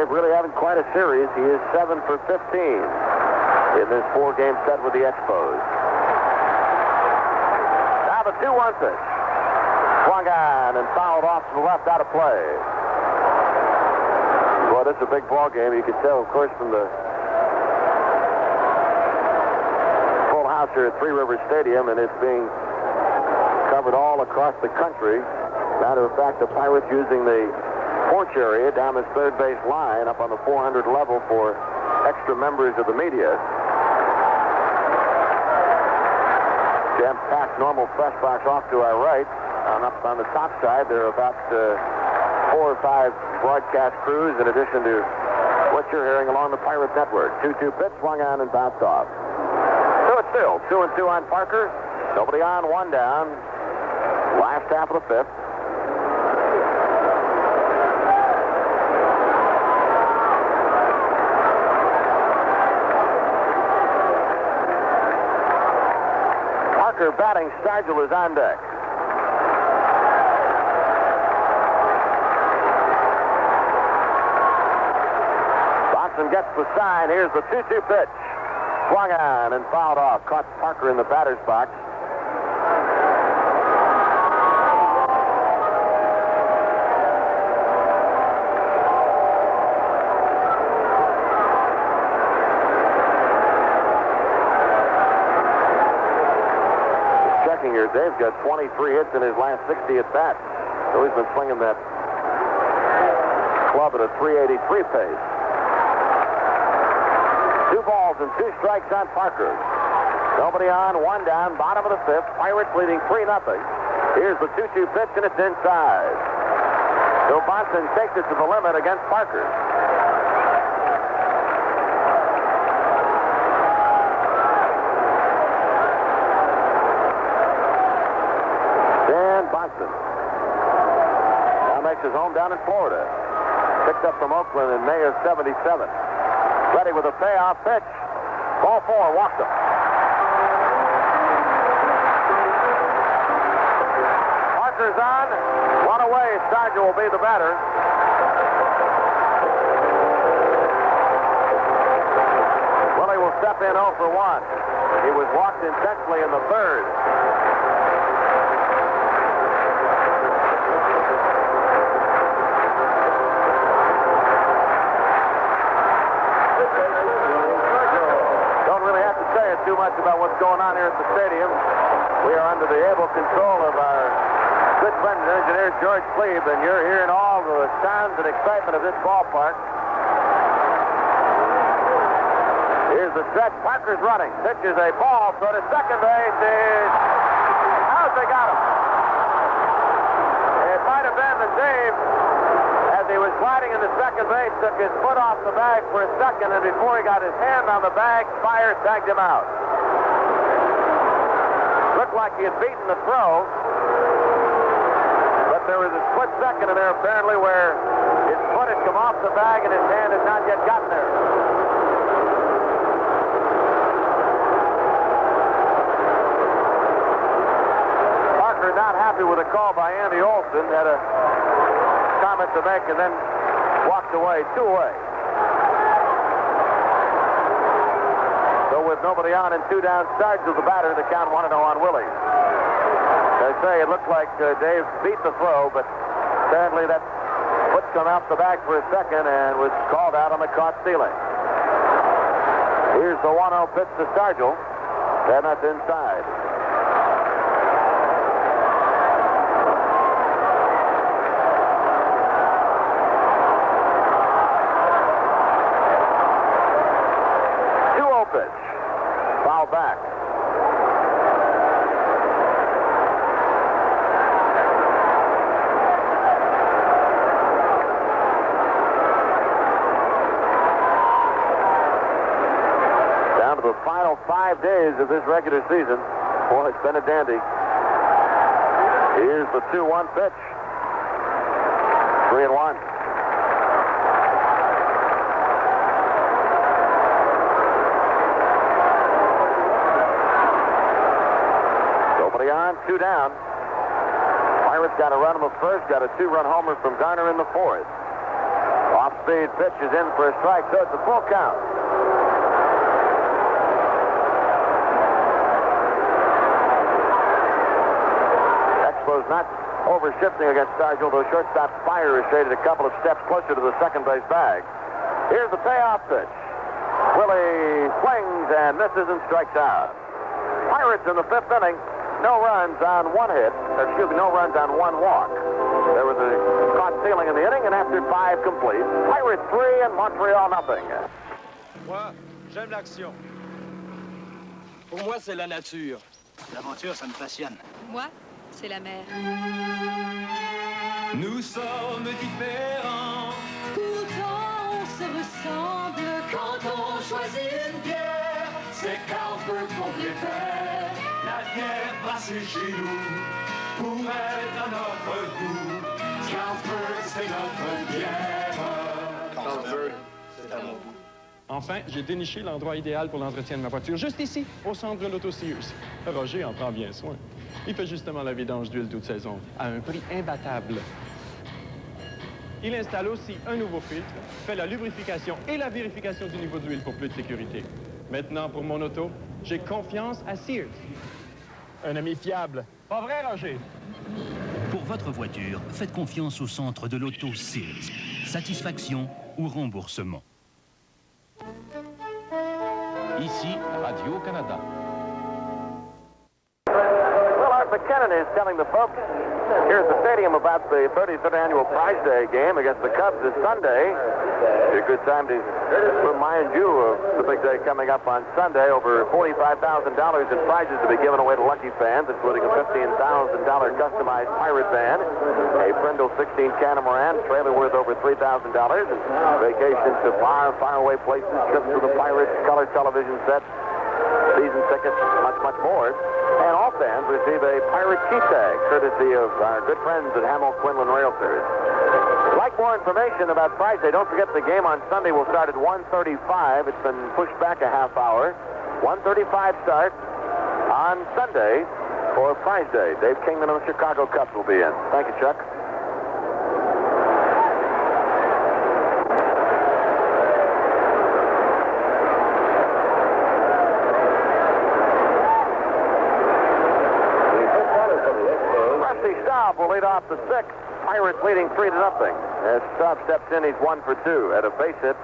Really having quite a series. He is 7 for 15 in this 4-game set with the Expos. Now the 2-1 pitch. Swung on and fouled off to the left, out of play. Boy, this is a big ball game. You can tell, of course, from the full house here at Three Rivers Stadium, and it's being covered all across the country. Matter of fact, the Pirates using the porch area down this third base line up on the 400 level for extra members of the media. Jam-packed normal press box off to our right. And up on the top side, there are about 4 or 5 broadcast crews in addition to what you're hearing along the Pirate Network. 2-2 pitch, swung on and bounced off. So it's still 2-2 on Parker. Nobody on, 1 down. Last half of the 5th. Parker batting, Stargell is on deck. Boxen gets the sign. Here's the 2-2 pitch. Swung on and fouled off. Caught Parker in the batter's box. Here, Dave's got 23 hits in his last 60 at bats. So he's been swinging that club at a 383 pace. 2 balls and 2 strikes on Parker. Nobody on, 1 down, bottom of the 5th. Pirates leading 3-0. Here's the 2-2 pitch, and it's inside. So Bonson takes it to the limit against Parker. Now makes his home down in Florida. Picked up from Oakland in May of '77. Ready with a payoff pitch. Ball 4, walked him. Parker's on. 1 away. Stargell will be the batter. Willie will step in 0 for 1. He was walked intentionally in the 3rd. Too much about what's going on here at the stadium. We are under the able control of our good friend and engineer George Cleve, and you're hearing all the sounds and excitement of this ballpark. Here's the stretch. Parker's running. Pitches a ball so to second base. How's they got him? It might have been the save. As he was sliding into second base, took his foot off the bag for a second, and before he got his hand on the bag, Fire tagged him out. Looked like he had beaten the throw, but there was a split second in there apparently where his foot had come off the bag and his hand had not yet gotten there. Parker not happy with a call by Andy Olson, had a comment to make and then walked away. 2 away. So with nobody on and 2 down, Stargell the batter, the count 1-0 on Willie. They say it looked like Dave beat the throw, but apparently that foot come off the bag for a second and was called out on the caught stealing. Here's the 1-0 pitch to Stargell, and that's inside. Foul back. Down to the final 5 days of this regular season. Boy, it's been a dandy. Here's the 2-1 pitch. 3-1. On, 2 down. Pirates got a run in the 1st, got a 2-run homer from Garner in the 4th. Off-speed pitch is in for a strike, so it's a full count. is not over-shifting against Stargell, though shortstop Spire is shaded a couple of steps closer to the second base bag. Here's the payoff pitch. Willie swings and misses and strikes out. Pirates in the fifth inning, no runs on one hit. No runs on one walk. There was a caught stealing in the inning, and after 5 complete, Pirates 3 and Montreal nothing. Moi, j'aime l'action. Pour moi, c'est la nature. L'aventure, ça me passionne. Moi, c'est la mer. Nous sommes différents. Pourtant, on se ressemble. Quand on choisit une bière, c'est Carlsberg qu'on préfère. La bière brassée chez nous, pour être à notre goût. Carlsberg, c'est notre bière. Carlsberg, c'est à mon goût. Enfin, j'ai déniché l'endroit idéal pour l'entretien de ma voiture, juste ici, au centre de l'auto Sears. Roger en prend bien soin. Il fait justement la vidange d'huile toute saison, à un prix imbattable. Il installe aussi un nouveau filtre, fait la lubrification et la vérification du niveau de l'huile pour plus de sécurité. Maintenant, pour mon auto, j'ai confiance à Sears. Un ami fiable. Pas vrai, Roger? Pour votre voiture, faites confiance au centre de l'auto Sears. Satisfaction ou remboursement. Ici, Radio-Canada. Well, Art McKennan is telling the folks here at the stadium about the 33rd annual Prize Day game against the Cubs this Sunday. It's a good time to remind you of the big day coming up on Sunday. Over $45,000 in prizes to be given away to lucky fans, including a $15,000 customized pirate van, a Prindle 16 catamaran trailer worth over $3,000, and vacations to far, faraway places, trips to the Pirates, color television set, season tickets, much more. And all fans receive a Pirate key tag, courtesy of our good friends at Hamill Quinlan Realtors. If you'd like more information about Prize Day, don't forget the game on Sunday will start at 1:35. It's been pushed back a half hour. 1:35 start on Sunday for Prize Day. Dave Kingman of the Chicago Cubs will be in. Thank you, Chuck. Will lead off the sixth. Pirates leading 3-0. As Staub steps in, he's 1 for 2 at a base hit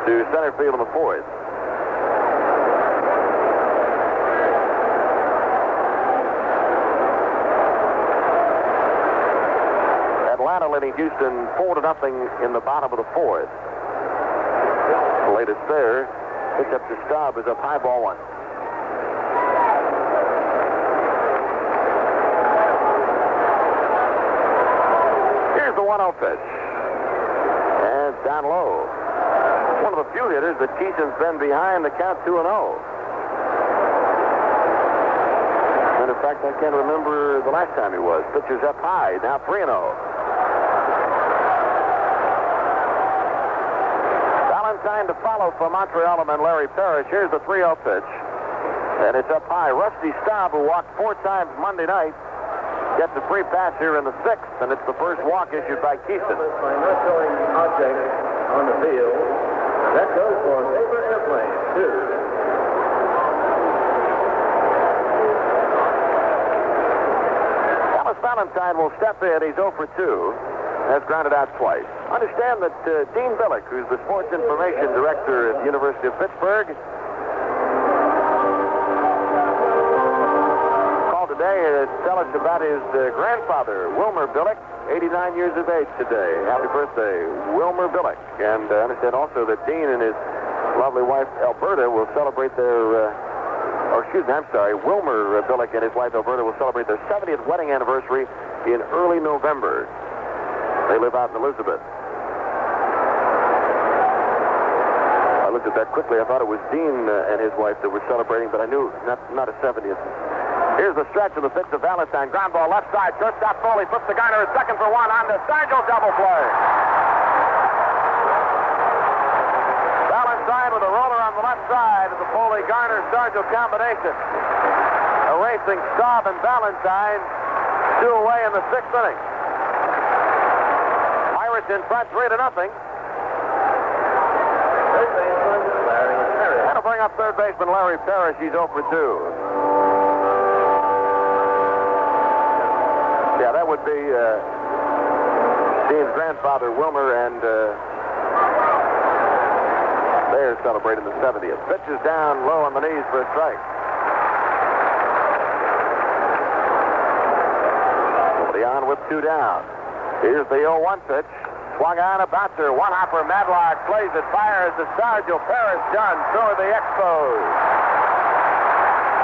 to center field in the fourth. Atlanta leading Houston 4-0 in the bottom of the fourth. The latest there, pitch up to Staub is up high, ball 1. The 1-0 pitch. And down low. One of the few hitters that Kison's been behind the count 2-0. And in fact, I can't remember the last time he was. Pitcher's up high, now 3-0. Valentine to follow for Montreal and Larry Parrish. Here's the 3-0 pitch. And it's up high. Rusty Staub, who walked 4 times Monday night, gets a free pass here in the sixth, and it's the first walk issued by Kison. By not showing objects on the field. That goes for a favorite airplane, 2. Dallas Valentine will step in. He's 0 for 2. Has grounded out twice. Understand that Dean Billick, who's the sports information director at the University of Pittsburgh, today to tell us about his grandfather, Wilmer Billick, 89 years of age today. Happy birthday, Wilmer Billick. And I understand also that Dean and his lovely wife, Alberta, will celebrate their, Wilmer Billick and his wife, Alberta, will celebrate their 70th wedding anniversary in early November. They live out in Elizabeth. I looked at that quickly. I thought it was Dean and his wife that were celebrating, but I knew not a 70th. Here's the stretch of the pitch to Valentine. Ground ball left side. Shortstop Foley puts the Garner at second for 1 on the Stargell double play. Valentine with a roller on the left side of the Foley Garner Stargell combination. Erasing Staub and Valentine 2 away in the 6th inning. Pirates in front 3-0. That'll bring up third baseman Larry Parrish. He's 0 for 2. Yeah, that would be Dean's grandfather, Wilmer, and they're celebrating the 70th. Pitch is down low on the knees for a strike. Leon with 2 down. Here's the 0-1 pitch. Swung on a bouncer. One hopper. Madlock plays it. Fires to Stargell. Paris done. So are the Expos.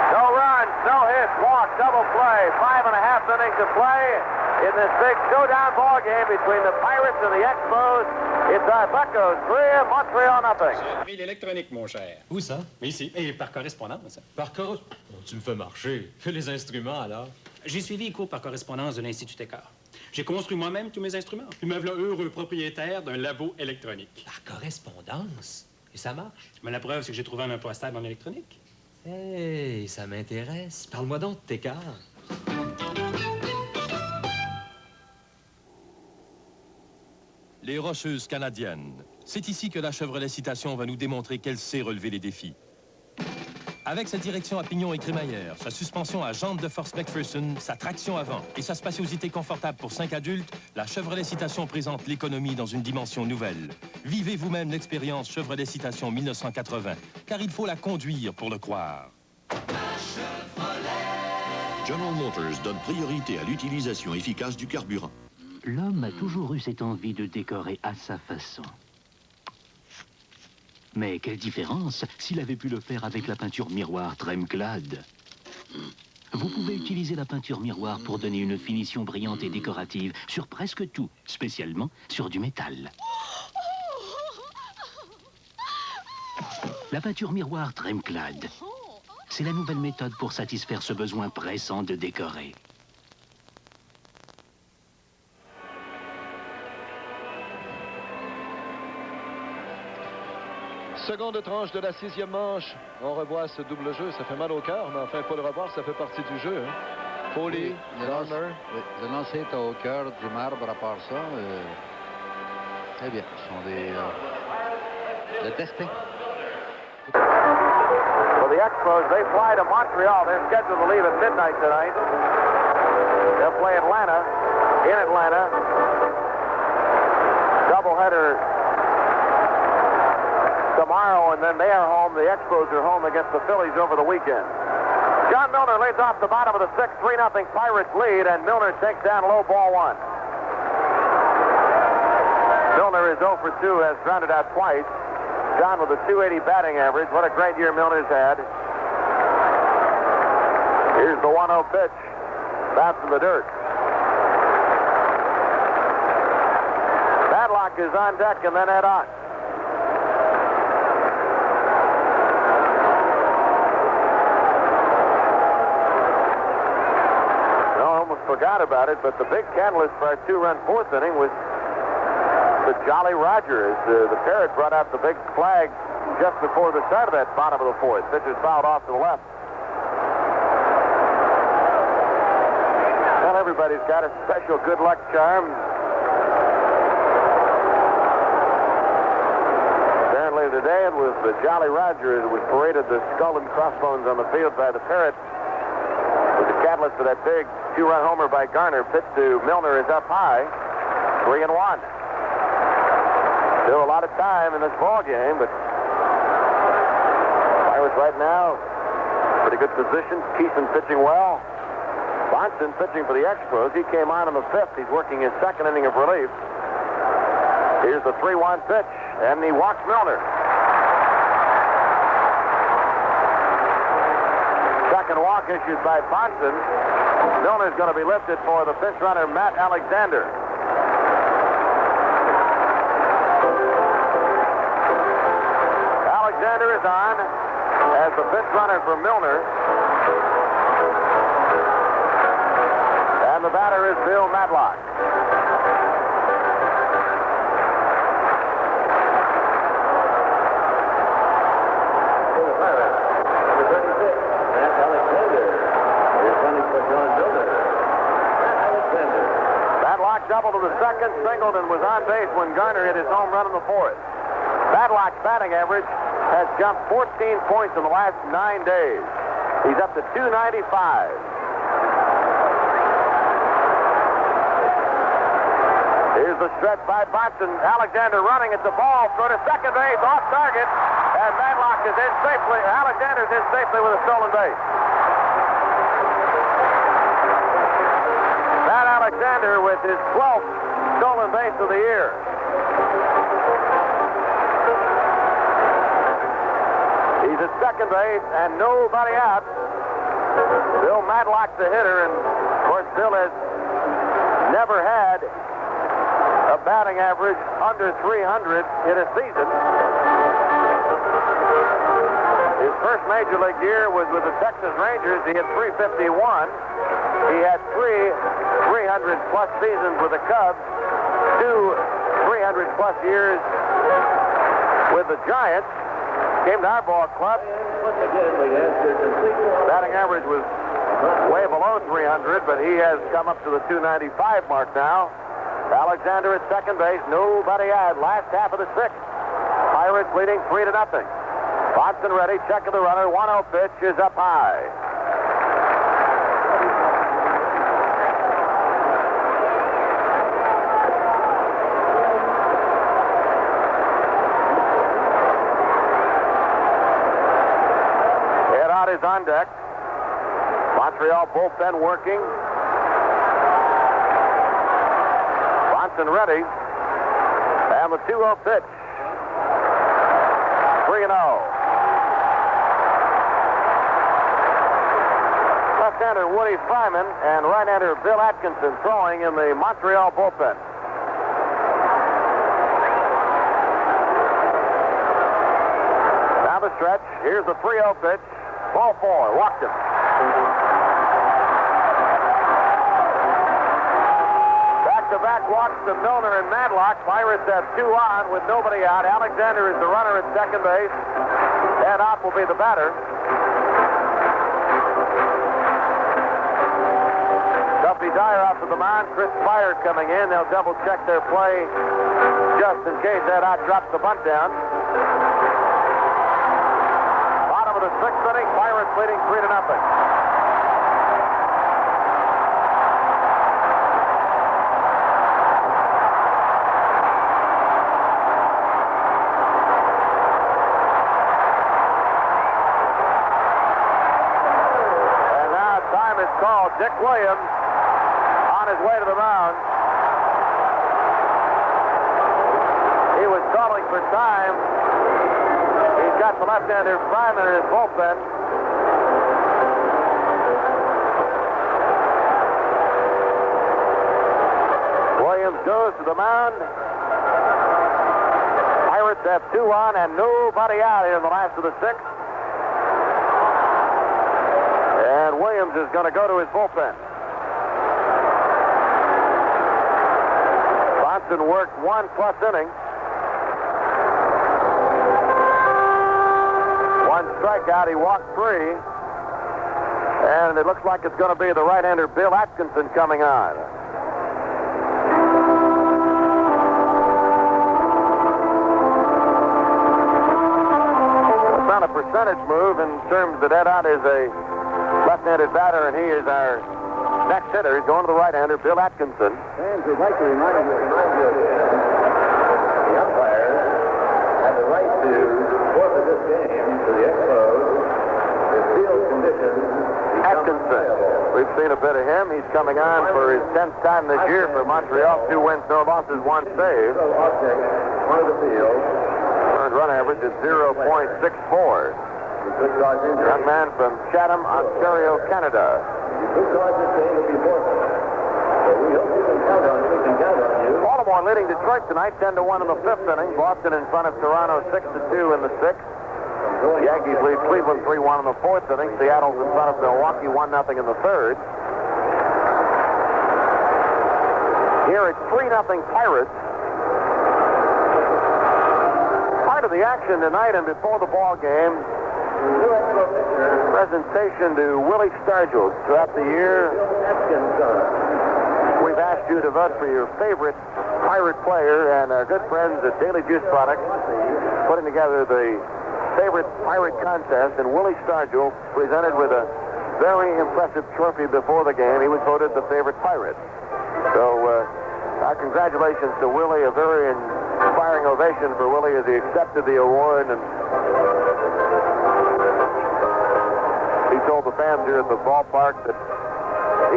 No runs, no hits, walk, double play. 5.5 innings to play in this big showdown ball game between the Pirates and the Expos. It's our Buccos 3, Montreal nothing. J'ai l'électronique, mon cher. Où ça? Ici. Et par correspondance. Par correspondance? Oh, tu me fais marcher. Fais les instruments, alors. J'ai suivi les cours par correspondance de l'Institut Écart. J'ai construit moi-même tous mes instruments. Puis me voilà heureux propriétaire d'un labo électronique. Par correspondance? Et ça marche? Mais la preuve, c'est que j'ai trouvé un emploi stable en électronique. Hey, ça m'intéresse. Parle-moi donc de tes cars. Les Rocheuses canadiennes. C'est ici que la Chevrolet Citation va nous démontrer qu'elle sait relever les défis. Avec sa direction à pignon et crémaillère, sa suspension à jantes de force McPherson, sa traction avant et sa spaciosité confortable pour 5 adultes, la Chevrolet Citation présente l'économie dans une dimension nouvelle. Vivez vous-même l'expérience Chevrolet Citation 1980, car il faut la conduire pour le croire. General Motors donne priorité à l'utilisation efficace du carburant. L'homme a toujours eu cette envie de décorer à sa façon. Mais quelle différence s'il avait pu le faire avec la peinture miroir Tremclad. Vous pouvez utiliser la peinture miroir pour donner une finition brillante et décorative sur presque tout, spécialement sur du métal. La peinture miroir Tremclad, c'est la nouvelle méthode pour satisfaire ce besoin pressant de décorer. Seconde tranche de la 6e manche. On revoit ce double jeu. Ça fait mal au cœur, mais enfin, il faut le revoir. Ça fait partie du jeu. Hein. Foley, Garner. Oui, le lancer est au cœur du marbre à part ça. Très bien. Ce sont des... le destin. For the Expos, they fly to Montreal. They're scheduled to leave at midnight tonight. They'll play Atlanta, in Atlanta. Doubleheader tomorrow, and then they are home. The Expos are home against the Phillies over the weekend. John Milner leads off the bottom of the 6th, 3-0 Pirates lead, and Milner takes down low ball 1. Milner is 0 for 2, has grounded out twice. John with a .280 batting average. What a great year Milner's had. Here's the 1-0 pitch. Bouncing the dirt. Madlock is on deck, and then head on. Forgot about it, but the big catalyst for our 2-run 4th inning was the Jolly Roger. As the Parrot brought out the big flag just before the start of that bottom of the 4th. Pitch is fouled off to the left. Well, everybody's got a special good luck charm. Apparently today it was the Jolly Roger that was paraded the skull and crossbones on the field by the Parrot. With the catalyst for that big 2-run homer by Garner. Pitch to Milner is up high. 3-1. Still a lot of time in this ball game, but Pirates right now, pretty good position. Kison pitching well. Bonson pitching for the Expos. He came on in the 5th. He's working his 2nd inning of relief. Here's the 3-1 pitch, and he walks Milner. Second walk issued by Bonson. Milner's going to be lifted for the pinch runner, Matt Alexander. Alexander is on as the pinch runner for Milner. And the batter is Bill Madlock. Double to the 2nd, singled, and was on base when Garner hit his home run in the 4th. Madlock's batting average has jumped 14 points in the last 9 days. He's up to .295. the stretch by Bonson. Alexander running at the ball. Throw to second base, off target. And Madlock is in safely. Alexander's in safely with a stolen base. Matt Alexander with his 12th stolen base of the year. He's at second base and nobody out. Bill Madlock's the hitter, and of course Bill has never had a batting average under 300 in a season. His first major league year was with the Texas Rangers. He had 351. He had 300-plus seasons with the Cubs, 2 300-plus years with the Giants. Came to our ball club. Batting average was way below 300, but he has come up to the 295 mark now. Alexander at second base, nobody out. Last half of the sixth. Pirates leading 3-0. Bonson ready, check of the runner, 1-0 pitch is up high. Head out is on deck. Montreal bullpen working. Bonson ready. And the 2-0 pitch. 3-0. Left-hander Woody Fryman and right-hander Bill Atkinson throwing in the Montreal bullpen. Down the stretch. Here's the 3-0 pitch. Ball 4. Walked him. Back-to-back walks to Milner and Madlock. Pirates have 2 on with nobody out. Alexander is the runner at second base. Ed Ott will be the batter. Duffy Dyer off to the mound. Chris Fire coming in. They'll double-check their play just in case Ed Ott drops the bunt down. Bottom of the 6th inning. Pirates leading 3-0. Called. Dick Williams on his way to the mound. He was calling for time. He's got the left-hander Fryman in his bullpen. Williams goes to the mound. Pirates have 2 on and nobody out here in the last of the 6th. And Williams is going to go to his bullpen. Bonson worked 1+ inning. 1 strikeout. He walked 3. And it looks like it's going to be the right-hander Bill Atkinson coming on. It's not a percentage move in terms that Ed Ott is a left-handed batter, and he is our next hitter. He's going to the right-hander, Bill Atkinson. Fans would like to remind you the umpires have the right to forfeit this game to the Expos if field conditions. Atkinson. We've seen a bit of him. He's coming on for his 10th time this year for Montreal. 2 wins, no losses, 1 save. One of the field. Earned run average is 0.64. Young man from Chatham, Ontario, Canada. Baltimore leading Detroit tonight, 10-1 in the 5th inning. Boston in front of Toronto, 6-2 in the 6th. The Yankees lead Cleveland 3-1 in the 4th inning. Seattle's in front of Milwaukee, 1-0 in the 3rd. Here it's 3-0 Pirates. Part of the action tonight and before the ball game. Presentation to Willie Stargell. Throughout the year, we've asked you to vote for your favorite Pirate player, and our good friends at Daily Juice Products putting together the favorite Pirate contest, and Willie Stargell presented with a very impressive trophy before the game. He was voted the favorite Pirate. So Our congratulations to Willie. A very inspiring ovation for Willie as he accepted the award. And he told the fans here at the ballpark that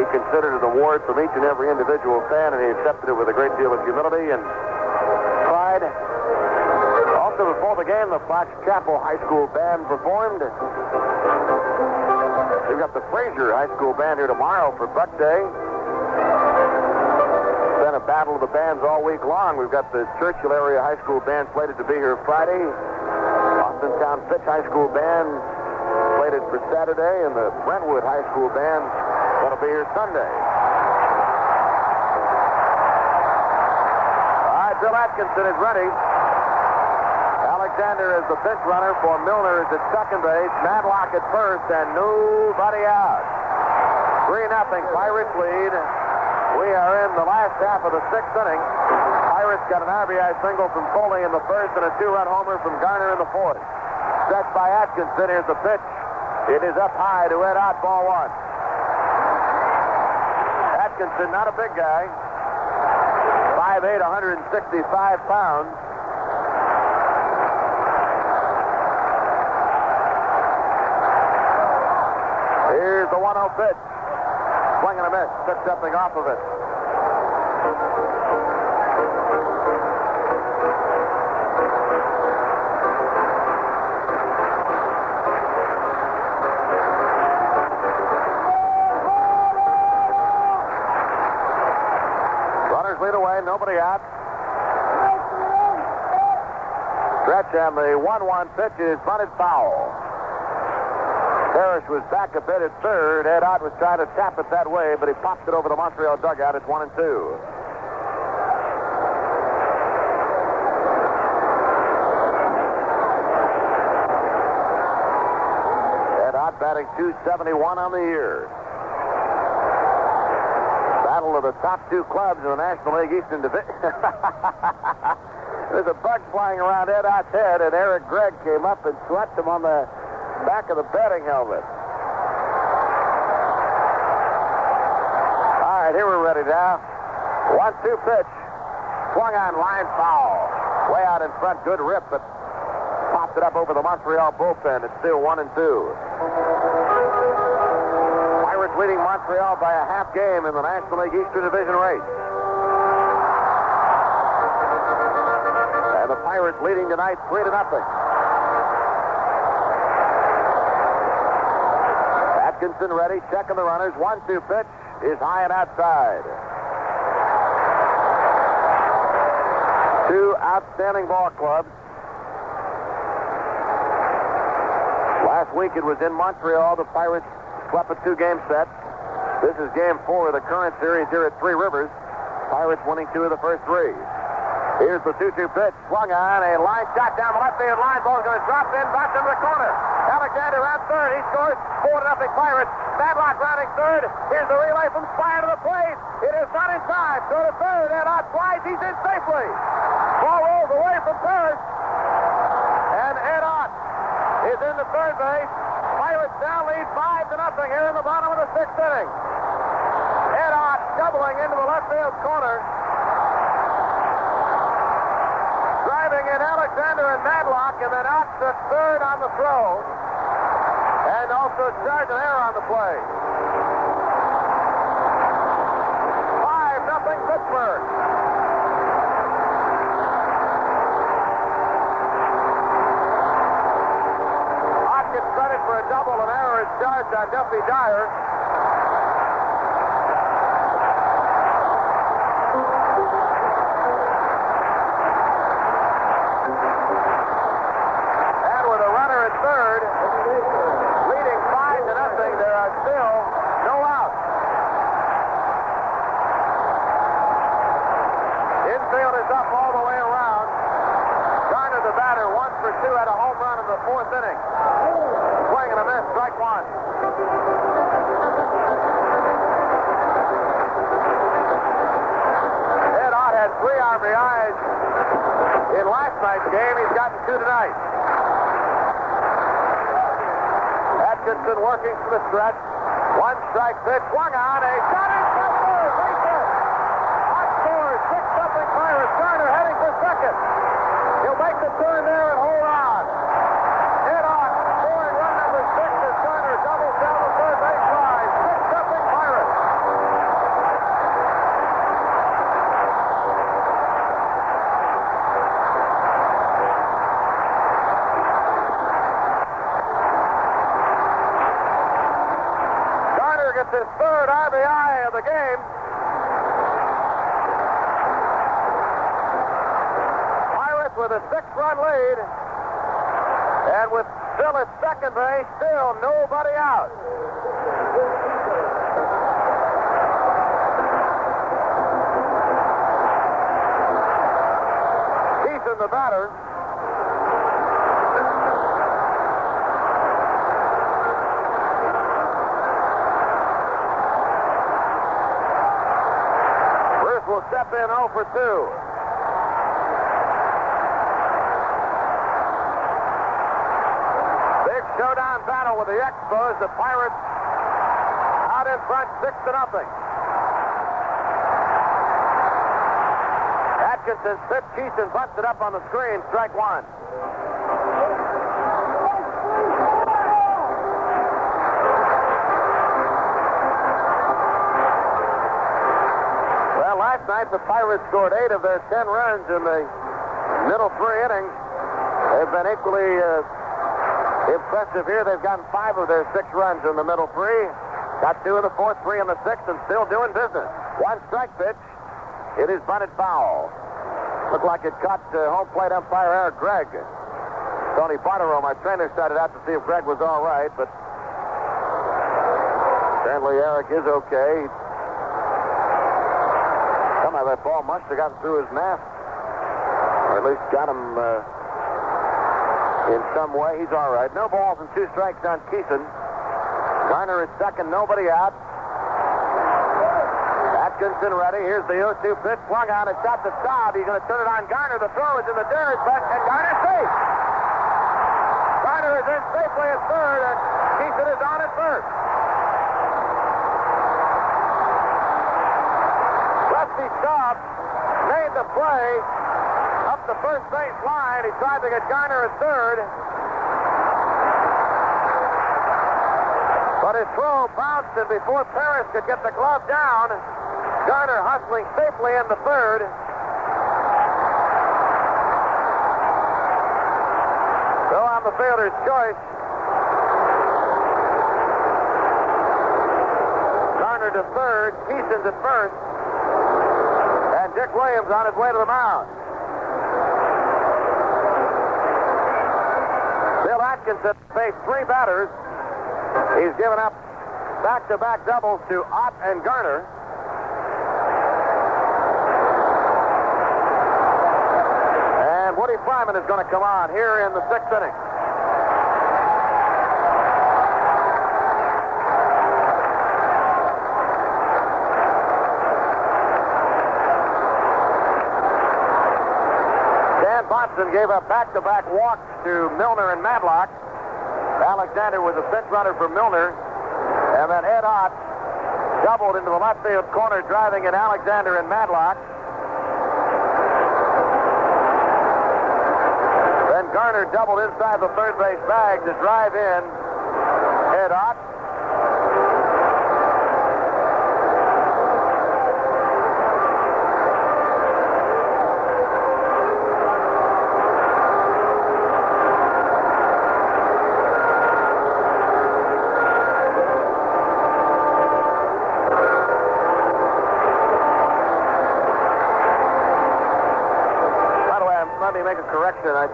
he considered an award from each and every individual fan, and he accepted it with a great deal of humility and pride. Also, before the game, the Fox Chapel High School Band performed. We've got the Fraser High School Band here tomorrow for Buck Day. It's been a battle of the bands all week long. We've got the Churchill Area High School Band slated to be here Friday. Austintown Fitch High School Band slated for Saturday, and the Brentwood High School Band going to be here Sunday. All right, Bill Atkinson is ready. Alexander is the pinch runner for Milner is at second base. Matlock at first, and nobody out. 3-0 Pirates lead. We are in the last half of the sixth inning. Pirates got an RBI single from Foley in the first and a 2-run homer from Garner in the fourth. Set by Atkinson. Here's the pitch. It is up high to Ed Ott, ball one. Atkinson, not a big guy. 5'8", 165 pounds. Here's the 1-0 pitch. Swing and a miss. Took something off of it. Runners lead away. Nobody out. Stretch and the 1-1 pitch is bunted foul. Parrish was back a bit at third. Ed Ott was trying to tap it that way, but he popped it over the Montreal dugout. It's 1-2. Ed Ott batting .271 on the year. Battle of the top two clubs in the National League Eastern Division. There's a bug flying around Ed Ott's head, and Eric Gregg came up and swept him on the back of the batting helmet. All right, here we're ready now. 1-2 pitch. Swung on, line foul. Way out in front, good rip, but popped it up over the Montreal bullpen. It's still 1-2. Pirates leading Montreal by a half game in the National League Eastern Division race. And the Pirates leading tonight 3-0. Atkinson ready, checking the runners. 1-2 pitch is high and outside. Two outstanding ball clubs. Last week it was in Montreal. The Pirates swept a 2-game set. This is game 4 of the current series here at Three Rivers. Pirates winning 2 of the first 3. Here's the 2-2 pitch. Swung on, a line shot down the left field line. Ball's going to drop in, back into the corner. Alexander on third. He scores. 4-0 Pirates. Matlock rounding third. Here's the relay from Spire to the plate. It is not in time. So to third. Ed Ott flies. He's in safely. Ball rolls away from third. And Ed Ott is in the third base. Pirates now lead 5-0 here in the bottom of the sixth inning. Ed Ott doubling into the left field corner. Driving in Alexander and Matlock, and then Ott to third on the throw. And also Sergeant Hare on the play. 5-0 Pittsburgh. Ott gets credit for a double, and error is charged on Duffy Dyer. And with a runner at third, leading 5-0, there are still no outs. Infield is up all the way around. Garner, the batter, 1 for 2, had a home run in the fourth inning. Swing and a miss, strike one. Ed Ott had 3 RBIs in last night's game. He's gotten 2 tonight. Atkinson working from the stretch. 1 strike pitch, swung on, a shot in center. Ott scores, 6 turn there and hold on. Hit on. Scoring run number 6 as Garner doubles down the third base line. 6-0 Pirates. Garner gets his third RBI of the game. Pirates with a 6-run lead. And with Phil at second base, still nobody out. Kison, the batter. Bruce will step in 0 for 2. Showdown battle with the Expos. The Pirates out in front 6-0. Atkinson pitch. Kison bunts it up on the screen. Strike one. Well, last night the Pirates scored 8 of their 10 runs in the middle 3 innings. They've been equally impressive here. They've gotten 5 of their 6 runs in the middle 3. Got 2 in the 4th, 3 in the 6th, and still doing business. One strike pitch. It is bunted foul. Looked like it caught home plate umpire Eric Gregg. Tony Bartero, my trainer, started out to see if Gregg was all right, but apparently Eric is okay. Somehow that ball must have gotten through his mask, or at least got him in some way. He's all right. No balls and 2 strikes on Kison. Garner is second, nobody out. Atkinson ready. Here's the 0-2 pitch. Swung on a shot to Staub. He's going to turn it on Garner. The throw is in the dirt, and Garner safe. Garner is in safely at third, and Kison is on at first. Rusty Staub made the play up the first base line. He tried to get Garner at third. But his throw bounced, and before Paris could get the glove down, Garner hustling safely in the third. So on the fielder's choice, Garner to third, Kison to first, and Dick Williams on his way to the mound. Bill Atkinson faced 3 batters. He's given up back-to-back doubles to Ott and Garner. And Woody Fryman is going to come on here in the 6th inning. Dan Botson gave up back-to-back walks to Milner and Madlock. Alexander was a pinch runner for Milner, and then Ed Ott doubled into the left field corner, driving in Alexander and Madlock. Then Garner doubled inside the third base bag to drive in Ed Ott. Make a correction. I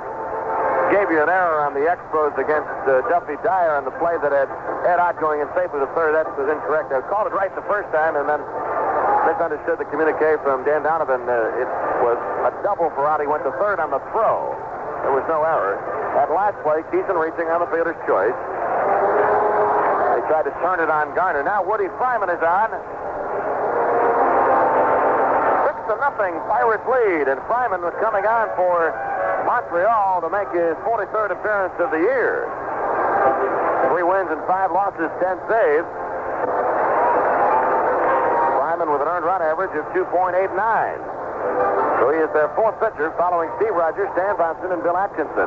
gave you an error on the Expos against Duffy Dyer on the play that had Ed Ott going in safely to third. That was incorrect. I called it right the first time and then misunderstood the communique from Dan Donovan. It was a double for Ott. He went to third on the throw. There was no error. That last play, Kison reaching on the fielder's choice. They tried to turn it on Garner. Now Woody Fryman is on. 6-0 Pirates lead, and Fryman was coming on for Montreal to make his 43rd appearance of the year. 3 wins and 5 losses, 10 saves. Fryman with an earned run average of 2.89. So So he is their fourth pitcher, following Steve Rogers, Stan Vonson, and Bill Atkinson.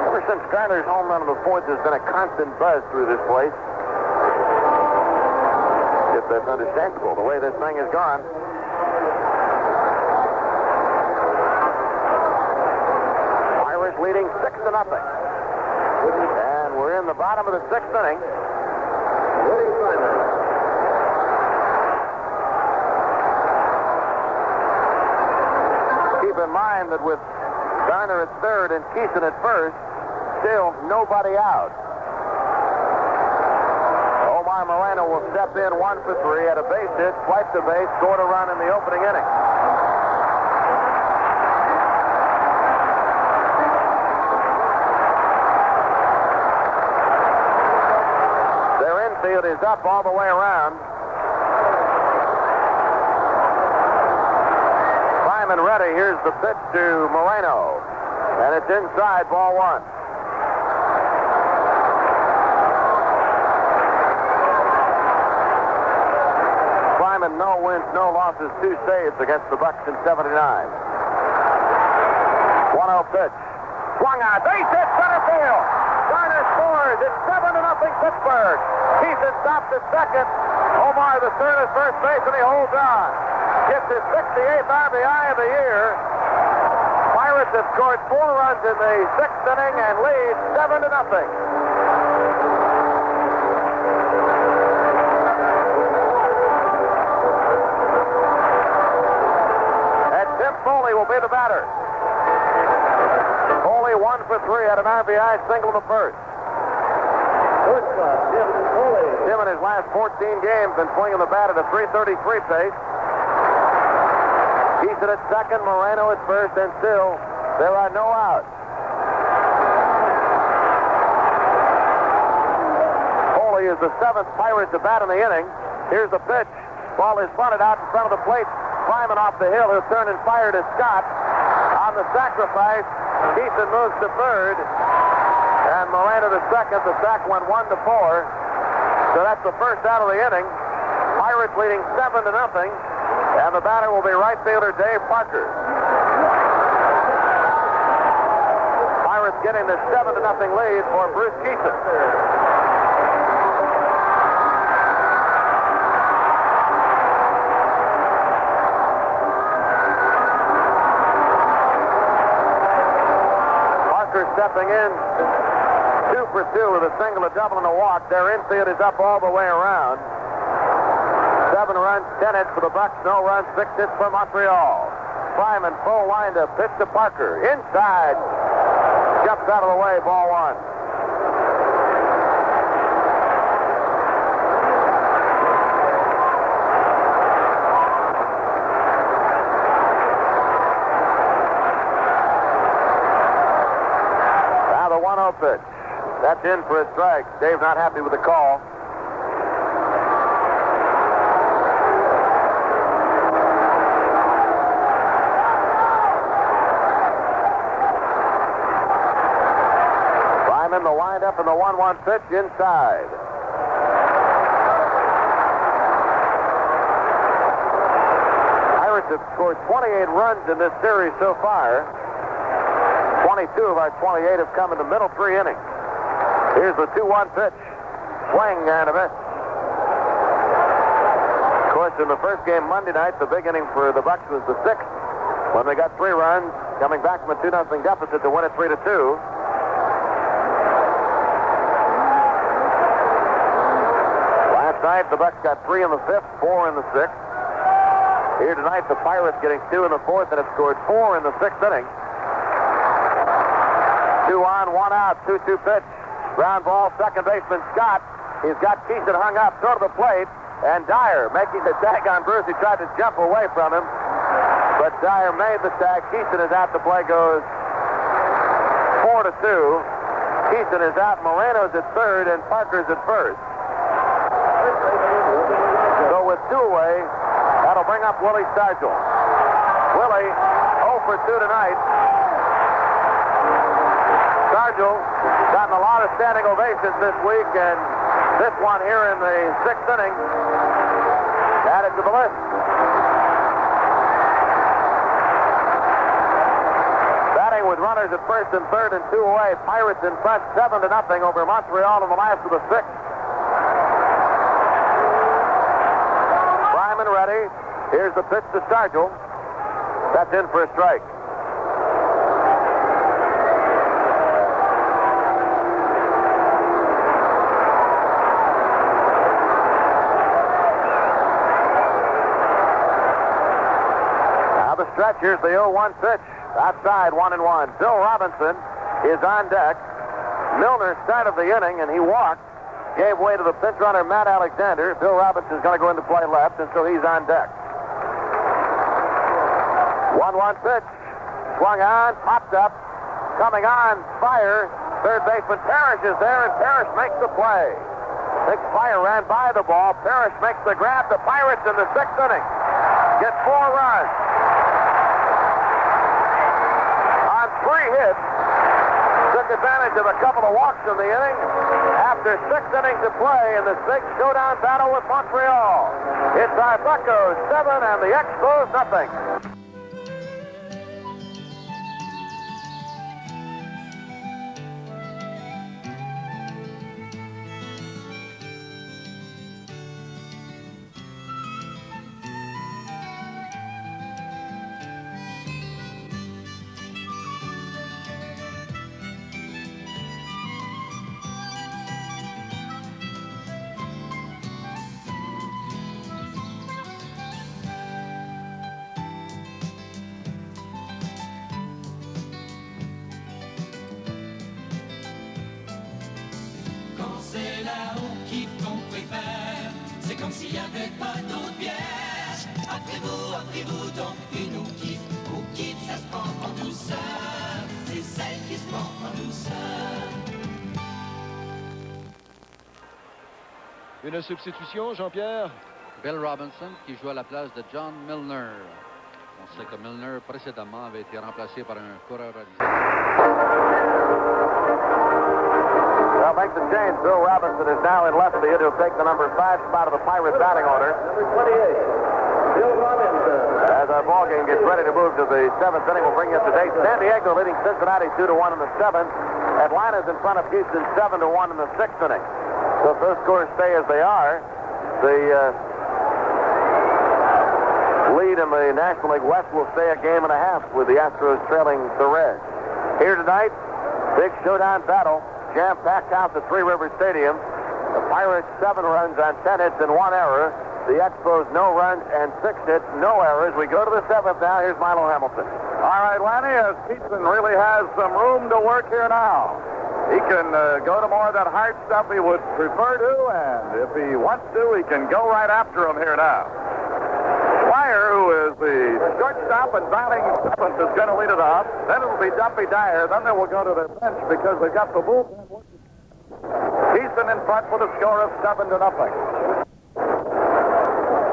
Ever since Garner's home run in the fourth, there's been a constant buzz through this place. If that's understandable, the way this thing has gone. Pirates leading 6-0. And we're in the bottom of the sixth inning. Keep in mind that with Garner at third and Kison at first, still nobody out. Omar Moreno will step in 1 for 3 at a base hit, swiped the base, scored a run in the opening inning. Infield is up all the way around. Simon ready. Here's the pitch to Moreno. And it's inside, ball 1. Simon, no wins, no losses, 2 saves against the Bucs in '79. 1-0 pitch. Swung on, base hit, center field. Garner scores. It's 7-0 Pittsburgh. Kison stops at second. Omar the third at first base, and he holds on. Gets his 68th RBI of the year. Pirates have scored 4 runs in the 6th inning and lead 7-0. And Tim Foley will be the batter. Foley 1 for 3 at an RBI single in the first. Tim in his last 14 games been swinging the bat at a .333 pace. Kison at second, Moreno at first, and still there are no outs. Foley is the 7th Pirate to bat in the inning. Here's the pitch. Ball is bunted out in front of the plate. Climbing off the hill, he'll turn and fire to Scott. On the sacrifice, Kison moves to third. And Moreno to second. The sack went 1-4. So that's the first out of the inning. Pirates leading 7-0. And the batter will be right fielder Dave Parker. Pirates getting the 7-0 lead for Bruce Kison. Parker stepping in. 2 for 2 with a single, a double, and a walk. Their infield is up all the way around. 7 runs, 10 hits for the Bucs. No runs, 6 hits for Montreal. Simon, full windup, pitch to Parker. Inside. Jumps out of the way, ball 1. Now the 1-0 pitch. That's in for a strike. Dave not happy with the call. Simon, the windup and the 1-1 pitch inside. Pirates have scored 28 runs in this series so far. 22 of our 28 have come in the middle 3 innings. Here's the 2-1 pitch. Swing and a miss. Of course, in the first game Monday night, the big inning for the Bucs was the 6th, when they got 3 runs, coming back from a 2-0 deficit to win it 3-2. Last night, the Bucs got 3 in the 5th, 4 in the 6th. Here tonight, the Pirates getting 2 in the 4th and have scored 4 in the 6th inning. 2 on, 1 out, 2-2 pitch. Ground ball, second baseman Scott. He's got Kison hung up, throw to the plate, and Dyer making the tag on Bruce. He tried to jump away from him, but Dyer made the tag. Kison is out. The play goes 4-2. Kison is out. Moreno's at third, and Parker's at first. So with 2 away, that'll bring up Willie Stargell. Willie 0 for 2 tonight. Stargell gotten a lot of standing ovations this week, and this one here in the 6th inning added to the list. Batting with runners at first and third and 2 away, Pirates in front 7-0 over Montreal in the last of the 6th. Prime and ready. Here's the pitch to Stargell. That's in for a strike. Stretch. Here's the 0-1 pitch. Outside, 1-1. Bill Robinson is on deck. Milner started the inning, and he walked. Gave way to the pinch runner, Matt Alexander. Bill Robinson's going to go into play left, and so he's on deck. 1-1 pitch. Swung on, popped up. Coming on, fire. Third baseman Parrish is there, and Parrish makes the play. Big Fire ran by the ball. Parrish makes the grab. The Pirates in the 6th inning get 4 runs. 3 hits, took advantage of a couple of walks in the inning after 6 innings of play in this big showdown battle with Montreal. It's our Buccos 7 and the Expos nothing. C'est là-haut qui qu'on préfère, c'est comme s'il n'y avait pas d'autre bière. Offrez-vous donc une eau qui ça se prend en douceur, c'est celle qui se prend en douceur. Une substitution, Jean-Pierre? Bill Robinson qui joue à la place de John Milner. On sait que Milner précédemment avait été remplacé par un coureur à Well, makes the change. Bill Robinson is now in left field. He'll take the number 5 spot of the Pirates batting order. Number 28, Bill Robinson. As our ball game gets ready to move to the 7th inning, we'll bring you up to date. San Diego leading Cincinnati 2-1 in the 7th. Atlanta's in front of Houston 7-1 in the 6th inning. So if those scores stay as they are, the lead in the National League West will stay a game and a half with the Astros trailing the Reds. Here tonight, big showdown battle. Jam-packed house at Three Rivers Stadium. The Pirates 7 runs on 10 hits and 1 error. The Expos no runs and 6 hits, no errors. We go to the 7th now. Here's Milo Hamilton. All right, Lanny, Kison really has some room to work here now. He can go to more of that hard stuff he would prefer to, and if he wants to, he can go right after him here now. Fire, who is the shortstop and batting 7th, is going to lead it off. Then it'll be Duffy Dyer. Then they will go to the bench because they've got the bullpen. Kison in front with a score of 7-0.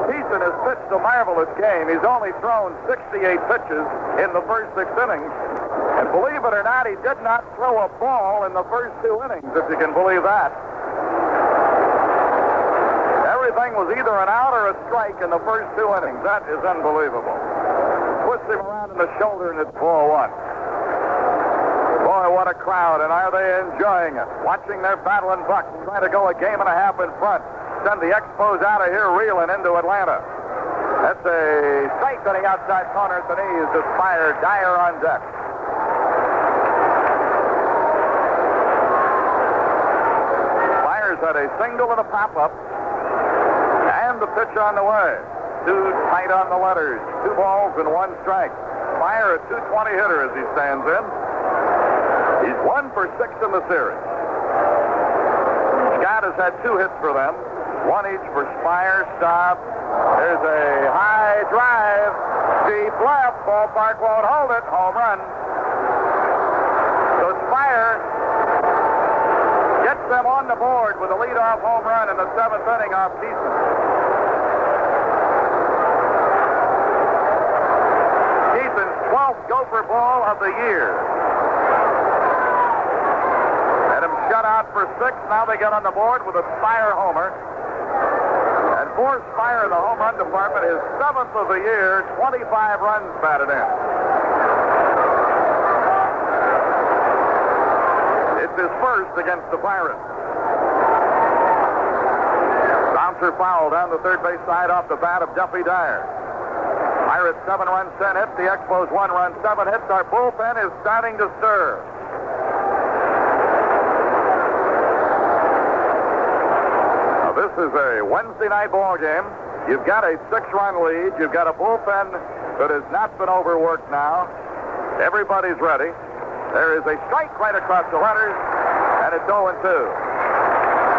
Kison has pitched a marvelous game. He's only thrown 68 pitches in the first 6 innings. And believe it or not, he did not throw a ball in the first 2 innings, if you can believe that. Everything was either an out or a strike in the first 2 innings. That is unbelievable. Twists him around in the shoulder, and it's 4-1. Boy, what a crowd, and are they enjoying it. Watching their battling Bucs try to go a game and a half in front. Send the Expos out of here reeling into Atlanta. That's a strike on the outside corner at the knees. Just fired. Dyer on deck. Myers had a single and a pop-up. And the pitch on the way. 2 tight on the letters. 2 balls and 1 strike. Fire a 220 hitter as he stands in. He's 1 for 6 in the series. Scott has had 2 hits for them. 1 each for Spire, Staub. There's a high drive. Deep left. Ballpark won't hold it. Home run. So Spire gets them on the board with a leadoff home run in the 7th inning off Kison. Kison's 12th Gopher ball of the year. shutout for 6. Now they get on the board with a Spire homer. And for Spire in the home run department, his 7th of the year, 25 runs batted in. It's his first against the Pirates. Bouncer foul down the third base side off the bat of Duffy Dyer. Pirates 7 runs, 10 hits. The Expos 1 run, 7 hits. Our bullpen is starting to stir. Now, this is a Wednesday night ball game. You've got a 6-run lead. You've got a bullpen that has not been overworked now. Everybody's ready. There is a strike right across the letters, and it's 0-2.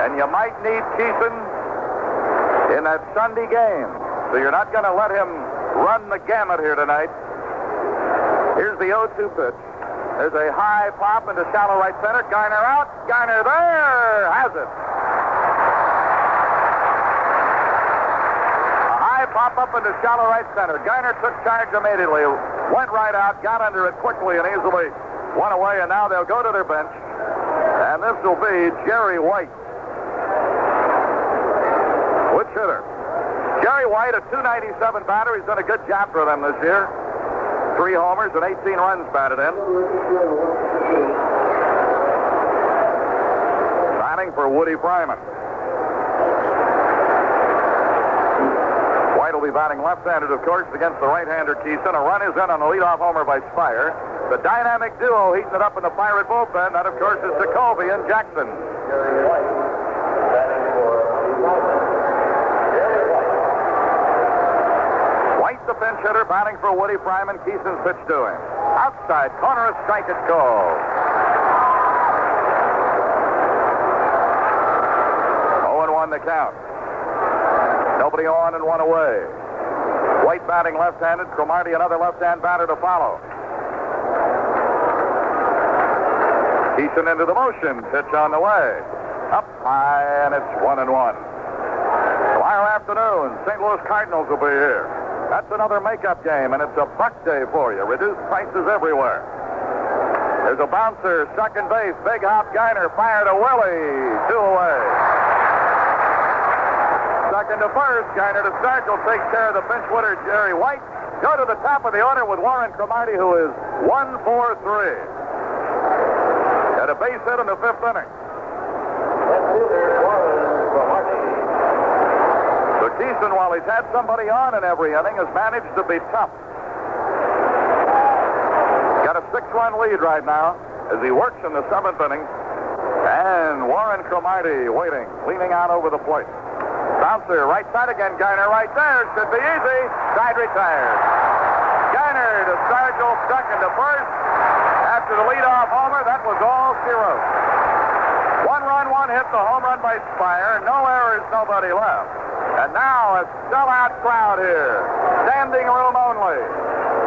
And you might need Kison in that Sunday game. So you're not going to let him run the gamut here tonight. Here's the 0-2 pitch. There's a high pop into shallow right center. Garner out. Garner there. Has it. A high pop up into shallow right center. Garner took charge immediately. Went right out. Got under it quickly and easily. One away, and now they'll go to their bench. And this will be Jerry White. Which hitter? Jerry White, a .297 batter. He's done a good job for them this year. 3 homers and 18 runs batted in. Batting for Woody Fryman. White will be batting left-handed, of course, against the right-hander Kison. A run is in on a leadoff homer by Spire. The dynamic duo heating it up in the Pirate bullpen. That, of course, is Jacoby and Jackson. Jerry White batting for the pinch hitter, batting for Woody Fryman. Kison's pitch to him. Outside corner, a strike, it's called. 0-1 the count. Nobody on and 1 away. White batting left-handed. Cromartie, another left-hand batter to follow. Kison into the motion. Pitch on the way. Up high, and it's 1-1. Tomorrow afternoon, St. Louis Cardinals will be here. That's another makeup game, and it's a buck day for you. Reduced prices everywhere. There's a bouncer, second base. Big hop Garner, fire to Willie. 2 away. Second to first. Garner to Stargell takes care of the pinch hitter, Jerry White. Go to the top of the order with Warren Cromartie, who is 1-4-3. Had a base hit in the 5th inning. So Kison, while he's had somebody on in every inning, has managed to be tough. Got a 6-run lead right now as he works in the 7th inning. And Warren Cromartie waiting, leaning out over the plate. Bouncer, right side again. Garner right there. Should be easy. Side retired. Garner to Stargell, second to first. After the leadoff homer, that was all she wrote. 1 run, 1 hit, the home run by Spire. No errors, nobody left. And now a sellout crowd here. Standing room only.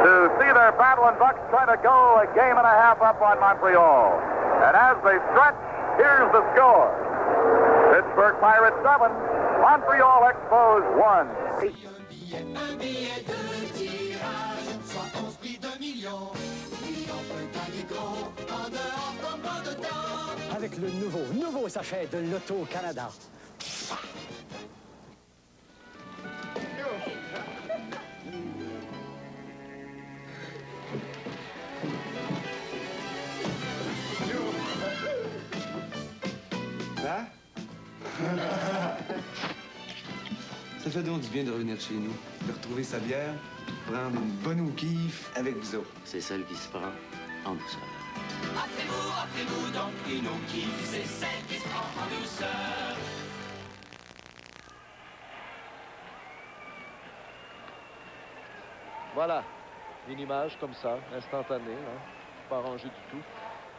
To see their battling Bucs try to go a game and a half up on Montreal. And as they stretch, here's the score. Pittsburgh Pirates 7, Montreal Expos 1. Un billet de tirage, soit 11 prix de millions. Oui, on peut gagner gros, en dehors comme en dedans. Avec le nouveau sachet de l'Auto-Canada. Ça fait donc du bien de revenir chez nous, de retrouver sa bière, prendre une bonne au kiff avec vous autres. C'est celle qui se prend en douceur. Offrez-vous donc une au kiff, c'est celle qui se prend en douceur. Voilà, une image comme ça, instantanée, hein. Pas arrangée du tout.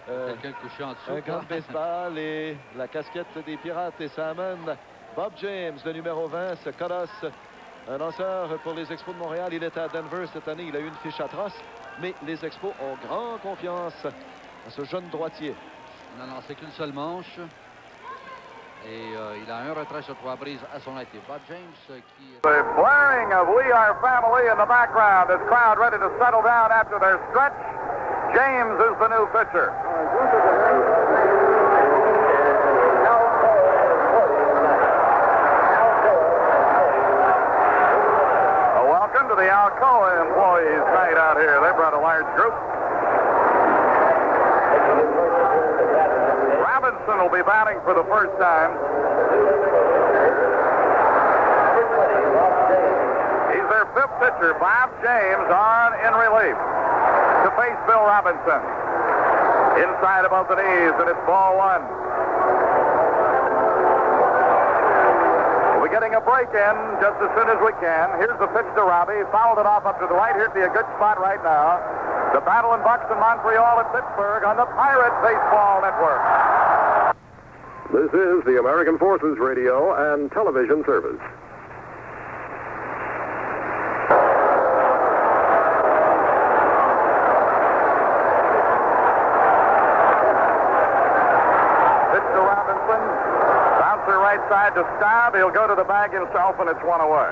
Quelqu'un couché en dessous. Un camp de baseball et la casquette des Pirates et ça amène Bob James, le numéro 20, ce colosse, un lanceur pour les Expos de Montréal. Il était à Denver cette année, il a eu une fiche atroce, mais les Expos ont grand confiance à ce jeune droitier. On n'a lancé qu'une seule manche. Et il a un retrait sur 3 brises à son actif. Bob James qui... The blaring of We Are Family in the background. This crowd ready to settle down after their stretch. James is the new pitcher. Robinson will be batting for the first time. He's their fifth pitcher, Bob James, on in relief to face Bill Robinson. Inside above the knees, and it's ball one. We're getting a break in just as soon as we can. Here's the pitch to Robbie. Fouled it off up to the right. Here'd be a good spot right now. The battle in Bucs in Montreal at Pittsburgh on the Pirates Baseball Network. This is the American Forces Radio and Television Service. Right side to Staub. He'll go to the bag himself, and it's one away.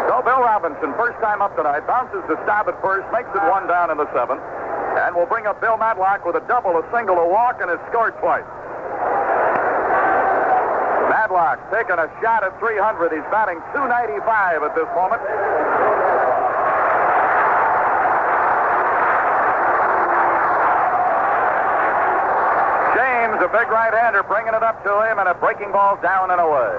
So Bill Robinson, first time up tonight, bounces to Staub at first, makes it one down in the seventh, and will bring up Bill Matlock with a double, a single, a walk, and has scored twice. Matlock taking a shot at 300. He's batting .295 at this moment. A big right-hander bringing it up to him, and a breaking ball down and away.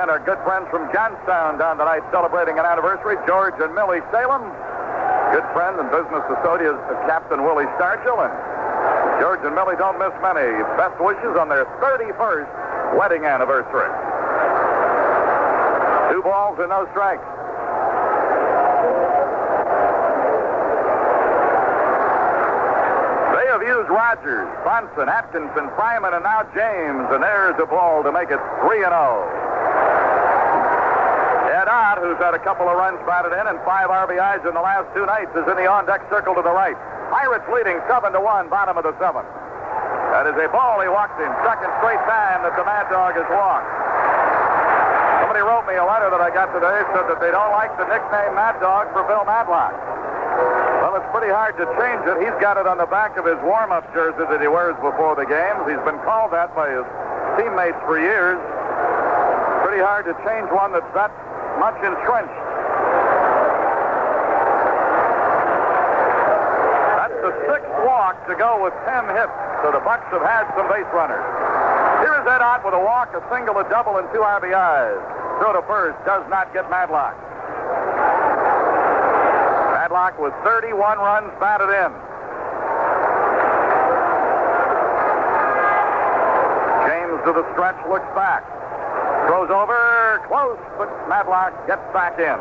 And our good friends from Johnstown down tonight celebrating an anniversary, George and Millie Salem. Good friend and business associate of Captain Willie Stargell, and George and Millie don't miss many. Best wishes on their 31st wedding anniversary. 2 balls and no strikes. Used Rogers, Bunsen, Atkinson, Fryman, and now James, and there's a ball to make it 3-0. Ed Ott, who's had a couple of runs batted in and 5 RBIs in the last 2 nights, is in the on-deck circle to the right. Pirates leading 7-1, bottom of the 7th. That is a ball he walked in. Second straight time that the Mad Dog has walked. Somebody wrote me a letter that I got today, said that they don't like the nickname Mad Dog for Bill Matlock. Well, it's pretty hard to change it. He's got it on the back of his warm-up jersey that he wears before the games. He's been called that by his teammates for years. Pretty hard to change one that's that much entrenched. That's the 6th walk to go with 10 hits, so the Bucs have had some base runners. Here is Ed Ott with a walk, a single, a double, and 2 RBIs. Throw to first, does not get Matlock. Matlock with 31 runs batted in. James to the stretch, looks back. Throws over, close, but Matlock gets back in.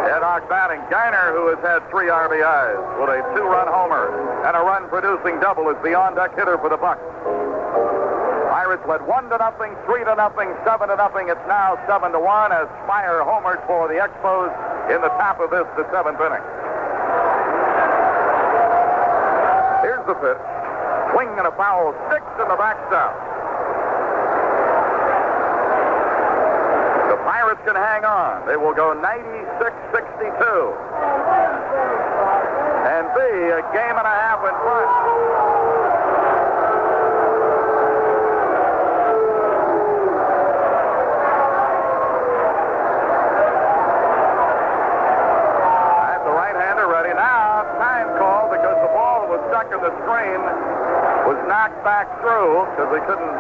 Ed Ott batting. Garner, who has had 3 RBIs with a 2-run homer and a run-producing double, is the on-deck hitter for the Bucs. Pirates led 1-0, 3-0, 7-0. It's now 7-1 as Spire homered for the Expos in the top of the 7th inning. Here's the pitch. Swing and a foul. Sticks in the backstop. The Pirates can hang on. They will go 96-62. And be a game and a half in front. Of the screen was knocked back through because they couldn't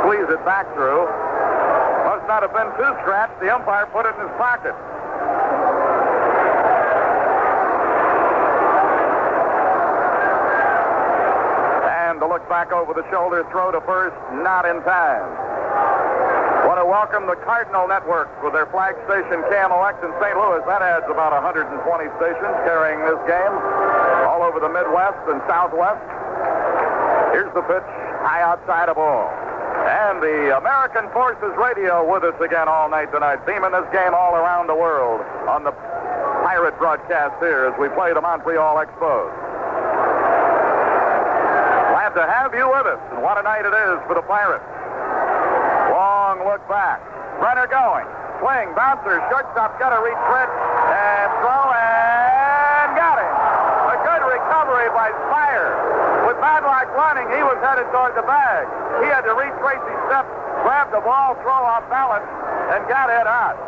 squeeze it back through. Must not have been too scratched. The umpire put it in his pocket. And to look back over the shoulder, throw to first, not in time. Want to welcome the Cardinal Network with their flag station KMOX in St. Louis. That adds about 120 stations carrying this game all over the Midwest and Southwest. Here's the pitch, high outside a ball. And the American Forces Radio with us again all night tonight, beaming this game all around the world on the Pirate broadcast here as we play the Montreal Expos. Glad to have you with us, and what a night it is for the Pirates. Long look back. Runner going. Swing, bouncer, shortstop, got to reach Fritz, and throw, and got him. A good recovery by Spire. With Matlock running, he was headed toward the bag. He had to retrace his steps, grab the ball, throw off balance, and got it out.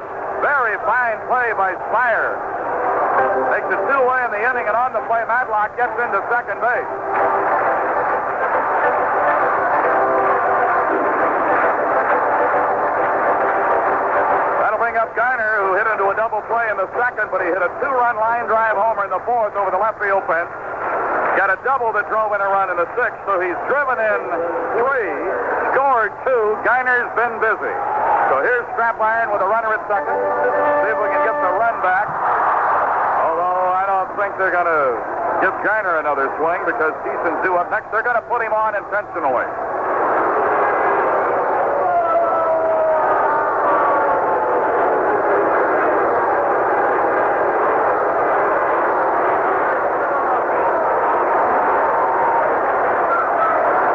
Very fine play by Spire. Makes it 2 away in the inning, and on the play, Matlock gets into second base. That'll bring up Garner, who hit into a double play in the second, but he hit a 2-run line drive homer in the fourth over the left field fence. Got a double that drove in a run in the sixth, so he's driven in 3, scored 2. Garner's been busy. So here's Strap Iron with a runner at second. See if we can get the run back. Although I don't think they're going to give Garner another swing because Kison's due up next. They're going to put him on intentionally.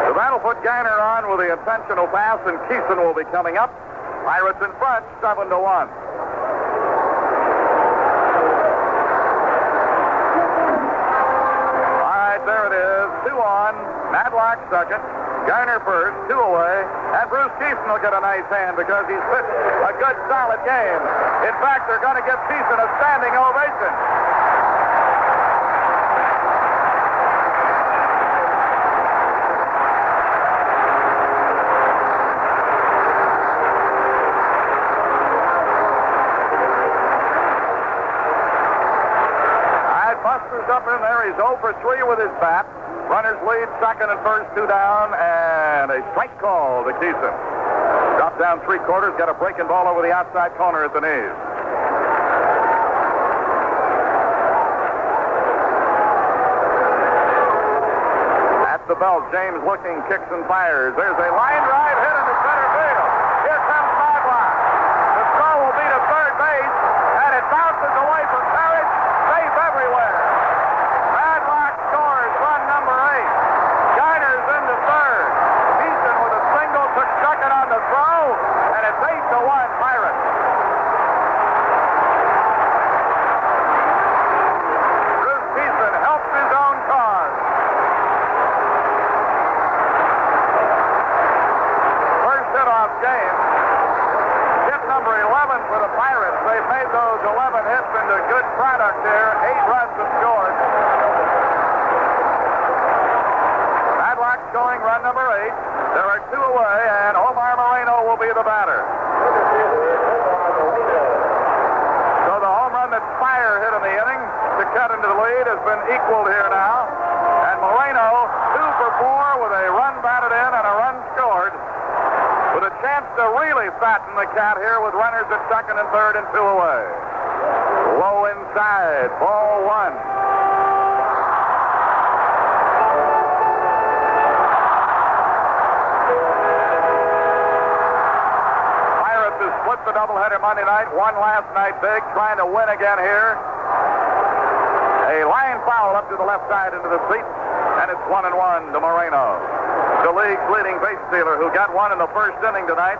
So that'll put Garner on with the intentional pass, and Kison will be coming up. Pirates in front, 7-1. All right, there it is. 2 on. Matlock second. Garner first, 2 away. And Bruce Kison will get a nice hand because he's pitched a good, solid game. In fact, they're going to give Kison a standing ovation. Buster's up in there. He's 0 for 3 with his bat. Runners lead, second and first, 2 down, and a strike call to Kison. Dropped down 3/4, got a breaking ball over the outside corner at the knees. At the belt, James looking, kicks and fires. There's a line drive hit into center field. Here comes Matlock. The throw will be to third base, and it bounces away from Pirates. Safe everywhere. Matlock scores run number 8. Garner's into third. Kison with a single took second on the throw, and it's 8-1 Pirates. Bruce Kison helps his own cause. First hit off James. Hit number 11 for the Pirates. They've made those 11 hits into good product here. 8 runs have scored. Matlock scoring run number 8. There are 2 away, and Omar Moreno will be the batter. So the home run that Spire hit in the inning to cut into the lead has been equaled here now. And Moreno, 2 for 4 with a run batted in and a run scored. With a chance to really fatten the cat here with runners at second and third and 2 away. Low inside, ball 1. Pirates has split the doubleheader Monday night, won last night big, trying to win again here. A line foul up to the left side into the seat, and it's 1-1 to Moreno. The league's leading base stealer who got one in the first inning tonight.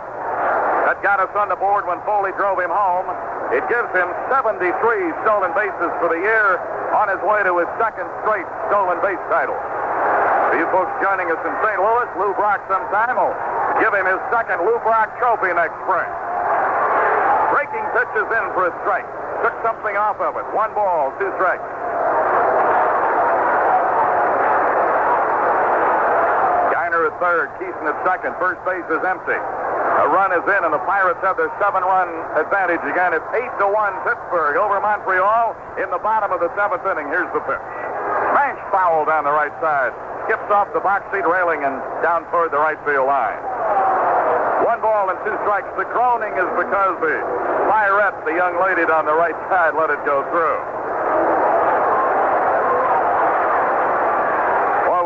That got us on the board when Foley drove him home. It gives him 73 stolen bases for the year on his way to his second straight stolen base title. For you folks joining us in St. Louis, Lou Brock sometime will give him his second Lou Brock trophy next spring. Breaking pitches in for a strike. Took something off of it. 1 ball, 2 strikes. At third, Kison at second. First base is empty. A run is in, and the Pirates have their 7-run advantage again. It's 8-1 Pittsburgh over Montreal in the bottom of the 7th inning. Here's the pitch. Smash foul down the right side. Skips off the box seat railing and down toward the right field line. 1 ball and 2 strikes. The groaning is because the Pirate, the young lady down the right side, let it go through.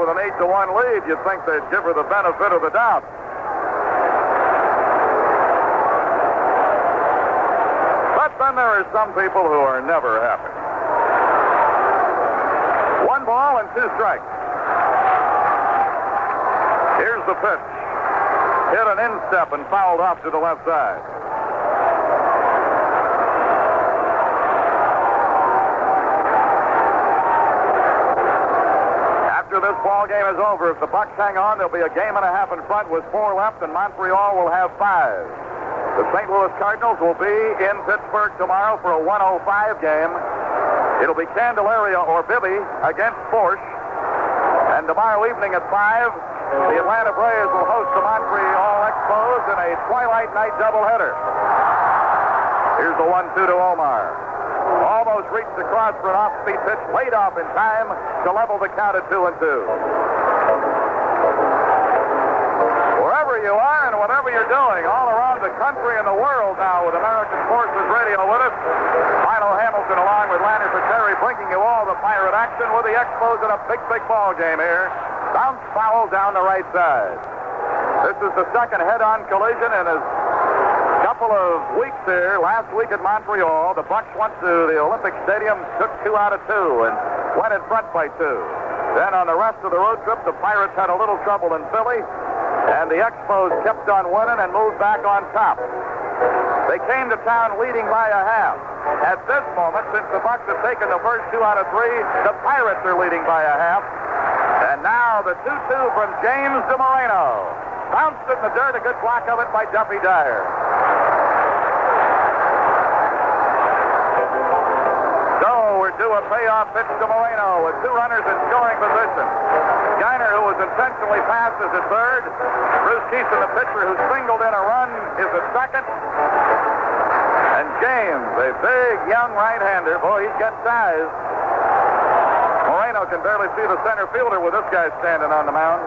With an 8-1 lead, you'd think they'd give her the benefit of the doubt. But then there are some people who are never happy. 1 ball and 2 strikes. Here's the pitch. Hit an instep and fouled off to the left side. After this ball game is over, if the Bucs hang on, there'll be a game and a half in front with 4 left, and Montreal will have 5. The St. Louis Cardinals will be in Pittsburgh tomorrow for a 105 game. It'll be Candelaria or Bibby against Forsch. And tomorrow evening at 5, the Atlanta Braves will host the Montreal Expos in a twilight night doubleheader. Here's the 1-2 to Omar. Almost reached across for an off-speed pitch, laid off in time to level the count at 2-2. Wherever you are and whatever you're doing, all around the country and the world now with American Forces Radio with us, Milo Hamilton along with Lanny Frattare bringing you all the Pirate action with the Expos in a big ball game here. Bounce foul down the right side. This is the second head-on collision in a couple of weeks here. Last week at Montreal, the Bucs went to the Olympic Stadium, took 2 out of 2, and went in front by 2. Then on the rest of the road trip, the Pirates had a little trouble in Philly, and the Expos kept on winning and moved back on top. They came to town leading by a half. At this moment, since the Bucs have taken the first 2 out of 3, the Pirates are leading by a half. And now the 2-2 from James DeMoreno. Bounced in the dirt, a good block of it by Duffy Dyer. So we're due a payoff pitch to Moreno with 2 runners in scoring position. Geiner, who was intentionally passed, is at third. Bruce Kison, the pitcher who singled in a run, is at second. And James, a big, young right-hander. Boy, he's got size. Moreno can barely see the center fielder with this guy standing on the mound.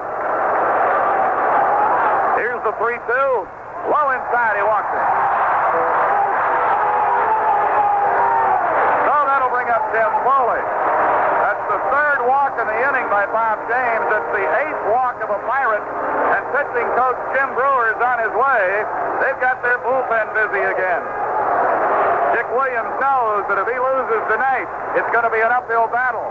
Here's the 3-2. Low inside, he walks it. So that'll bring up Tim Foley. That's the 3rd walk in the inning by Bob James. It's the 8th walk of a Pirate. And pitching coach Jim Brewer is on his way. They've got their bullpen busy again. Dick Williams knows that if he loses tonight, it's going to be an uphill battle.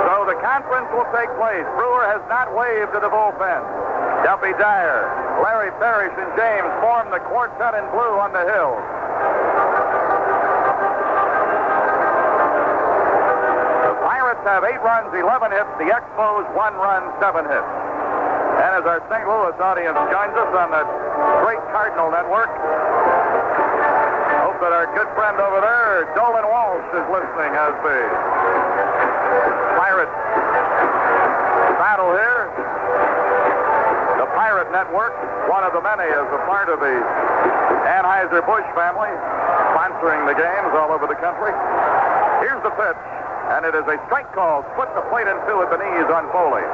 So the conference will take place. Brewer has not waved to the bullpen. Duffy Dyer, Larry Parrish, and James form the quartet in blue on the hill. The Pirates have 8 runs, 11 hits. The Expos 1 run, 7 hits. And as our St. Louis audience joins us on the great Cardinal Network, hope that our good friend over there, Dolan Walsh, is listening as the Pirate battle here. The Pirate Network, one of the many, is a part of the Anheuser-Busch family, sponsoring the games all over the country. Here's the pitch, and it is a strike call. Split the plate in 2 at the knees on Foley.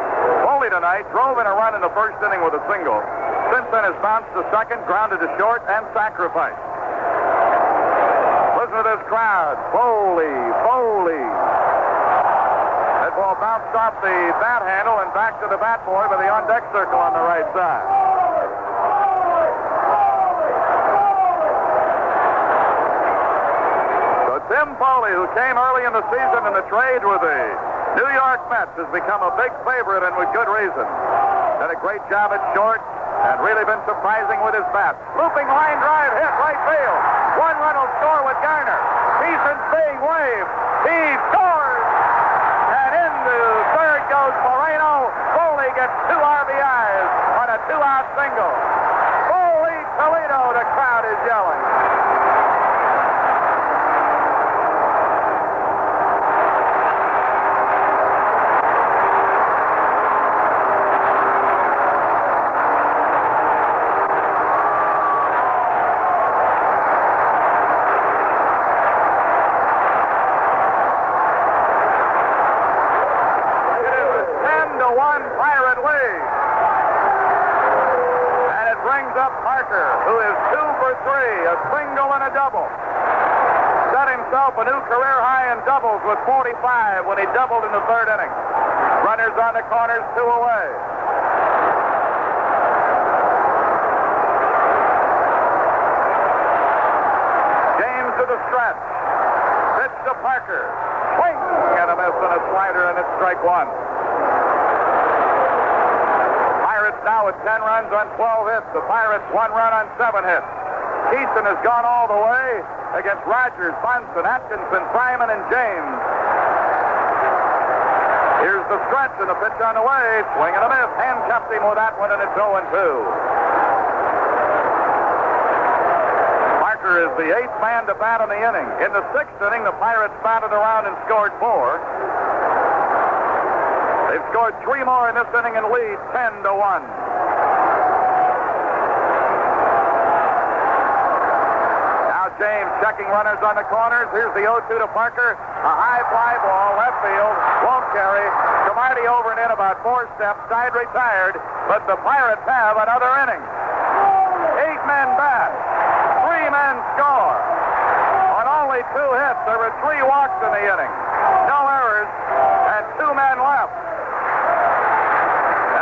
Foley tonight drove in a run in the first inning with a single. Since then has bounced to second, grounded to short, and sacrificed. Listen to this crowd. Foley. That ball bounced off the bat handle and back to the bat boy by the on-deck circle on the right side. So Tim Foley, who came early in the season in the trade with the New York Mets, has become a big favorite and with good reason. Done a great job at short and really been surprising with his bat. Looping line drive hit right field. 1 run will score with Garner. Keeson's being waved. He scores! And into third goes Moreno. Foley gets 2 RBIs on a 2-out single. Foley, Toledo, the crowd is yelling. Who is 2 for 3, a single and a double. Set himself a new career high in doubles with 45 when he doubled in the 3rd inning. Runners on the corners, 2 away. James to the stretch. Pitch to Parker. Swing and a miss and a slider, and it's strike 1. Now with 10 runs on 12 hits. The Pirates 1 run on 7 hits. Kison has gone all the way against Rogers, Bunsen, Atkinson, Fryman, and James. Here's the stretch and the pitch on the way. Swing and a miss. Handcuffed him with that one, and it's 0-2. Parker is the 8th man to bat in the inning. In the 6th inning, the Pirates batted around and scored 4. They've scored 3 more in this inning and lead 10-1. James checking runners on the corners. Here's the 0-2 to Parker. A high fly ball, left field, won't carry. Cromartie over and in about 4 steps. Side retired, but the Pirates have another inning. 8 men bat. 3 men score. On only 2 hits, there were 3 walks in the inning. No errors, and 2 men left.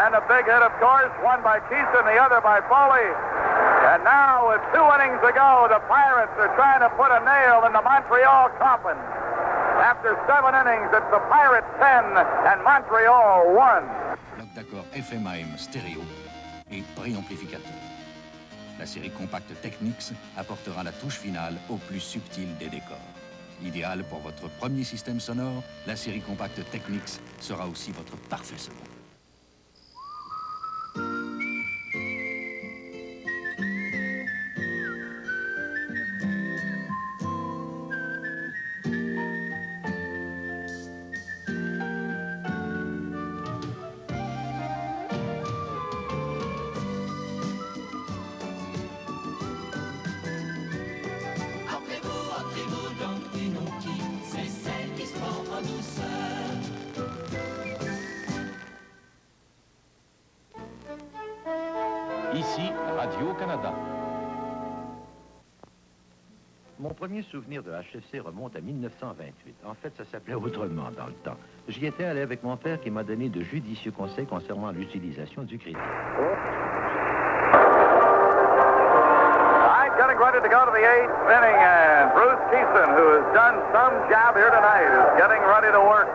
And a big hit, of course, one by Kison, the other by Foley. And now, with 2 innings to go, the Pirates are trying to put a nail in the Montreal coffin. After 7 innings, it's the Pirates 10 and Montreal 1. Bloc d'accord FM/AM stéréo et préamplificateur. La série compacte Technics apportera la touche finale au plus subtil des décors. Idéal pour votre premier système sonore, la série compacte Technics sera aussi votre parfait second. Ici, Radio-Canada. Mon premier souvenir de HFC remonte à 1928. En fait, ça s'appelait autrement dans le temps. J'y étais allé avec mon père qui m'a donné de judicieux conseils concernant l'utilisation du crédit. Getting ready to go to the 8th inning, and Bruce Kison, who has done some job here tonight, is getting ready to work.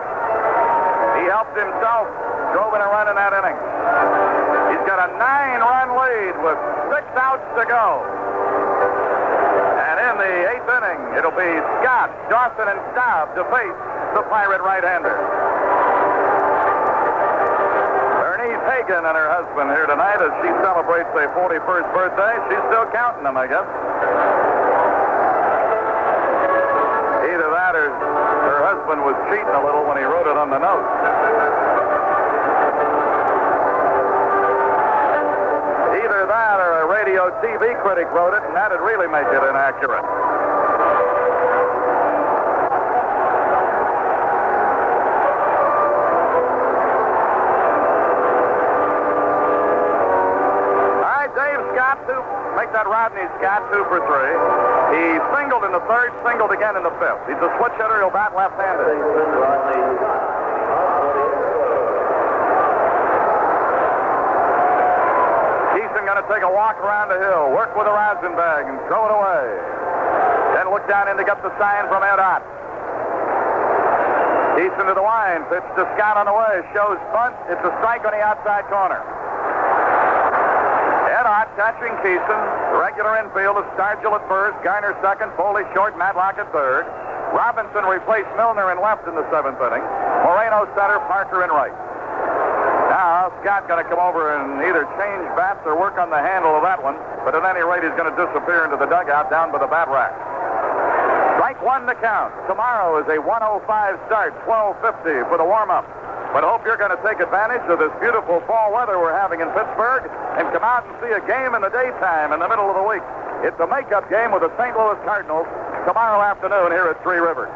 He helped himself, drove in a run in that inning. He's got a 9-run lead with 6 outs to go. And in the 8th inning, it'll be Scott, Dawson, and Staub to face the Pirate right-hander. Hagen and her husband here tonight as she celebrates their 41st birthday. She's still counting them, I guess. Either that or her husband was cheating a little when he wrote it on the note. Either that or a radio TV critic wrote it, and that'd really make it inaccurate. Make that Rodney Scott 2 for 3. He singled in the 3rd, singled again in the 5th. He's a switch hitter. He'll bat left-handed. Kison going to take a walk around the hill, work with a rosin bag, and throw it away. Then look down in to get the sign from Ed Ott. Kison to the line, pitch to Scott on the way, shows bunt. It's a strike on the outside corner. Ott catching Kison. Regular infield is Stargell at first, Garner second, Foley short, Matlock at third. Robinson replaced Milner in left in the 7th inning. Moreno center, Parker in right. Now Scott going to come over and either change bats or work on the handle of that one, but at any rate he's going to disappear into the dugout down by the bat rack. Strike 1 to count. Tomorrow is a 1:05 start, 12:50 for the warm-up. But I hope you're going to take advantage of this beautiful fall weather we're having in Pittsburgh and come out and see a game in the daytime in the middle of the week. It's a makeup game with the St. Louis Cardinals tomorrow afternoon here at Three Rivers.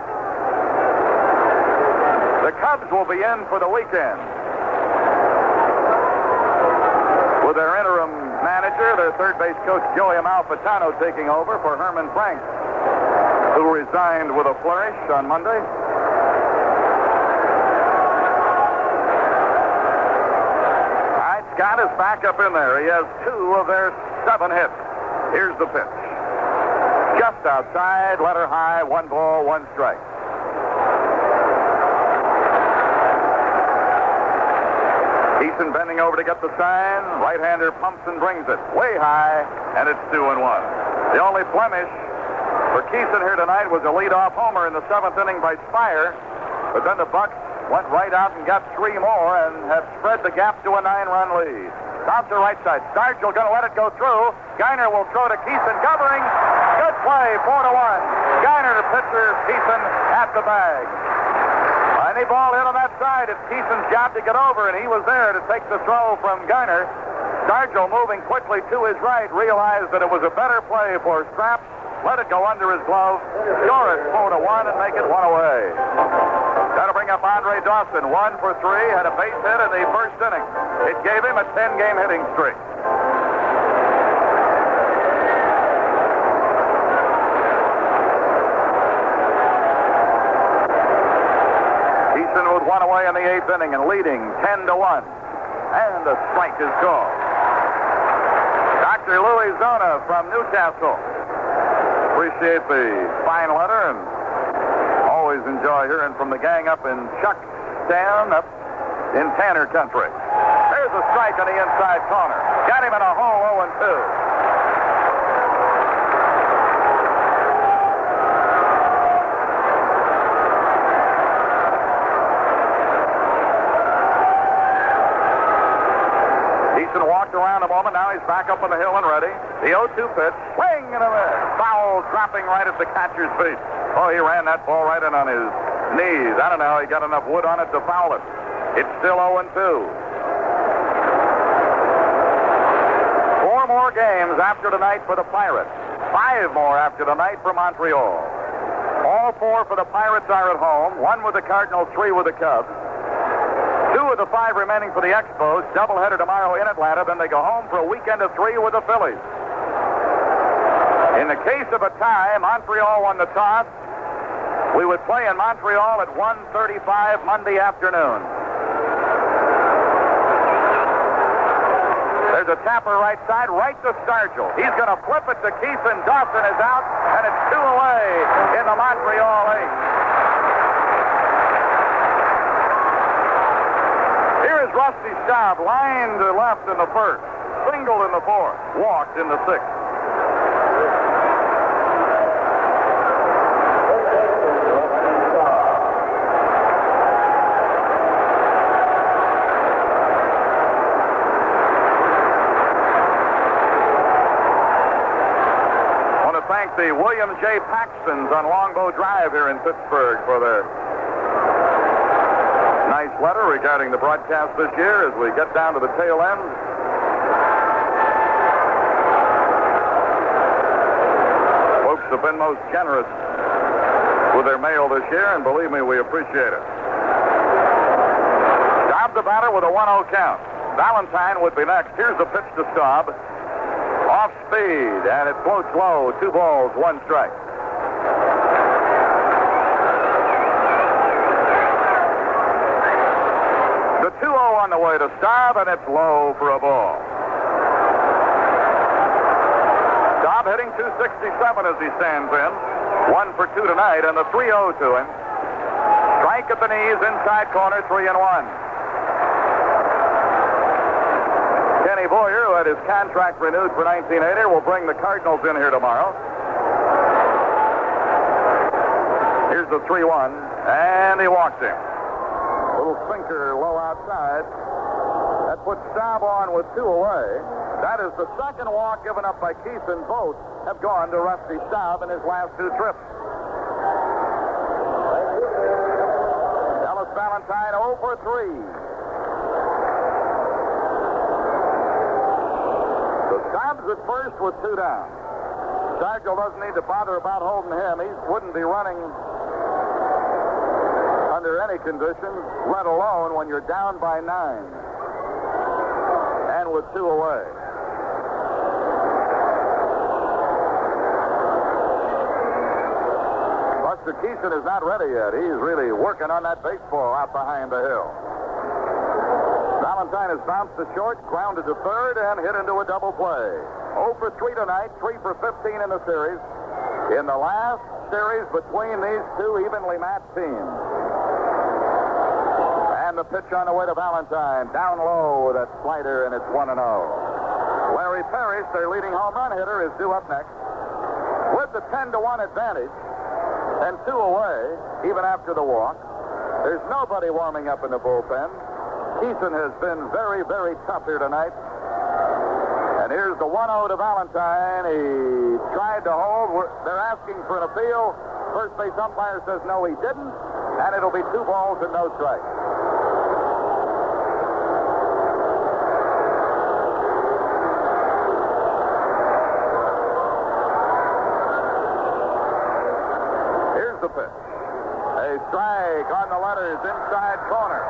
The Cubs will be in for the weekend with their interim manager, their third base coach, Joey Amalfitano, taking over for Herman Frank, who resigned with a flourish on Monday. Scott is back up in there. He has 2 of their 7 hits. Here's the pitch. Just outside, letter high, 1 ball, 1 strike. Kison bending over to get the sign. Right-hander pumps and brings it way high, and it's 2-1. The only blemish for Kison here tonight was a leadoff homer in the 7th inning by Spire, but then the Bucs went right out and got 3 more and have spread the gap to a 9-run lead. Top to right side. Stargell going to let it go through. Geiner will throw to Kison, covering. Good play, 4-1. Geiner to pitcher, Kison at the bag. Any ball hit on that side, it's Kison's job to get over, and he was there to take the throw from Geiner. Stargell moving quickly to his right, realized that it was a better play for Straps. Let it go under his glove, score it 4-1, and make it 1 away. Got to bring up Andre Dawson, 1 for 3, had a base hit in the first inning. It gave him a 10-game hitting streak. Kison with 1 away in the 8th inning and leading 10-1. And a strike is called. Dr. Louis Zona from Newcastle. Appreciate the fine letter and always enjoy hearing from the gang up in Chuckstown, up in Tanner country. There's a strike on the inside corner. Got him in a hole, 0-2. Kison walked around a moment. Now he's back up on the hill and ready. The 0-2 pitch. Swing and a miss. Foul dropping right at the catcher's feet. Oh, he ran that ball right in on his knees. I don't know how he got enough wood on it to foul it. It's still 0-2. 4 more games after tonight for the Pirates. 5 more after tonight for Montreal. All 4 for the Pirates are at home. 1 with the Cardinals, 3 with the Cubs. 2 of the 5 remaining for the Expos. Doubleheader tomorrow in Atlanta. Then they go home for a weekend of 3 with the Phillies. In the case of a tie, Montreal won the toss. We would play in Montreal at 1:35 Monday afternoon. There's a tapper right side, right to Stargell. He's going to flip it to Kison. Dawson is out, and it's 2 away in the Montreal 8th. Here is Rusty Staub, line to left in the first, singled in the 4th, walked in the 6th. I want to thank the William J. Paxtons on Longbow Drive here in Pittsburgh for their nice letter regarding the broadcast this year as we get down to the tail end. Folks have been most generous with their mail this year, and believe me, we appreciate it. Staub the batter with a 1-0 count. Valentine would be next. Here's the pitch to Staub. Off speed, and it floats low. 2 balls, 1 strike. The 2-0 on the way to Staub, and it's low for a ball. Staub hitting .267 as he stands in. 1 for 2 tonight, and the 3-0 to him. Strike at the knees, inside corner, 3-1. Kenny Boyer, who had his contract renewed for 1980, will bring the Cardinals in here tomorrow. Here's the 3-1, and he walked him. Little sinker low outside. That puts Staub on with 2 away. That is the second walk given up by Kison. Both have gone to Rusty Staub in his last 2 trips. Ellis Valentine 0 for 3. So Staub's at first with 2 down. Stargell doesn't need to bother about holding him. He wouldn't be running under any conditions, let alone when you're down by 9. And with 2 away. Buster Kison is not ready yet. He's really working on that baseball out behind the hill. Valentine has bounced to short, grounded to third, and hit into a double play. 0 for 3 tonight, 3 for 15 in the series. In the last series between these 2 evenly matched teams. And the pitch on the way to Valentine. Down low with that slider, and it's 1-0. Larry Parrish, their leading home run hitter, is due up next. With the 10-1 advantage, and 2 away, even after the walk. There's nobody warming up in the bullpen. Kison has been very, very tough here tonight. And here's the 1-0 to Valentine. He tried to hold. They're asking for an appeal. First base umpire says no, he didn't. And it'll be 2 balls and no strikes. Here's the pitch. A strike on the letters, inside corner.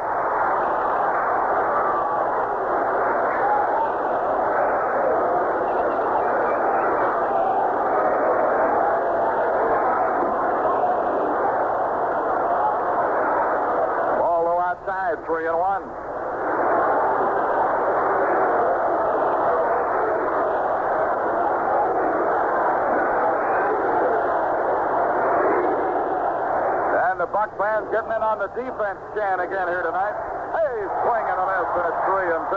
Ball low outside, 3-1. The Bucs fans getting in on the defense chant again here tonight. Hey, swing and a miss, and it's 3-2.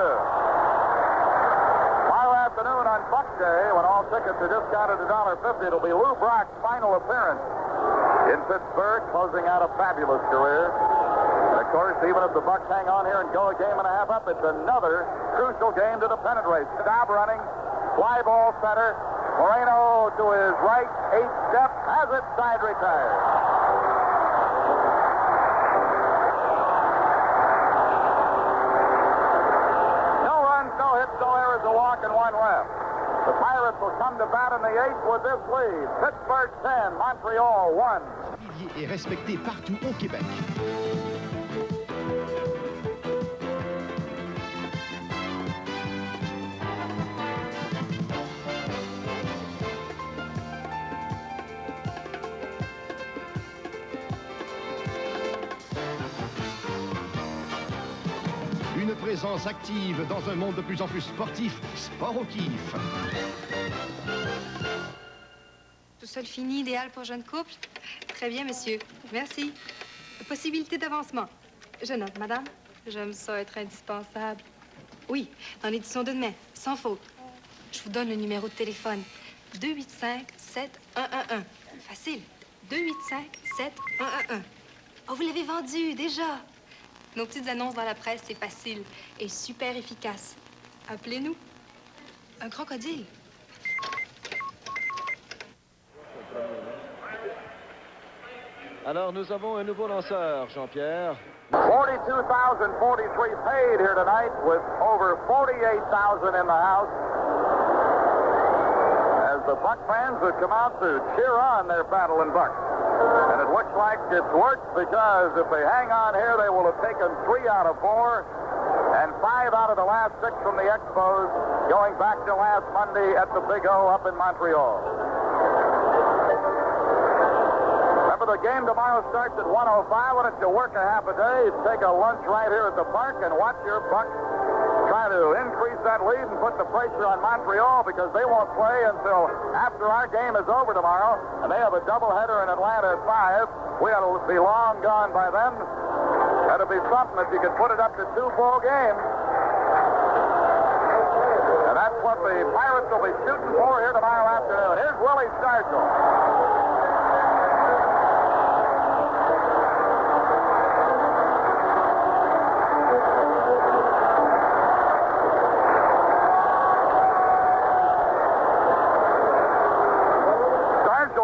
Tomorrow afternoon on Bucs Day, when all tickets are discounted to $1.50, it'll be Lou Brock's final appearance in Pittsburgh, closing out a fabulous career. And of course, even if the Bucs hang on here and go a game and a half up, it's another crucial game to the pennant race. Stop running, fly ball center. Moreno to his right, 8-step, has it, side retired. No errors, a walk, and 1 left. The Pirates will come to bat in the 8th with this lead. Pittsburgh 10, Montreal 1. Est respecté partout au Québec. Une présence active dans un monde de plus en plus sportif, sport au kiff. Tout seul fini, idéal pour jeune couple? Très bien, monsieur. Merci. Possibilité d'avancement. Je note, madame. J'aime ça être indispensable. Oui, dans l'édition de demain, sans faute. Je vous donne le numéro de téléphone. 285-7111. Facile. 285-7111. Oh, vous l'avez vendu, déjà. Nos petites annonces dans la presse, c'est facile et super efficace. Appelez-nous. Un crocodile. Alors, nous avons un nouveau lanceur, Jean-Pierre. 42,043 paid here tonight with over 48,000 in the house. As the Buck fans have come out to cheer on their battle in Bucs. And it looks like it's worked because if they hang on here, they will have taken 3 out of 4 and 5 out of the last 6 from the Expos, going back to last Monday at the Big O up in Montreal. Remember, the game tomorrow starts at 1:05. Why don't you work a half a day, take a lunch right here at the park, and watch your Bucs try to increase that lead and put the pressure on Montreal, because they won't play until after our game is over tomorrow, and they have a doubleheader in Atlanta at 5. We ought to be long gone by then. That'd be something if you could put it up to 2 full games. And that's what the Pirates will be shooting for here tomorrow afternoon. Here's Willie Stargell.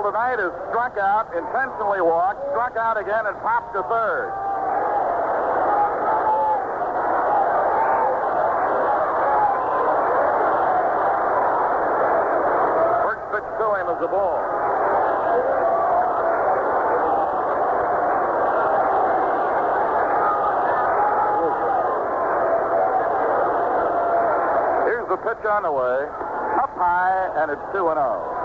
Tonight is struck out, intentionally walked, struck out again, and popped to third. First pitch to him is the ball. Here's the pitch on the way, up high, and it's 2-0.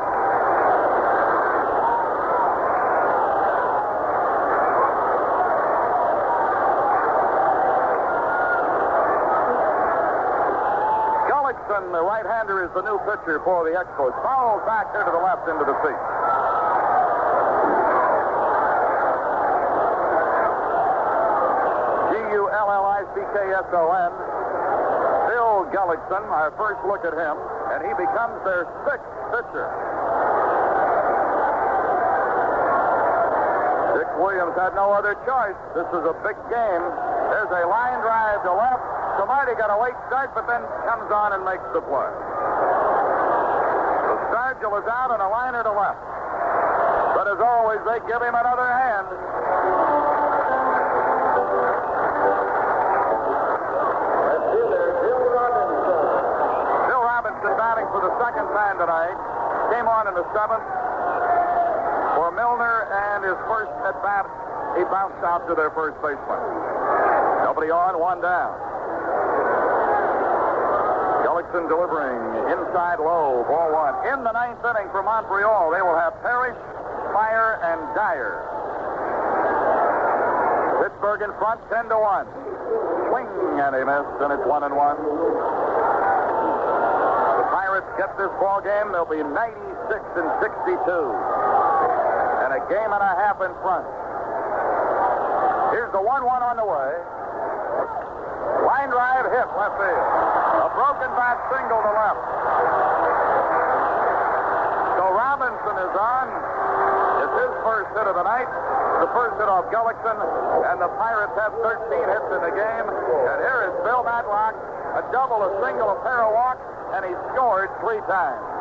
The right-hander is the new pitcher for the Expos. Fouls back here to the left into the seat. Gullickson. Bill Gullickson, our first look at him, and he becomes their 6th pitcher. Dick Williams had no other choice. This is a big game. There's a line drive to left. Somebody got a late start, but then comes on and makes the play. The Stargell is out and a liner to left. But as always, they give him another hand. Bill Robinson batting for the second time tonight. Came on in the seventh for Milner, and his first at bat, he bounced out to their first baseman. Nobody on, one down. Gullickson delivering inside low, ball one. In the ninth inning for Montreal, they will have Parrish, Fire, and Dyer. Pittsburgh in front, 10-1. Swing, and he missed, and it's 1-1. The Pirates get this ball game. They'll be 96-62. And a game and a half in front. Here's the 1-1 on the way. Line drive hit left field. A broken bat single to left. So Robinson is on. It's his first hit of the night. The first hit off Gullickson. And the Pirates have 13 hits in the game. And here is Bill Matlock. A double, a single, a pair of walks. And he scored 3 times.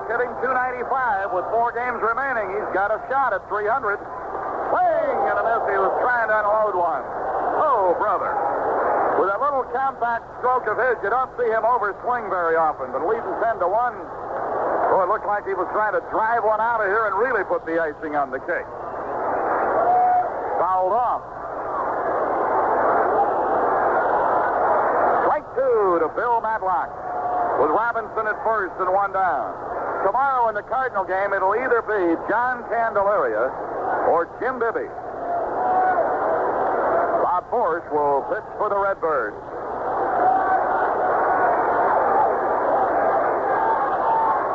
Hitting .295 with 4 games remaining. He's got a shot at 300. Swing and a miss. He was trying to unload one. Oh, brother. With a little compact stroke of his, you don't see him overswing very often. But leading 10-1, oh, it looked like he was trying to drive one out of here and really put the icing on the cake. Fouled off. Strike 2 to Bill Matlock, with Robinson at first and 1 down. Tomorrow in the Cardinal game, it'll either be John Candelaria or Jim Bibby. Bob Force will pitch for the Redbirds.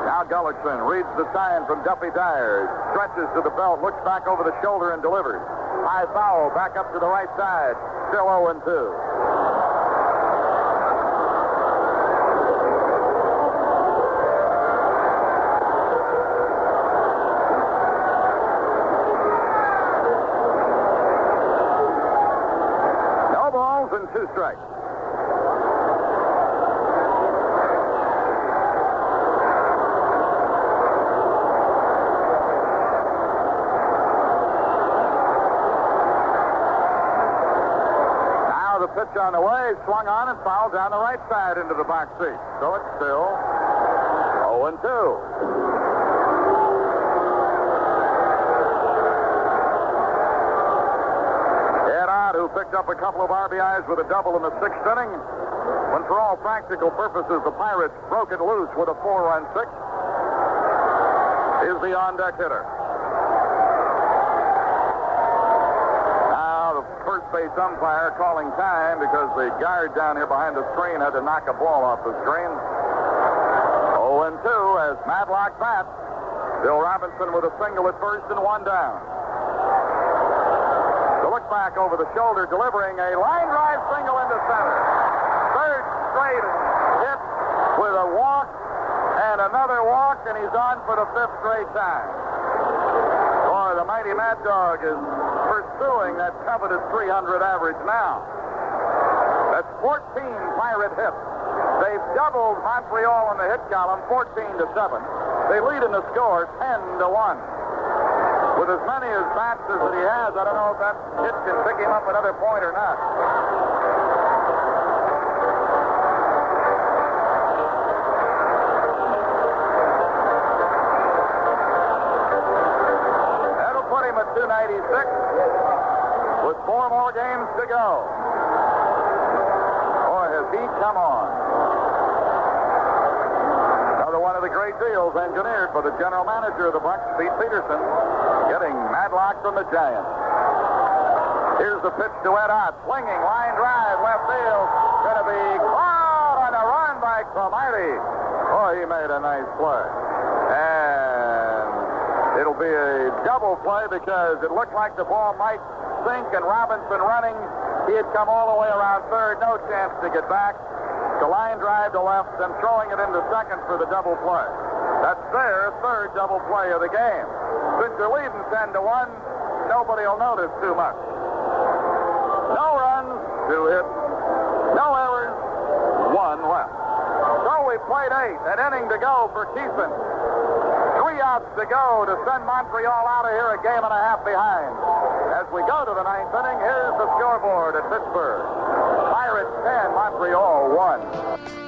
Now Gullickson reads the sign from Duffy Dyer, stretches to the belt, looks back over the shoulder and delivers. High foul, back up to the right side. Still 0-2. And 2 strikes. Now the pitch on the way, swung on and fouled down the right side into the box seat. So it's still 0-2. Who picked up a couple of RBIs with a double in the 6th inning. When for all practical purposes the Pirates broke it loose with a 4-run 6, is the on-deck hitter. Now the first base umpire calling time because the guard down here behind the screen had to knock a ball off the screen. 0-2 as Matlock bats. Bill Robinson with a single at first and 1 down. Look back over the shoulder, delivering a line drive single into center. Third straight hit with a walk and another walk, and he's on for the 5th straight time. Boy, the mighty Mad Dog is pursuing that coveted 300 average now. That's 14 Pirate hits. They've doubled Montreal in the hit column, 14-7. They lead in the score, 10-1. With as many as bats as that he has, I don't know if that hit can pick him up another point or not. That'll put him at 296 with 4 more games to go. Boy, has he come on. Another one of the great deals engineered by the general manager of the Bucs, Pete Peterson, getting Matlock from the Giants. Here's the pitch to Ed Ott. Swinging, line drive, left field. Going to be caught on a run by Cromartie. Oh, he made a nice play. And it'll be a double play because it looked like the ball might sink, and Robinson running He had come all the way around third, no chance to get back. The line drive to left, then throwing it into second for the double play. That's their third double play of the game. Since they're leading 10-1, nobody will notice too much. No runs, 2 hits, no errors, 1 left. So we played 8, an inning to go for Kison. 3 outs to go to send Montreal out of here a game and a half behind. As we go to the 9th inning, here's the scoreboard at Pittsburgh. Pirates 10, Montreal 1.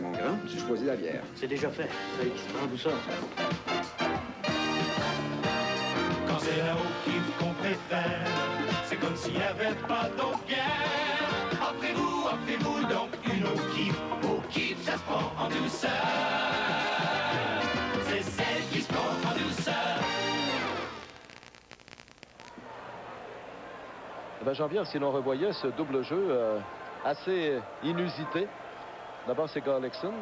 Mon grand, tu choisis la bière. C'est déjà fait. Fallait qu'il se prenne tout ça. Quand c'est la haut-kiff qu'on préfère, c'est comme s'il n'y avait pas d'autre guerre. Offrez-vous donc une haut-kiff. Haut-kiff, ça se prend en douceur. C'est celle qui se prend en douceur. Ben, Jean-Pierre, si l'on revoyait ce double jeu assez inusité. D'abord, c'est Gullickson,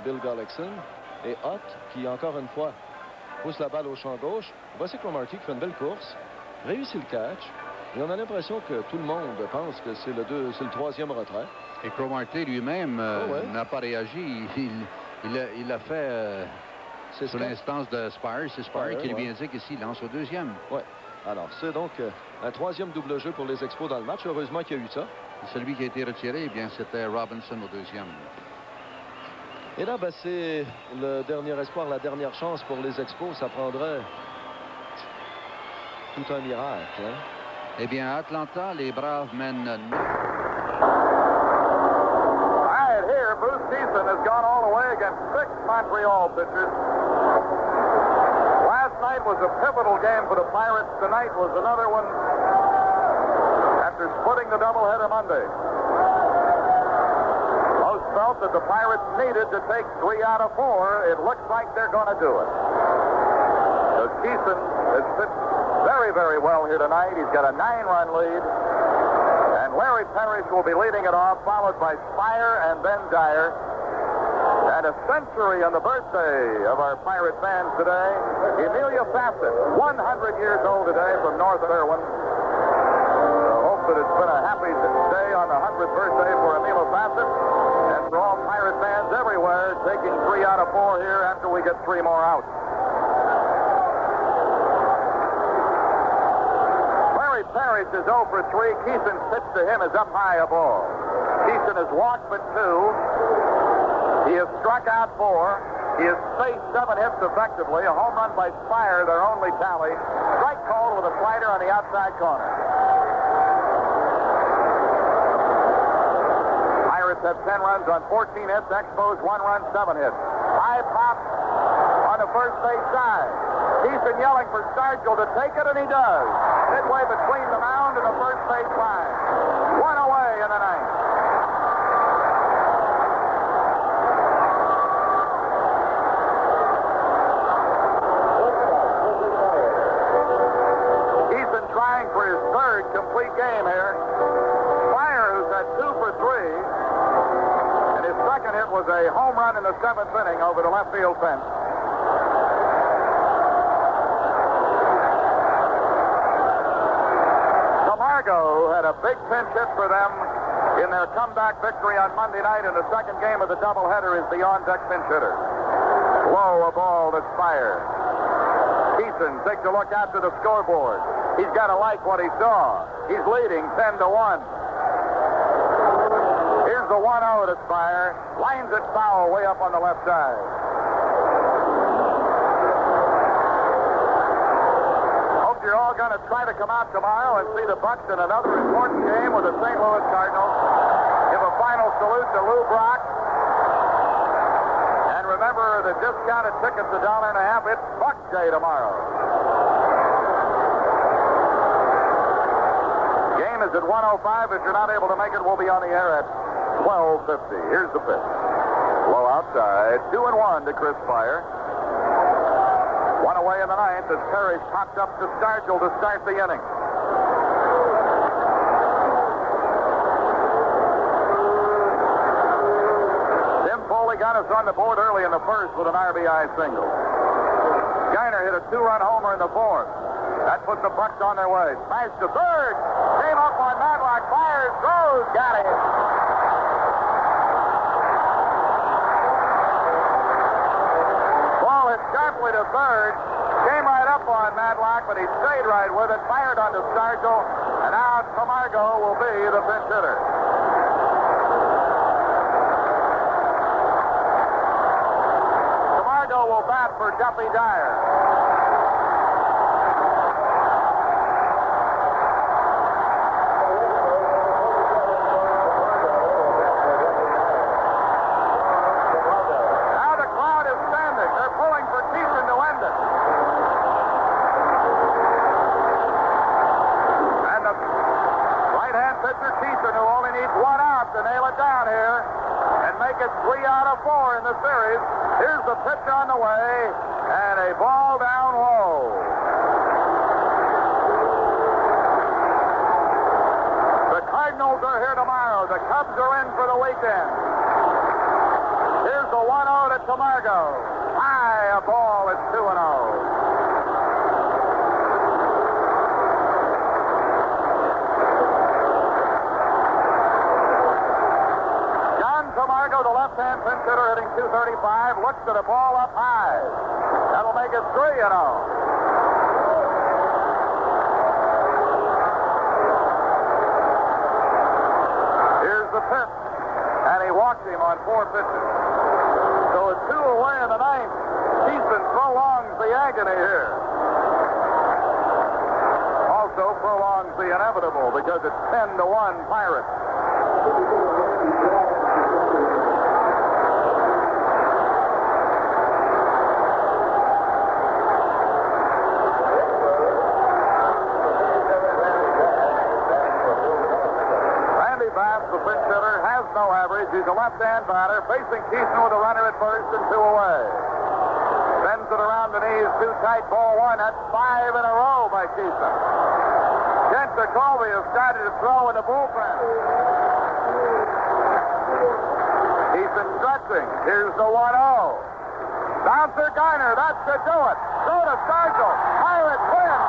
Bill Gullickson, et Ott, qui, encore une fois, pousse la balle au champ gauche. Voici Cromartie qui fait une belle course, réussit le catch, et on a l'impression que tout le monde pense que c'est le 3e retrait. Et Cromartie lui-même n'a pas réagi. Il l'a fait sous l'instance de Spire. C'est Spire qui lui indique ici, il lance au 2e. Oui. Alors, c'est donc un 3e double jeu pour les Expos dans le match. Heureusement qu'il y a eu ça. Celui qui a été retiré, eh bien, c'était Robinson au 2e. Et là, ben, c'est le dernier espoir, la dernière chance pour les Expos. Ça prendrait tout un miracle. Hein? Eh bien, à Atlanta, les Braves mènent 9. Right here, Bruce Kison has gone all the way against 6 Montreal pitchers. Last night was a pivotal game for the Pirates. Tonight was another one after splitting the doubleheader Monday. Most felt that the Pirates needed to take 3 out of 4. It looks like they're going to do it. So Kison has pitched very, very well here tonight. He's got a 9-run lead. And Larry Parrish will be leading it off, followed by Spire and then Dyer. And a century on the birthday of our Pirate fans today. Emilia Fassett, 100 years old today from North Irwin. That it's been a happy day on the 100th birthday for Emilio Bassett and for all Pirate fans everywhere, taking 3 out of 4 here after we get 3 more out. Larry Parrish is 0 for 3. Kison's pitch to him is up high a ball. Kison has walked but 2. He has struck out 4. He has faced 7 hits effectively. A home run by Spire, their only tally. Strike called with a slider on the outside corner. Have 10 runs on 14 hits. Expos 1 run, 7 hits. High pop on the first base side. Kison yelling for Stargell to take it, and he does. Midway between the mound and the first base line. 1 away in the 9th. Kison trying for his 3rd complete game here. Fire, who's had 2 for 3. His second hit was a home run in the 7th inning over the left field fence. Camargo had a big pinch hit for them in their comeback victory on Monday night, and the second game of the doubleheader is the on-deck pinch hitter. Low a ball to Spire. Kison takes a look out to the scoreboard. He's got to like what he saw. He's leading 10-1. The 1-0 to Spire, lines it foul way up on the left side. Hope you're all going to try to come out tomorrow and see the Bucs in another important game with the St. Louis Cardinals. Give a final salute to Lou Brock. And remember, the discounted ticket's $1.50. It's Bucs Day tomorrow. Game is at 1:05. If you're not able to make it, we'll be on the air at 12:50. Here's the pitch. Low outside. 2-1 to Chris Spire. One away in the ninth as Parrish popped up to Stargell to start the inning. Got us on the board early in the first with an RBI single. Geiner hit a 2-run homer in the fourth. That put the Bucs on their way. Smashed to third. Came up on Matlock. Fires. Throws. Got it. Ball hit sharply to third. Came right up on Matlock, but he stayed right with it. Fired onto Stargell. And now Camargo will be the pinch hitter. Will bat for Duffy Dyer. Now the crowd is standing. They're pulling for Kison to end it. And the right-hand pitcher, Kison, who only needs one out to nail it down here and make it 3 out of 4 in the series. Here's the pitch on the way, and a ball down low. The Cardinals are here tomorrow. The Cubs are in for the weekend. Here's the 1-0 to Camargo. High, a ball at 2-0. Camargo, the left-hand pinch hitter, hitting .235, looks at a ball up high. That'll make it 3-0. Here's the pitch, and he walked him on 4 pitches. So it's 2 away in the ninth. Kison prolongs the agony here. Also prolongs the inevitable because it's 10-1 Pirates. The pinch hitter has no average. He's a left-hand batter, facing Kison with a runner at first and 2 away. Bends it around the knees, too tight, ball 1. That's 5 in a row by Kison. Kent DeColby has started to throw in the bullpen. Kison stretching. Here's the 1-0. Bouncer Geiner, that's to do it. Throw to Stargell. Pirates win.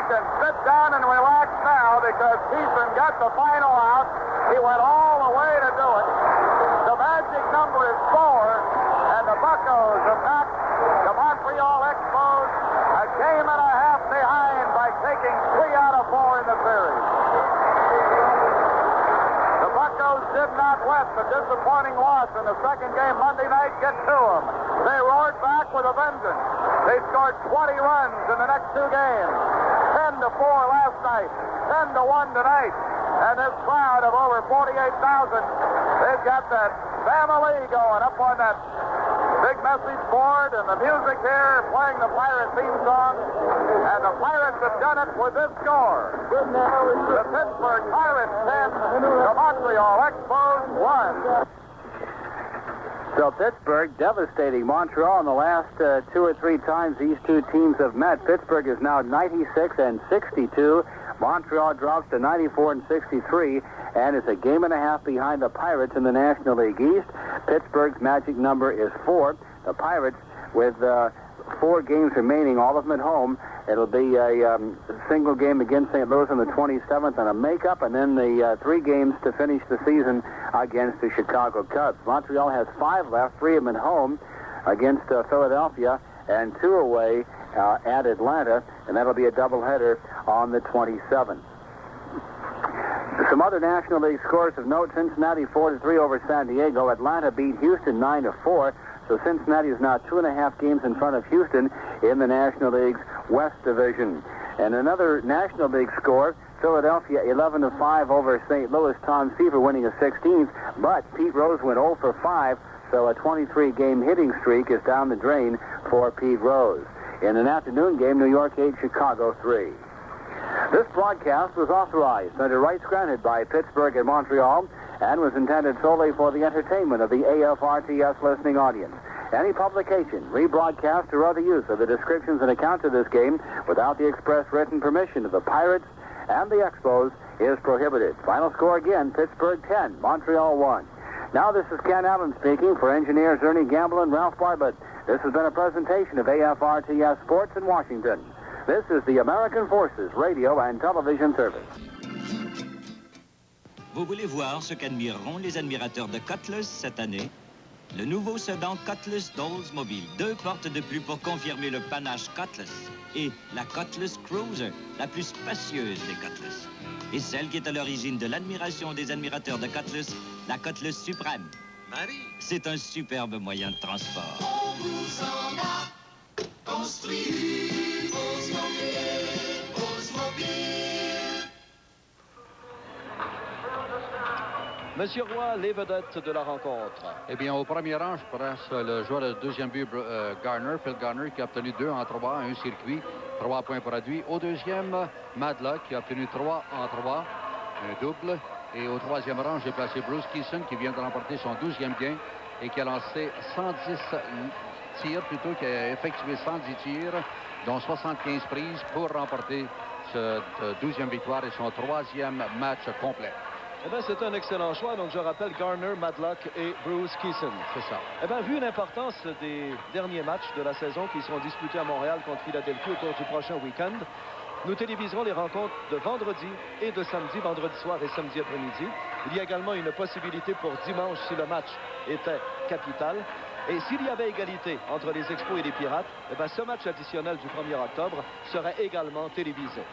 Can sit down and relax now because Kison got the final out. He went all the way to do it. The magic number is 4, and the Buccos have knocked the Montreal Expos a game and a half behind by taking 3 out of 4 in the series. The Buccos did not let the disappointing loss in the second game Monday night get to them. They roared back with a vengeance. They scored 20 runs in the next 2 games. 10-4 last night, 10-1 tonight, and this crowd of over 48,000, they've got that family going up on that big message board and the music here playing the Pirate theme song, and the Pirates have done it with this score. The Pittsburgh Pirates 10, the Montreal Expos 1. So Pittsburgh devastating Montreal in the last 2 or 3 times these two teams have met. Pittsburgh is now 96 and 62. Montreal drops to 94 and 63 and is a game and a half behind the Pirates in the National League East. Pittsburgh's magic number is 4. The Pirates with 4 games remaining, all of them at home. It'll be a single game against St. Louis on the 27th and a makeup, and then the 3 games to finish the season against the Chicago Cubs. Montreal has 5 left, 3 of them at home against Philadelphia, and 2 away at Atlanta, and that'll be a doubleheader on the 27th. Some other National League scores of note: Cincinnati 4-3 over San Diego. Atlanta beat Houston 9-4. So Cincinnati is now 2.5 games in front of Houston in the National League's West Division. And another National League score: Philadelphia 11-5 over St. Louis. Tom Seaver winning a 16th, but Pete Rose went 0 for 5. So a 23-game hitting streak is down the drain for Pete Rose. In an afternoon game, New York 8, Chicago 3. This broadcast was authorized under rights granted by Pittsburgh and Montreal and was intended solely for the entertainment of the AFRTS listening audience. Any publication, rebroadcast, or other use of the descriptions and accounts of this game without the express written permission of the Pirates and the Expos is prohibited. Final score again, Pittsburgh 10, Montreal 1. Now this is Ken Allan speaking for engineers Ernie Gamble and Ralph Bartlett. This has been a presentation of AFRTS Sports in Washington. This is the American Forces Radio and Television Service. Vous voulez voir ce qu'admireront les admirateurs de Cutlass cette année? Le nouveau sedan Cutlass Oldsmobile. 2 portes de plus pour confirmer le panache Cutlass. Et la Cutlass Cruiser, la plus spacieuse des Cutlass. Et celle qui est à l'origine de l'admiration des admirateurs de Cutlass, la Cutlass Suprême. Marie. C'est un superbe moyen de transport. On vous en a construit Oldsmobile. Monsieur Roy, les vedettes de la rencontre. Eh bien, au premier rang, je place le joueur de deuxième but, Garner, Phil Garner, qui a obtenu 2 en 3, un circuit, 3 points produits. Au deuxième, Madlock, qui a obtenu 3 en 3, un double. Et au troisième rang, j'ai placé Bruce Kison, qui vient de remporter son 12e gain et qui a lancé 110 tirs, plutôt qui a effectué 110 tirs, dont 75 prises pour remporter cette 12e victoire et son 3e match complet. Eh bien, c'est un excellent choix. Donc, je rappelle Garner, Madlock et Bruce Kison. C'est ça. Eh bien, vu l'importance des derniers matchs de la saison qui seront disputés à Montréal contre Philadelphie au cours du prochain week-end, nous téléviserons les rencontres de vendredi et de samedi, vendredi soir et samedi après-midi. Il y a également une possibilité pour dimanche si le match était capital. Et s'il y avait égalité entre les Expos et les Pirates, eh bien, ce match additionnel du 1er octobre serait également télévisé.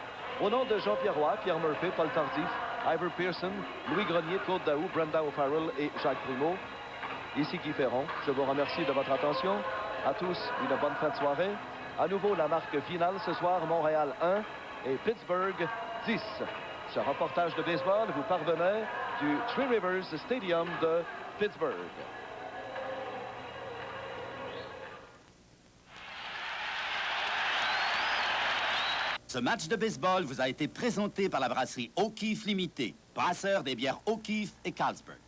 Au nom de Jean-Pierre Roy, Pierre Murphy, Paul Tardif, Ivor Pearson, Louis Grenier, Claude Daou, Brenda O'Farrell et Jacques Primo, ici Guy Ferron, je vous remercie de votre attention. À tous, une bonne fin de soirée. À nouveau, la marque finale ce soir, Montréal 1 et Pittsburgh 10. Ce reportage de baseball vous parvenait du Three Rivers Stadium de Pittsburgh. Ce match de baseball vous a été présenté par la brasserie O'Keeffe Limitée, brasseur des bières O'Keeffe et Carlsberg.